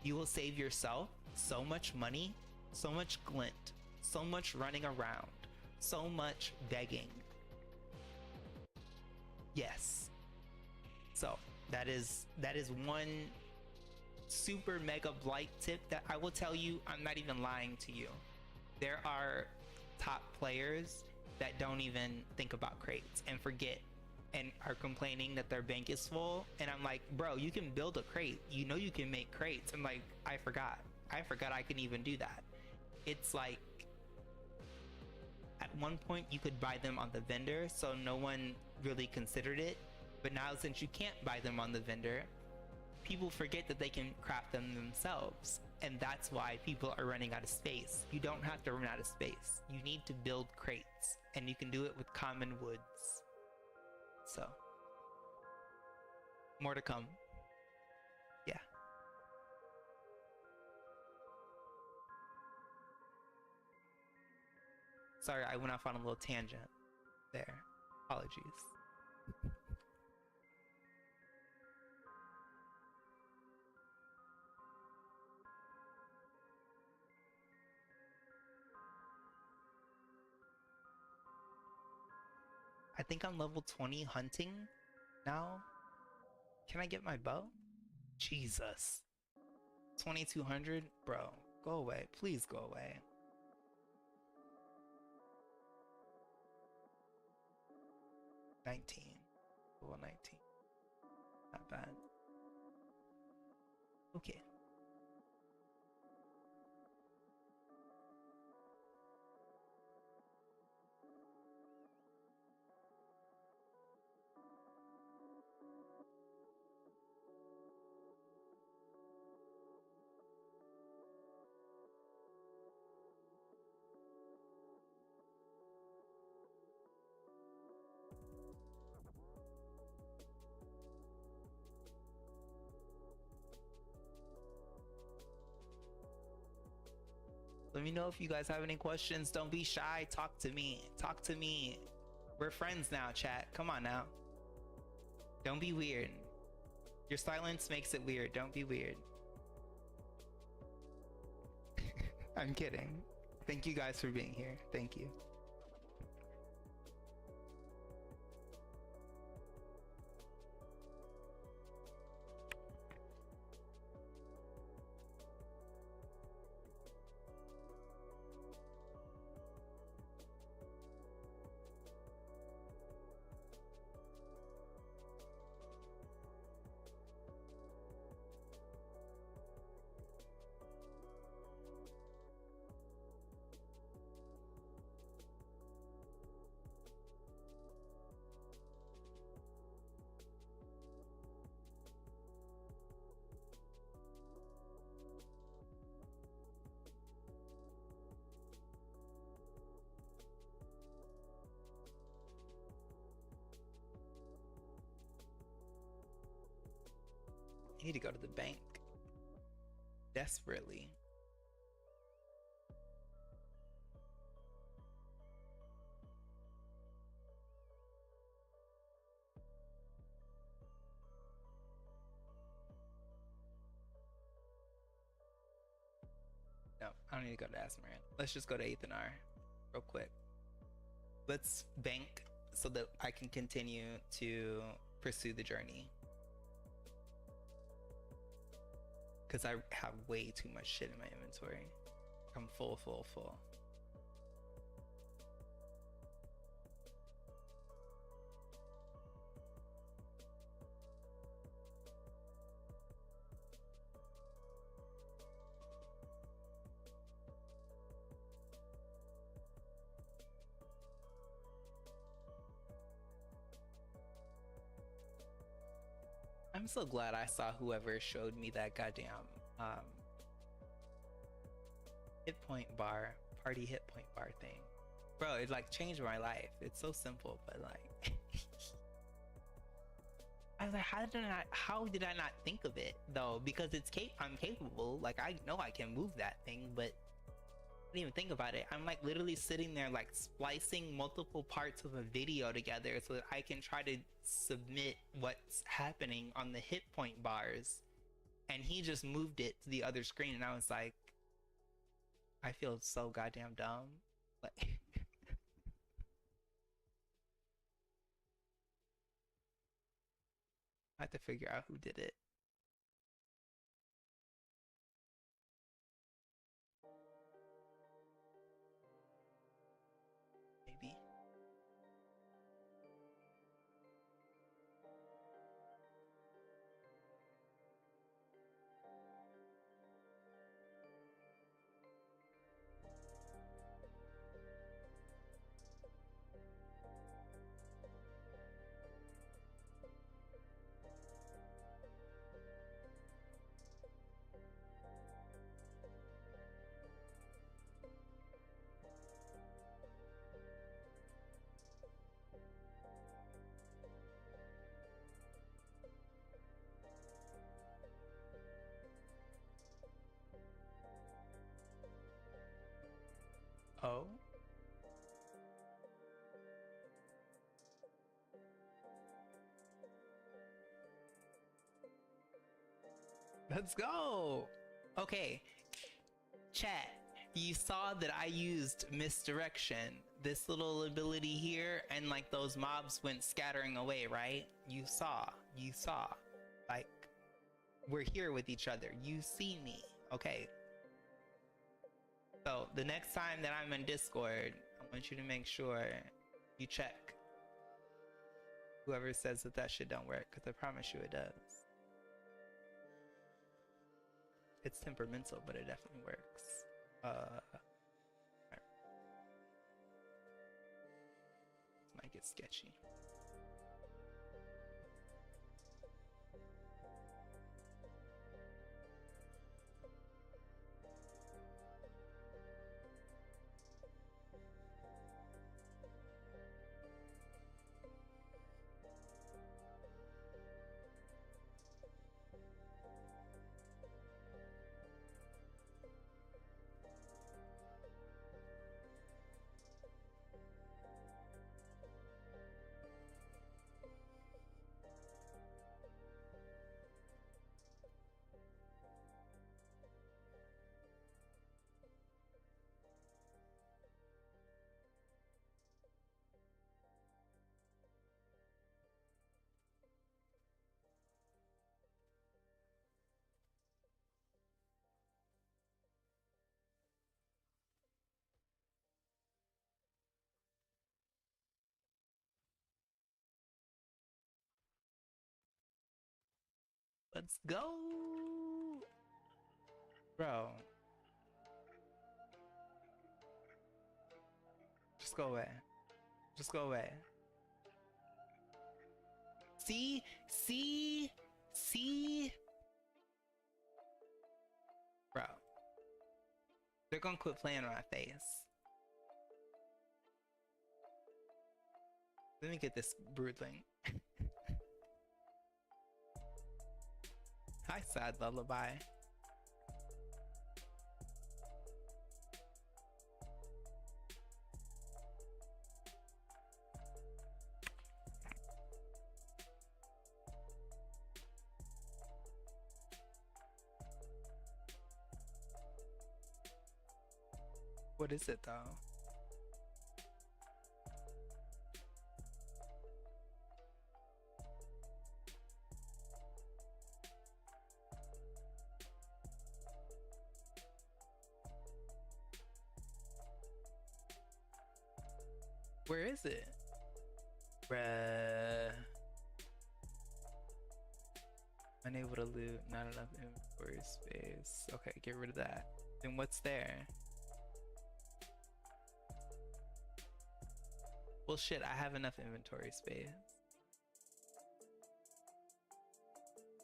S1: you will save yourself so much money, so much glint, so much running around, so much begging. Yes. So that is one super mega Blite tip that I will tell you. I'm not even lying to you. There are top players that don't even think about crates and forget and are complaining that their bank is full, and I'm like, bro, you can build a crate, you know, you can make crates. I'm like, I forgot I can even do that. It's like at one point you could buy them on the vendor, so no one really considered it, but now since you can't buy them on the vendor, people forget that they can craft them themselves, and that's why people are running out of space. You don't have to run out of space. You need to build crates, and you can do it with common woods. So, more to come. Yeah. Sorry, I went off on a little tangent there. Apologies. I think I'm level 20 hunting now. Can I get my bow? Jesus. 2200? Bro, go away. Please go away. $19. Level 19. Not bad. Okay. Let me know if you guys have any questions. Don't be shy. Talk to me. Talk to me. We're friends now, chat. Come on now. Don't be weird. Your silence makes it weird. Don't be weird. I'm kidding. Thank you guys for being here. Thank you. I need to go to the bank. Desperately. No, I don't need to go to Asmaran. Let's just go to 8th and R real quick. Let's bank so that I can continue to pursue the journey. Because I have way too much shit in my inventory. I'm full. I'm so glad I saw whoever showed me that goddamn hit point bar, party hit point bar thing. Bro, it like changed my life. It's so simple, but like I was like, how did I not think of it though? Because I'm capable. Like I know I can move that thing, but I didn't even think about it. I'm like literally sitting there like splicing multiple parts of a video together so that I can try to submit what's happening on the hit point bars. And he just moved it to the other screen, and I was like, I feel so goddamn dumb. Like I have to figure out who did it. Maybe. Oh. Let's go. Okay. Chat. You saw that I used misdirection. This little ability here, and like those mobs went scattering away, right? You saw. Like, we're here with each other. You see me. Okay. So the next time that I'm in Discord, I want you to make sure you check whoever says that shit don't work, because I promise you it does. It's temperamental, but it definitely works. Right. This might get sketchy. Let's go, bro. Just go away. Just go away. See? Bro. They're gonna quit playing on my face. Let me get this broodling. Hi, sad lullaby. What is it though? Where is it? Bruh. Unable to loot, not enough inventory space. Okay, get rid of that. Then what's there? Well, shit, I have enough inventory space.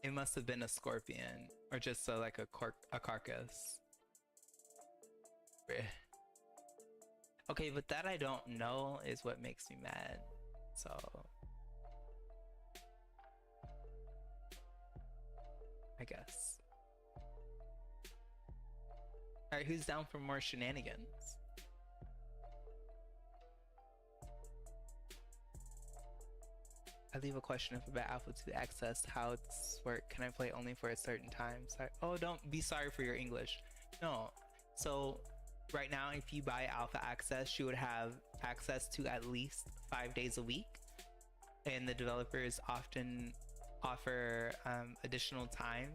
S1: It must have been a scorpion or just like a carcass. Okay, but that I don't know is what makes me mad. So I guess. Alright, who's down for more shenanigans? I leave a question if about Alpha 2 access. How it's work? Can I play only for a certain time? Sorry. Oh, don't be sorry for your English. No. So right now, if you buy Alpha access, you would have access to at least 5 days a week. And the developers often offer additional time.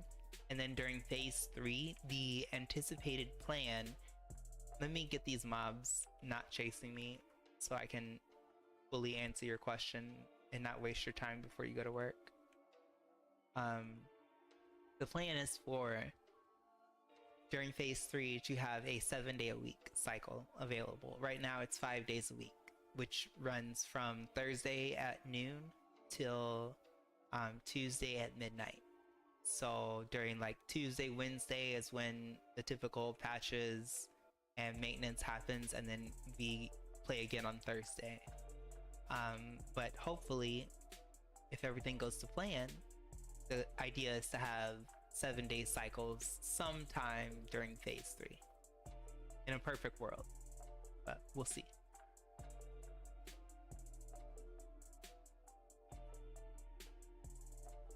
S1: And then during phase 3, the anticipated plan, let me get these mobs not chasing me so I can fully answer your question and not waste your time before you go to work. The plan is for during phase 3 to have a 7-day-a-week cycle available. Right now it's 5 days a week, which runs from Thursday at noon till Tuesday at midnight. So during like Tuesday, Wednesday is when the typical patches and maintenance happens, and then we play again on Thursday. But hopefully, if everything goes to plan, the idea is to have 7-day cycles sometime during phase 3 in a perfect world, but we'll see.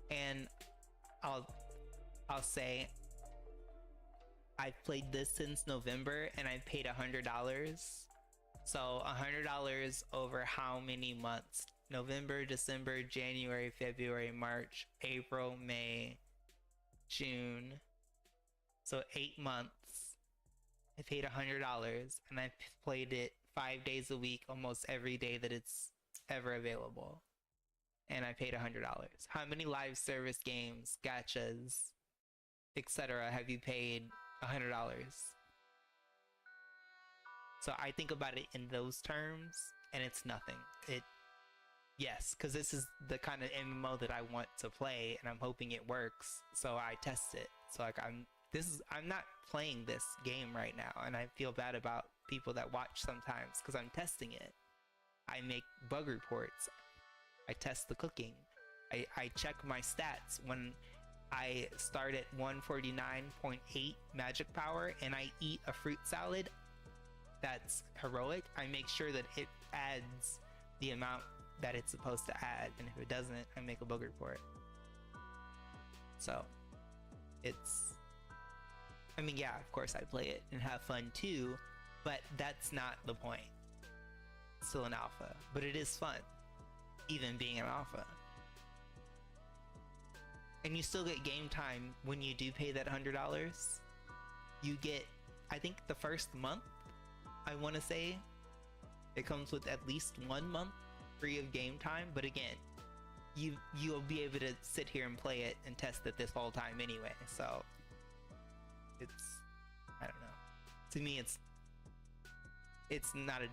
S1: And I'll say I've played this since November and I paid $100. So $100 over how many months? November, December, January, February, March, April, May, June. So 8 months. I paid $100 and I played it 5 days a week, almost every day that it's ever available. And I paid $100. How many live service games, gachas, etc. have you paid $100? So I think about it in those terms, and it's nothing. Yes, because this is the kind of MMO that I want to play, and I'm hoping it works. So I test it. So like I'm not playing this game right now, and I feel bad about people that watch sometimes because I'm testing it. I make bug reports. I test the cooking. I check my stats when I start at 149.8 magic power and I eat a fruit salad that's heroic. I make sure that it adds the amount that it's supposed to add, and if it doesn't, I make a bug report. So I mean, yeah, of course I play it and have fun too, but that's not the point. It's still an alpha, but it is fun even being an alpha. And you still get game time when you do pay that $100. You get, I think the first month, I want to say, it comes with at least 1 month free of game time. But again, you'll be able to sit here and play it and test it this whole time anyway. So it's, I don't know. To me, it's not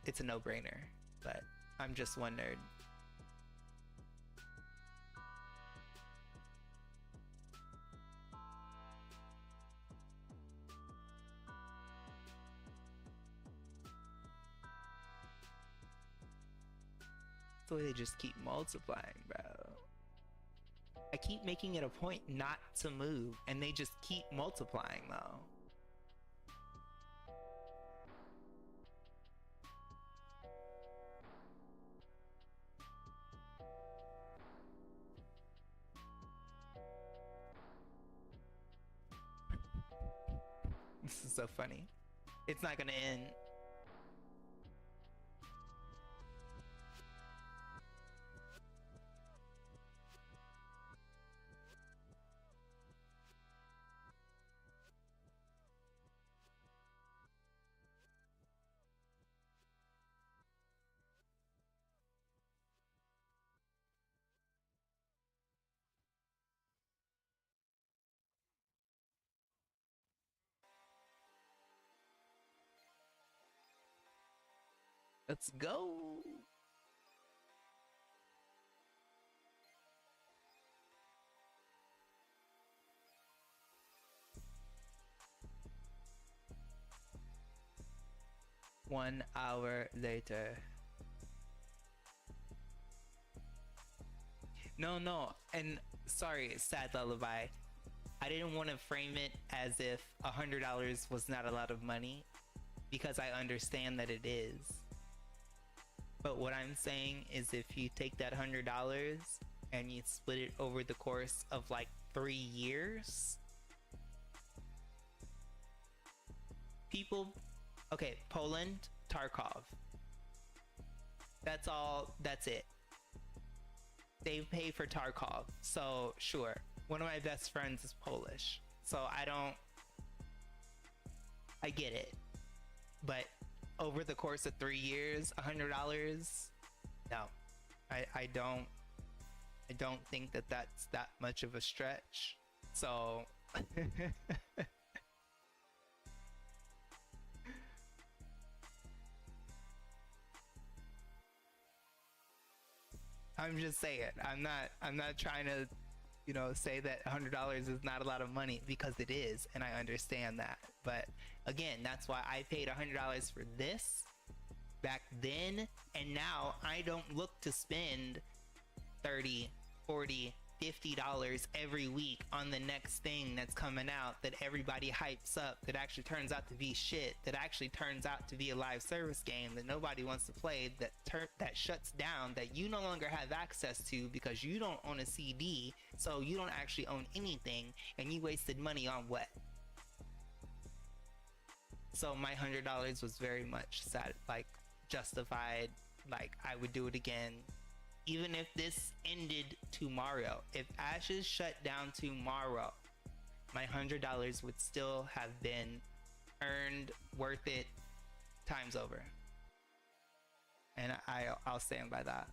S1: it's a no-brainer. But I'm just one nerd. The way they just keep multiplying, bro. I keep making it a point not to move, and they just keep multiplying, though. This is so funny. It's not gonna end. Let's go. 1 hour later. No, and sorry, sad lullaby. I didn't want to frame it as if $100 was not a lot of money, because I understand that it is. But what I'm saying is, if you take that $100 and you split it over the course of like 3 years, people, okay, Poland, Tarkov. That's all, that's it. They pay for Tarkov, so sure. One of my best friends is Polish, so I get it. But over the course of 3 years, $100, no. I don't think that that's that much of a stretch. So I'm just saying, I'm not trying to, you know, say that $100 is not a lot of money, because it is, and I understand that. But again, that's why I paid $100 for this back then, and now I don't look to spend $30, $40, $50 every week on the next thing that's coming out that everybody hypes up, that actually turns out to be shit, that actually turns out to be a live service game that nobody wants to play, that shuts down, that you no longer have access to because you don't own a CD, so you don't actually own anything, and you wasted money on what? So my $100 was very much like justified. Like, I would do it again. Even if this ended tomorrow, if Ashes shut down tomorrow, my $100 would still have been earned, worth it, times over. And I'll stand by that.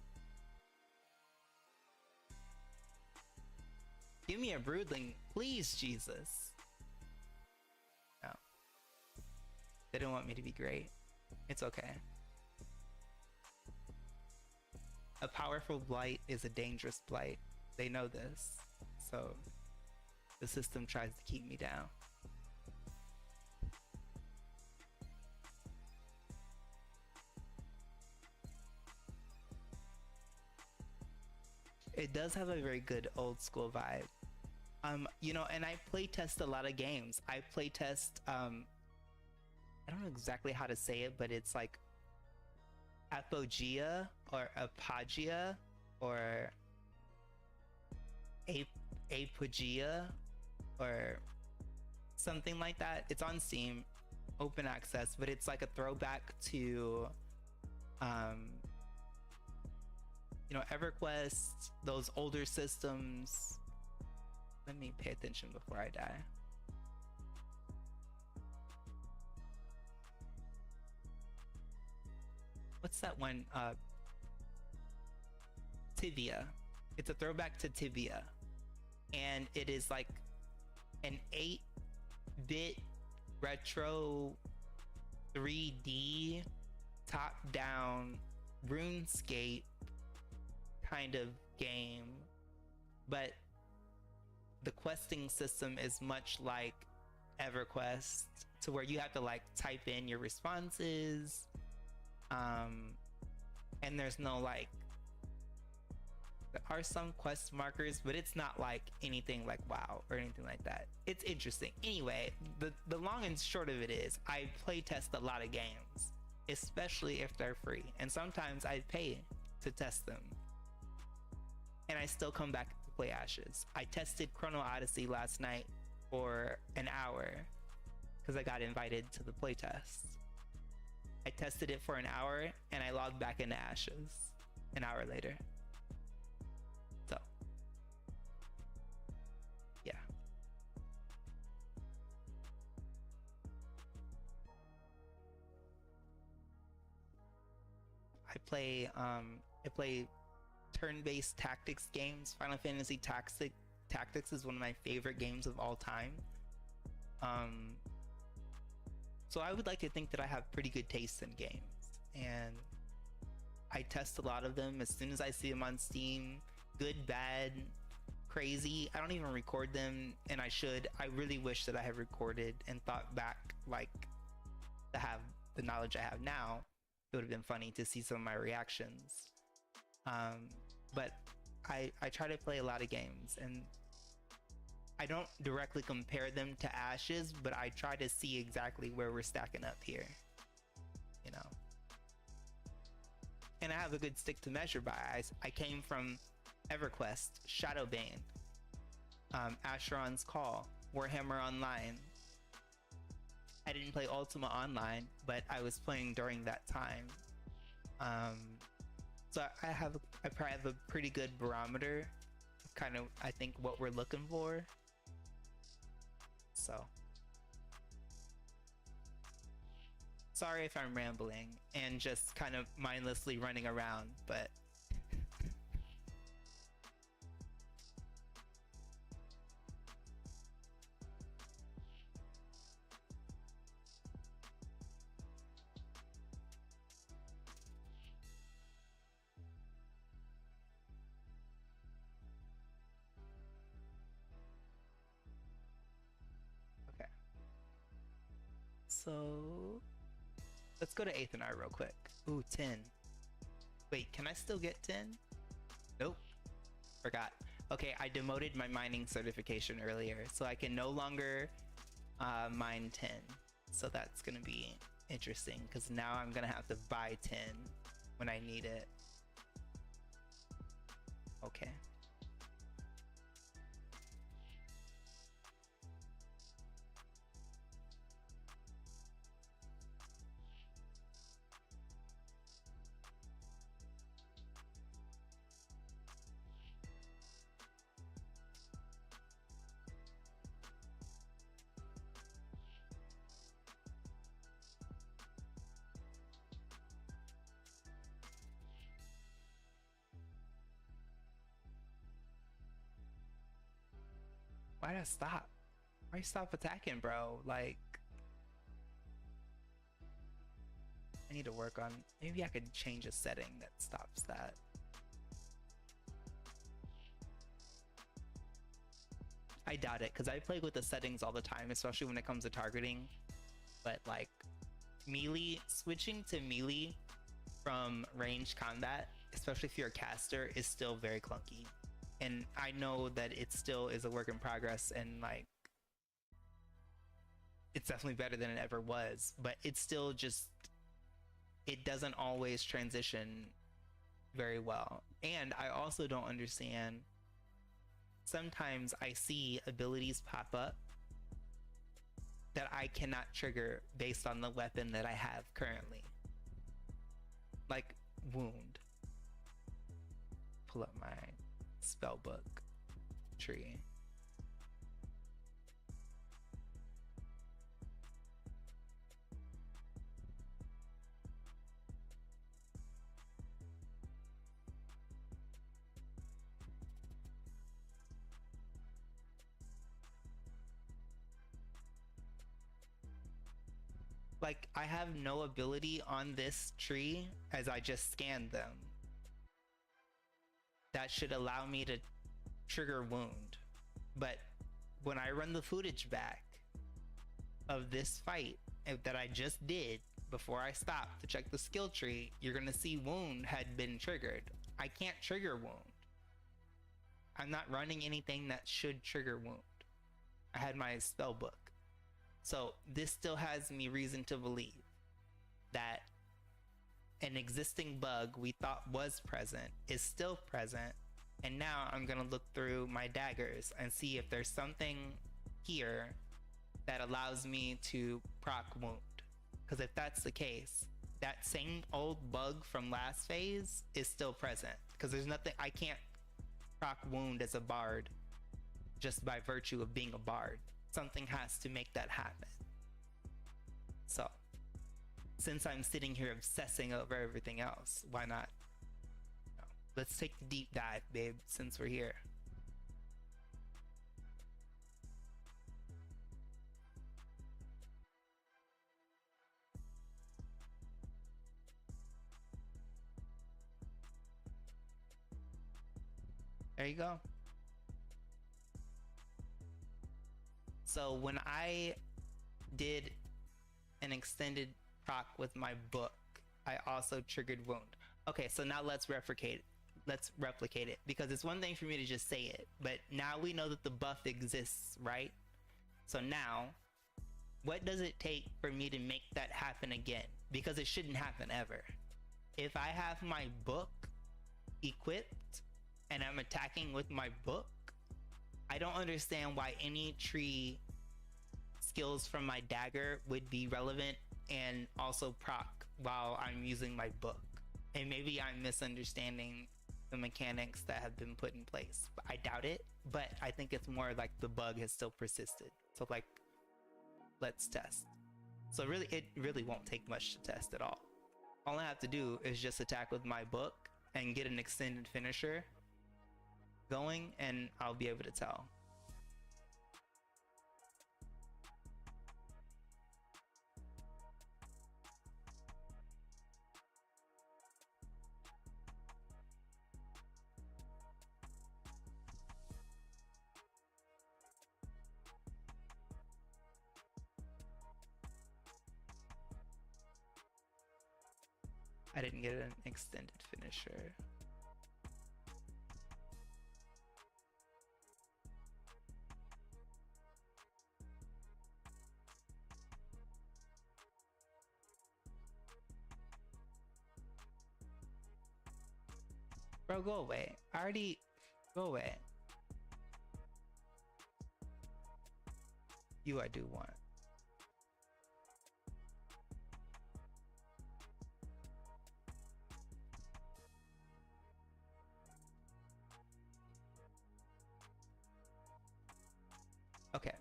S1: Give me a broodling, please, Jesus. No. They don't want me to be great. It's okay. A powerful blight is a dangerous blight. They know this. So the system tries to keep me down. It does have a very good old school vibe. You know, and I play test a lot of games. I play test, I don't know exactly how to say it, but it's like Apogea or Apogea or Apogea or something like that. It's on Steam, open access, but it's like a throwback to you know, EverQuest, those older systems. Let me pay attention before I die. What's that one? Tibia. It's a throwback to Tibia. And it is like an 8-bit retro 3D top-down RuneScape kind of game. But the questing system is much like EverQuest, to where you have to like type in your responses. And there's no like, there are some quest markers, but it's not like anything like WoW or anything like that. It's interesting. Anyway, the long and short of it is, I play test a lot of games, especially if they're free, and sometimes I pay to test them, and I still come back to play Ashes. I tested Chrono Odyssey last night for an hour because I got invited to the playtest. I tested it for an hour and I logged back into Ashes an hour later. So, yeah. I play turn-based tactics games. Final Fantasy Tactics is one of my favorite games of all time. So I would like to think that I have pretty good taste in games, and I test a lot of them as soon as I see them on Steam. Good, bad, crazy. I don't even record them, and I should. I really wish that I had recorded and thought back, like, to have the knowledge I have now, it would have been funny to see some of my reactions. But I try to play a lot of games, and I don't directly compare them to Ashes, but I try to see exactly where we're stacking up here, you know. And I have a good stick to measure by. I came from EverQuest, Shadowbane, Asheron's Call, Warhammer Online. I didn't play Ultima Online, but I was playing during that time. So I probably have a pretty good barometer of kind of, I think, what we're looking for. So sorry if I'm rambling and just kind of mindlessly running around, but okay. So let's go to 8th and I real quick. Ooh, 10. Wait, can I still get 10? Nope. Forgot. Okay, I demoted my mining certification earlier, so I can no longer mine 10. So that's gonna be interesting, because now I'm gonna have to buy 10 when I need it. Okay. Why'd I stop? Why you stop attacking, bro? Like, I need to work on, maybe I could change a setting that stops that. I doubt it, because I play with the settings all the time, especially when it comes to targeting. But like, melee, switching to melee from ranged combat, especially if you're a caster, is still very clunky. And I know that it still is a work in progress, and like, it's definitely better than it ever was, but it's still just, it doesn't always transition very well. And I also don't understand, sometimes I see abilities pop up that I cannot trigger based on the weapon that I have currently. Like wound. Pull up my spellbook tree. Like, I have no ability on this tree as I just scanned them that should allow me to trigger wound. But when I run the footage back of this fight that I just did before I stopped to check the skill tree, you're gonna see wound had been triggered. I can't trigger wound. I'm not running anything that should trigger wound. I had my spell book. So this still has me reason to believe that an existing bug we thought was present is still present. And now I'm gonna look through my daggers and see if there's something here that allows me to proc wound. Because if that's the case, that same old bug from last phase is still present. Because there's nothing, I can't proc wound as a bard just by virtue of being a bard. Something has to make that happen. So, since I'm sitting here obsessing over everything else, why not? No. Let's take the deep dive, babe, since we're here. There you go. So when I did an extended proc with my book, I also triggered wound. Okay, so now let's replicate it. Let's replicate it, because it's one thing for me to just say it, but now we know that the buff exists, right? So now, what does it take for me to make that happen again? Because it shouldn't happen ever. If I have my book equipped and I'm attacking with my book, I don't understand why any tree skills from my dagger would be relevant and also proc while I'm using my book. And maybe I'm misunderstanding the mechanics that have been put in place. I doubt it, but I think it's more like the bug has still persisted. So like, let's test. So really, it really won't take much to test at all. All I have to do is just attack with my book and get an extended finisher going, and I'll be able to tell. I didn't get an extended finisher. Bro, go away. I already... Go away. You I do want. Okay,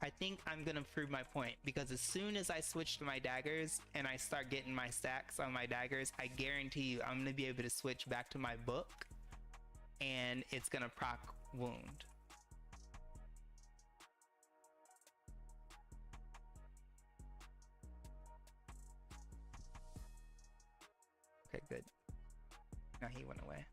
S1: I think I'm gonna prove my point, because as soon as I switch to my daggers and I start getting my stacks on my daggers, I guarantee you I'm gonna be able to switch back to my book and it's gonna proc wound. Okay, good. Now he went away.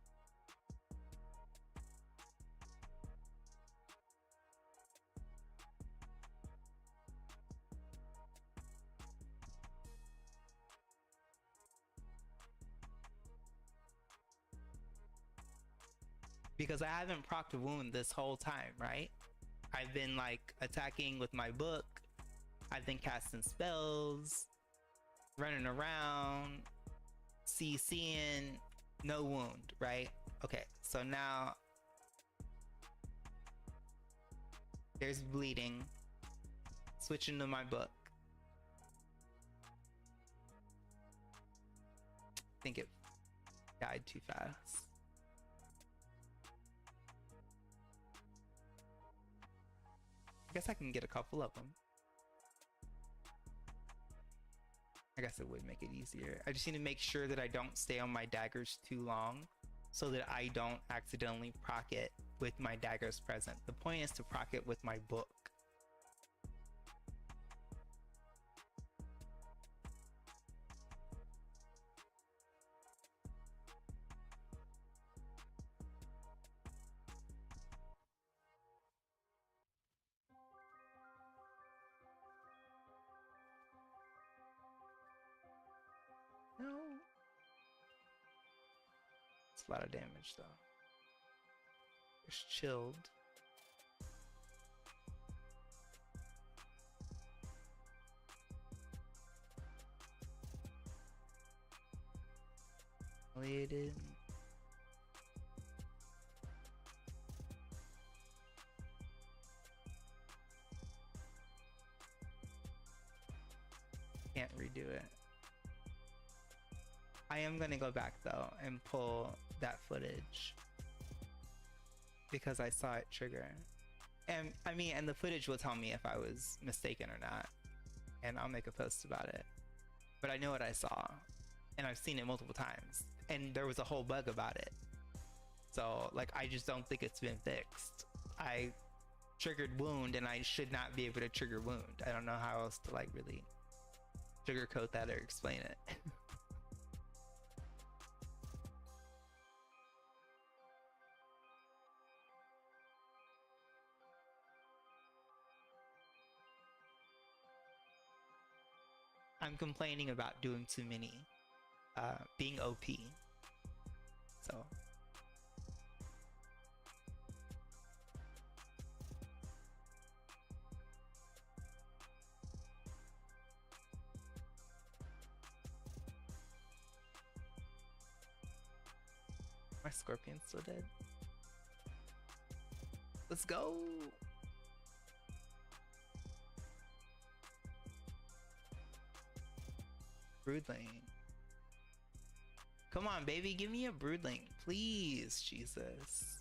S1: Because I haven't procced a wound this whole time, right? I've been like attacking with my book. I've been casting spells, running around, CCing, no wound, right? Okay, so now there's bleeding. Switching to my book. I think it died too fast. I guess I can get a couple of them. I guess it would make it easier. I just need to make sure that I don't stay on my daggers too long so that I don't accidentally proc it with my daggers present. The point is to proc it with my book. No. It's a lot of damage though. It's chilled. Related. Can't redo it. I am gonna go back though and pull that footage because I saw it trigger. And I mean, and the footage will tell me if I was mistaken or not, and I'll make a post about it. But I know what I saw, and I've seen it multiple times, and there was a whole bug about it. So like, I just don't think it's been fixed. I triggered wound, and I should not be able to trigger wound. I don't know how else to like really sugarcoat that or explain it. I'm complaining about doing too many, being OP. So my Scorpion's still dead. Let's go. Broodling. Come on, baby, give me a Broodling, please, Jesus.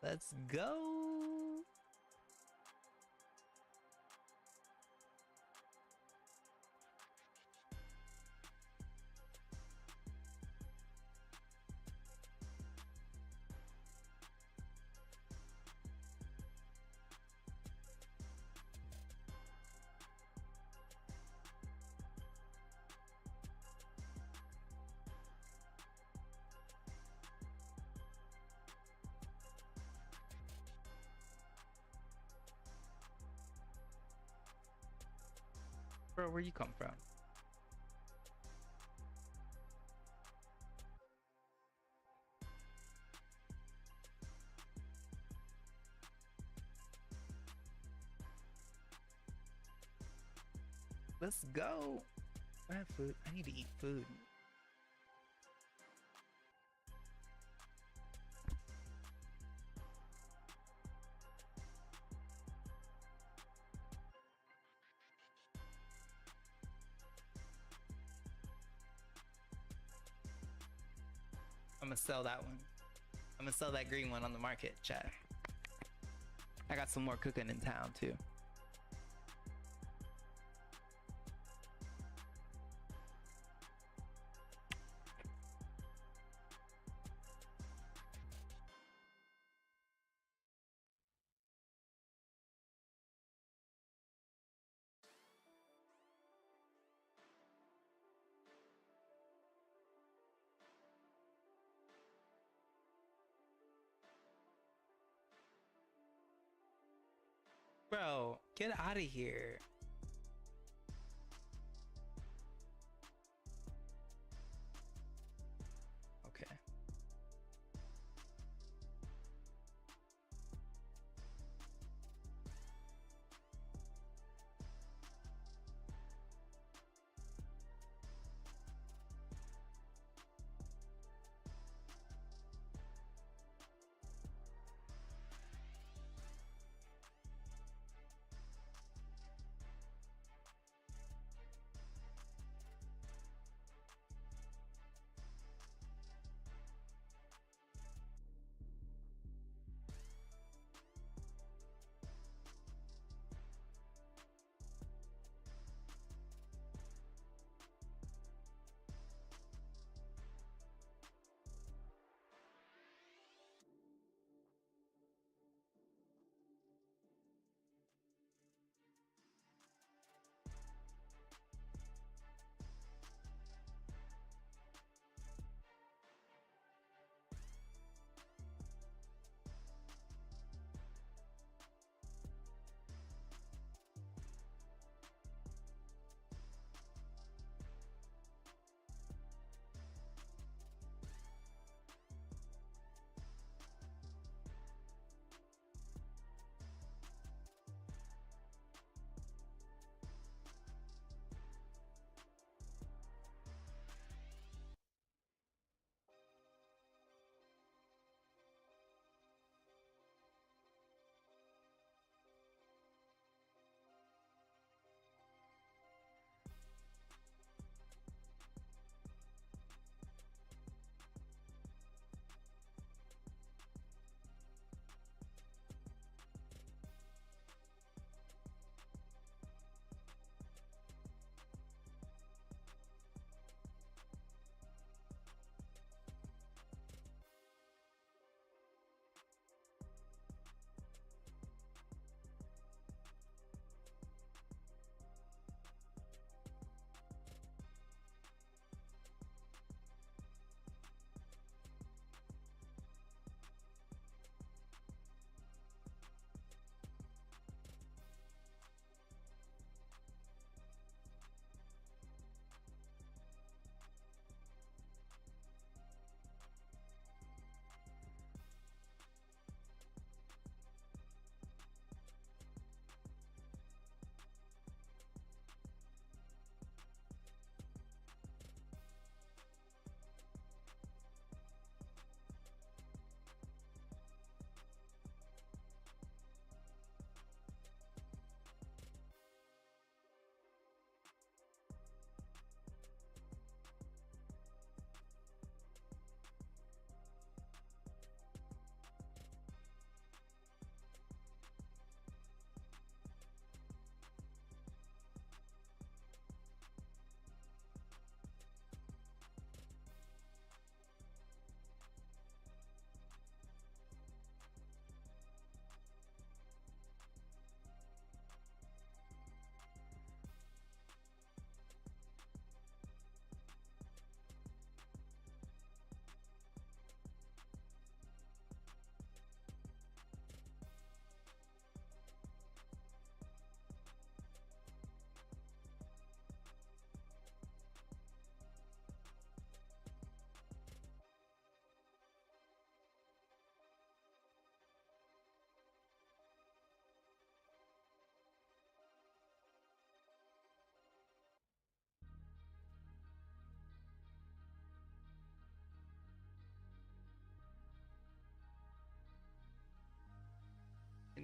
S1: Let's go. Bro, where you come from? Let's go. I have food. I need to eat food. I'm gonna sell that one. I'm gonna sell that green one on the market, chat. I got some more cooking in town too. Bro, get out of here. Okay.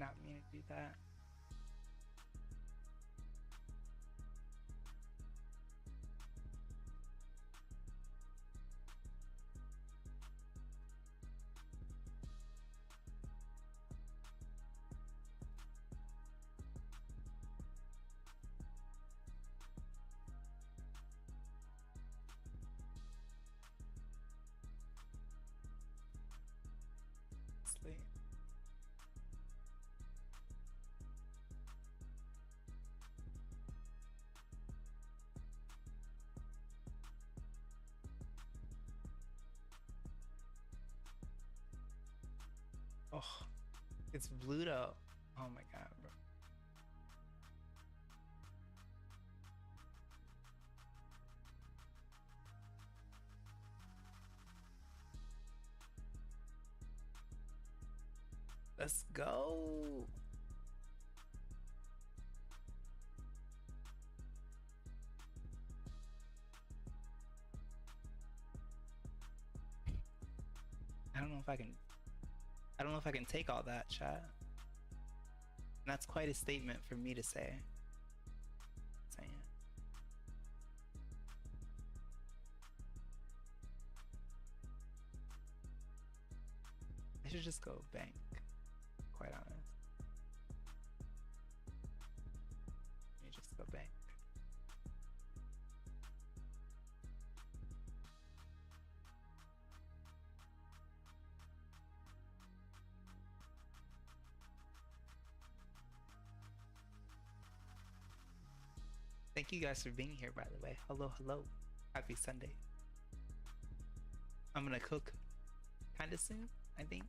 S1: not mean to do that. Sleep. Oh, it's Bluto. Oh my god, bro. Let's go. I don't know if I can. I don't know if I can take all that, chat. And that's quite a statement for me to say. Saying it. I should just go bank. Quite honest. Let me just go bank. Thank you guys for being here, by the way. Hello, hello. Happy Sunday. I'm gonna cook kind of soon, I think.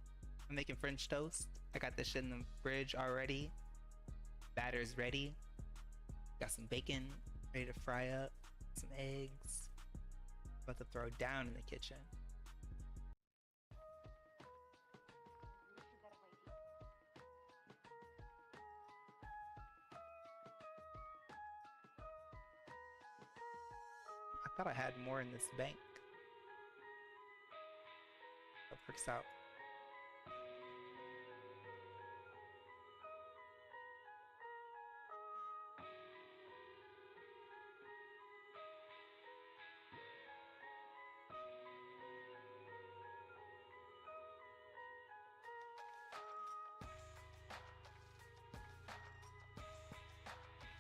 S1: I'm making French toast. I got this shit in the fridge already. Batter's ready. Got some bacon ready to fry up. Some eggs. About to throw down in the kitchen. I thought I had more in this bank. That works out.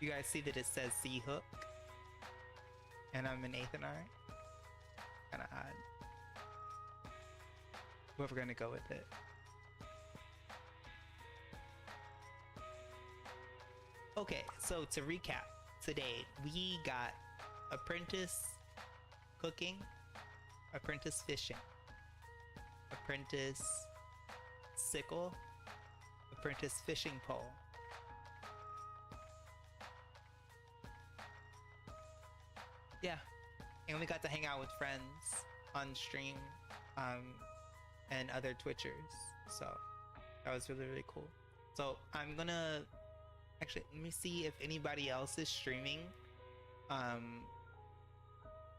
S1: You guys see that it says C hook? And I'm an 8th and R. Kinda odd. But we're gonna go with it. Okay, so to recap, today we got apprentice cooking, apprentice fishing, apprentice sickle, apprentice fishing pole. Yeah, and we got to hang out with friends on stream and other Twitchers, so that was really, really cool. So I'm gonna actually let me see if anybody else is streaming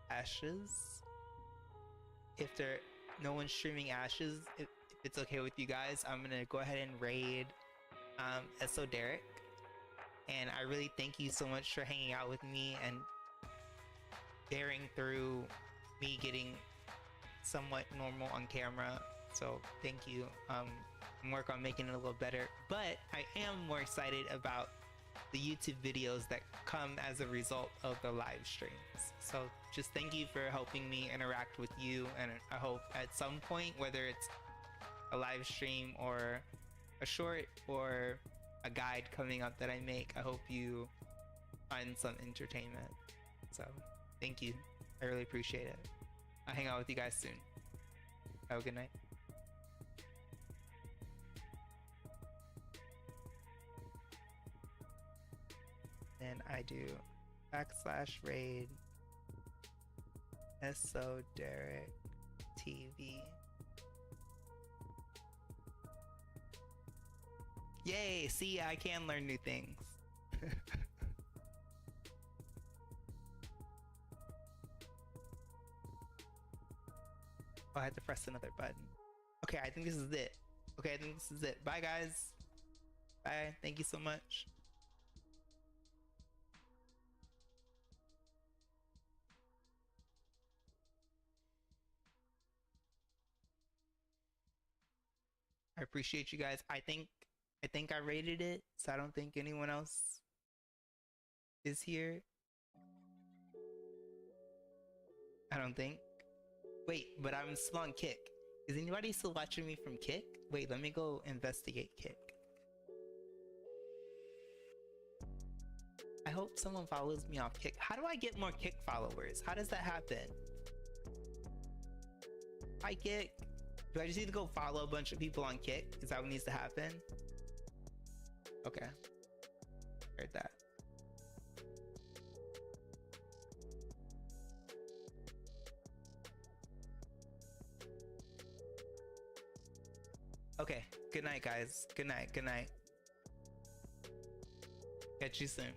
S1: Ashes. If no one's streaming Ashes, if it's okay with you guys, I'm gonna go ahead and raid SO Derek. And I really thank you so much for hanging out with me and bearing through me getting somewhat normal on camera. So thank you. I'm working on making it a little better, but I am more excited about the YouTube videos that come as a result of the live streams. So just thank you for helping me interact with you, and I hope at some point, whether it's a live stream or a short or a guide coming up that I make, I hope you find some entertainment. So thank you. I really appreciate it. I'll hang out with you guys soon. Have a good night. And I do /raid SO Derek TV. Yay! See, I can learn new things. Oh, I had to press another button. Okay, I think this is it. Okay, I think this is it. Bye, guys. Bye. Thank you so much. I appreciate you guys. I think I rated it, so I don't think anyone else is here. I don't think. Wait, but I'm still on Kick. Is anybody still watching me from Kick? Wait, let me go investigate Kick. I hope someone follows me off Kick. How do I get more Kick followers? How does that happen? Hi, Kick. Do I just need to go follow a bunch of people on Kick? Is that what needs to happen? Okay. Heard that. Okay. Good night, guys. Good night. Good night. Catch you soon.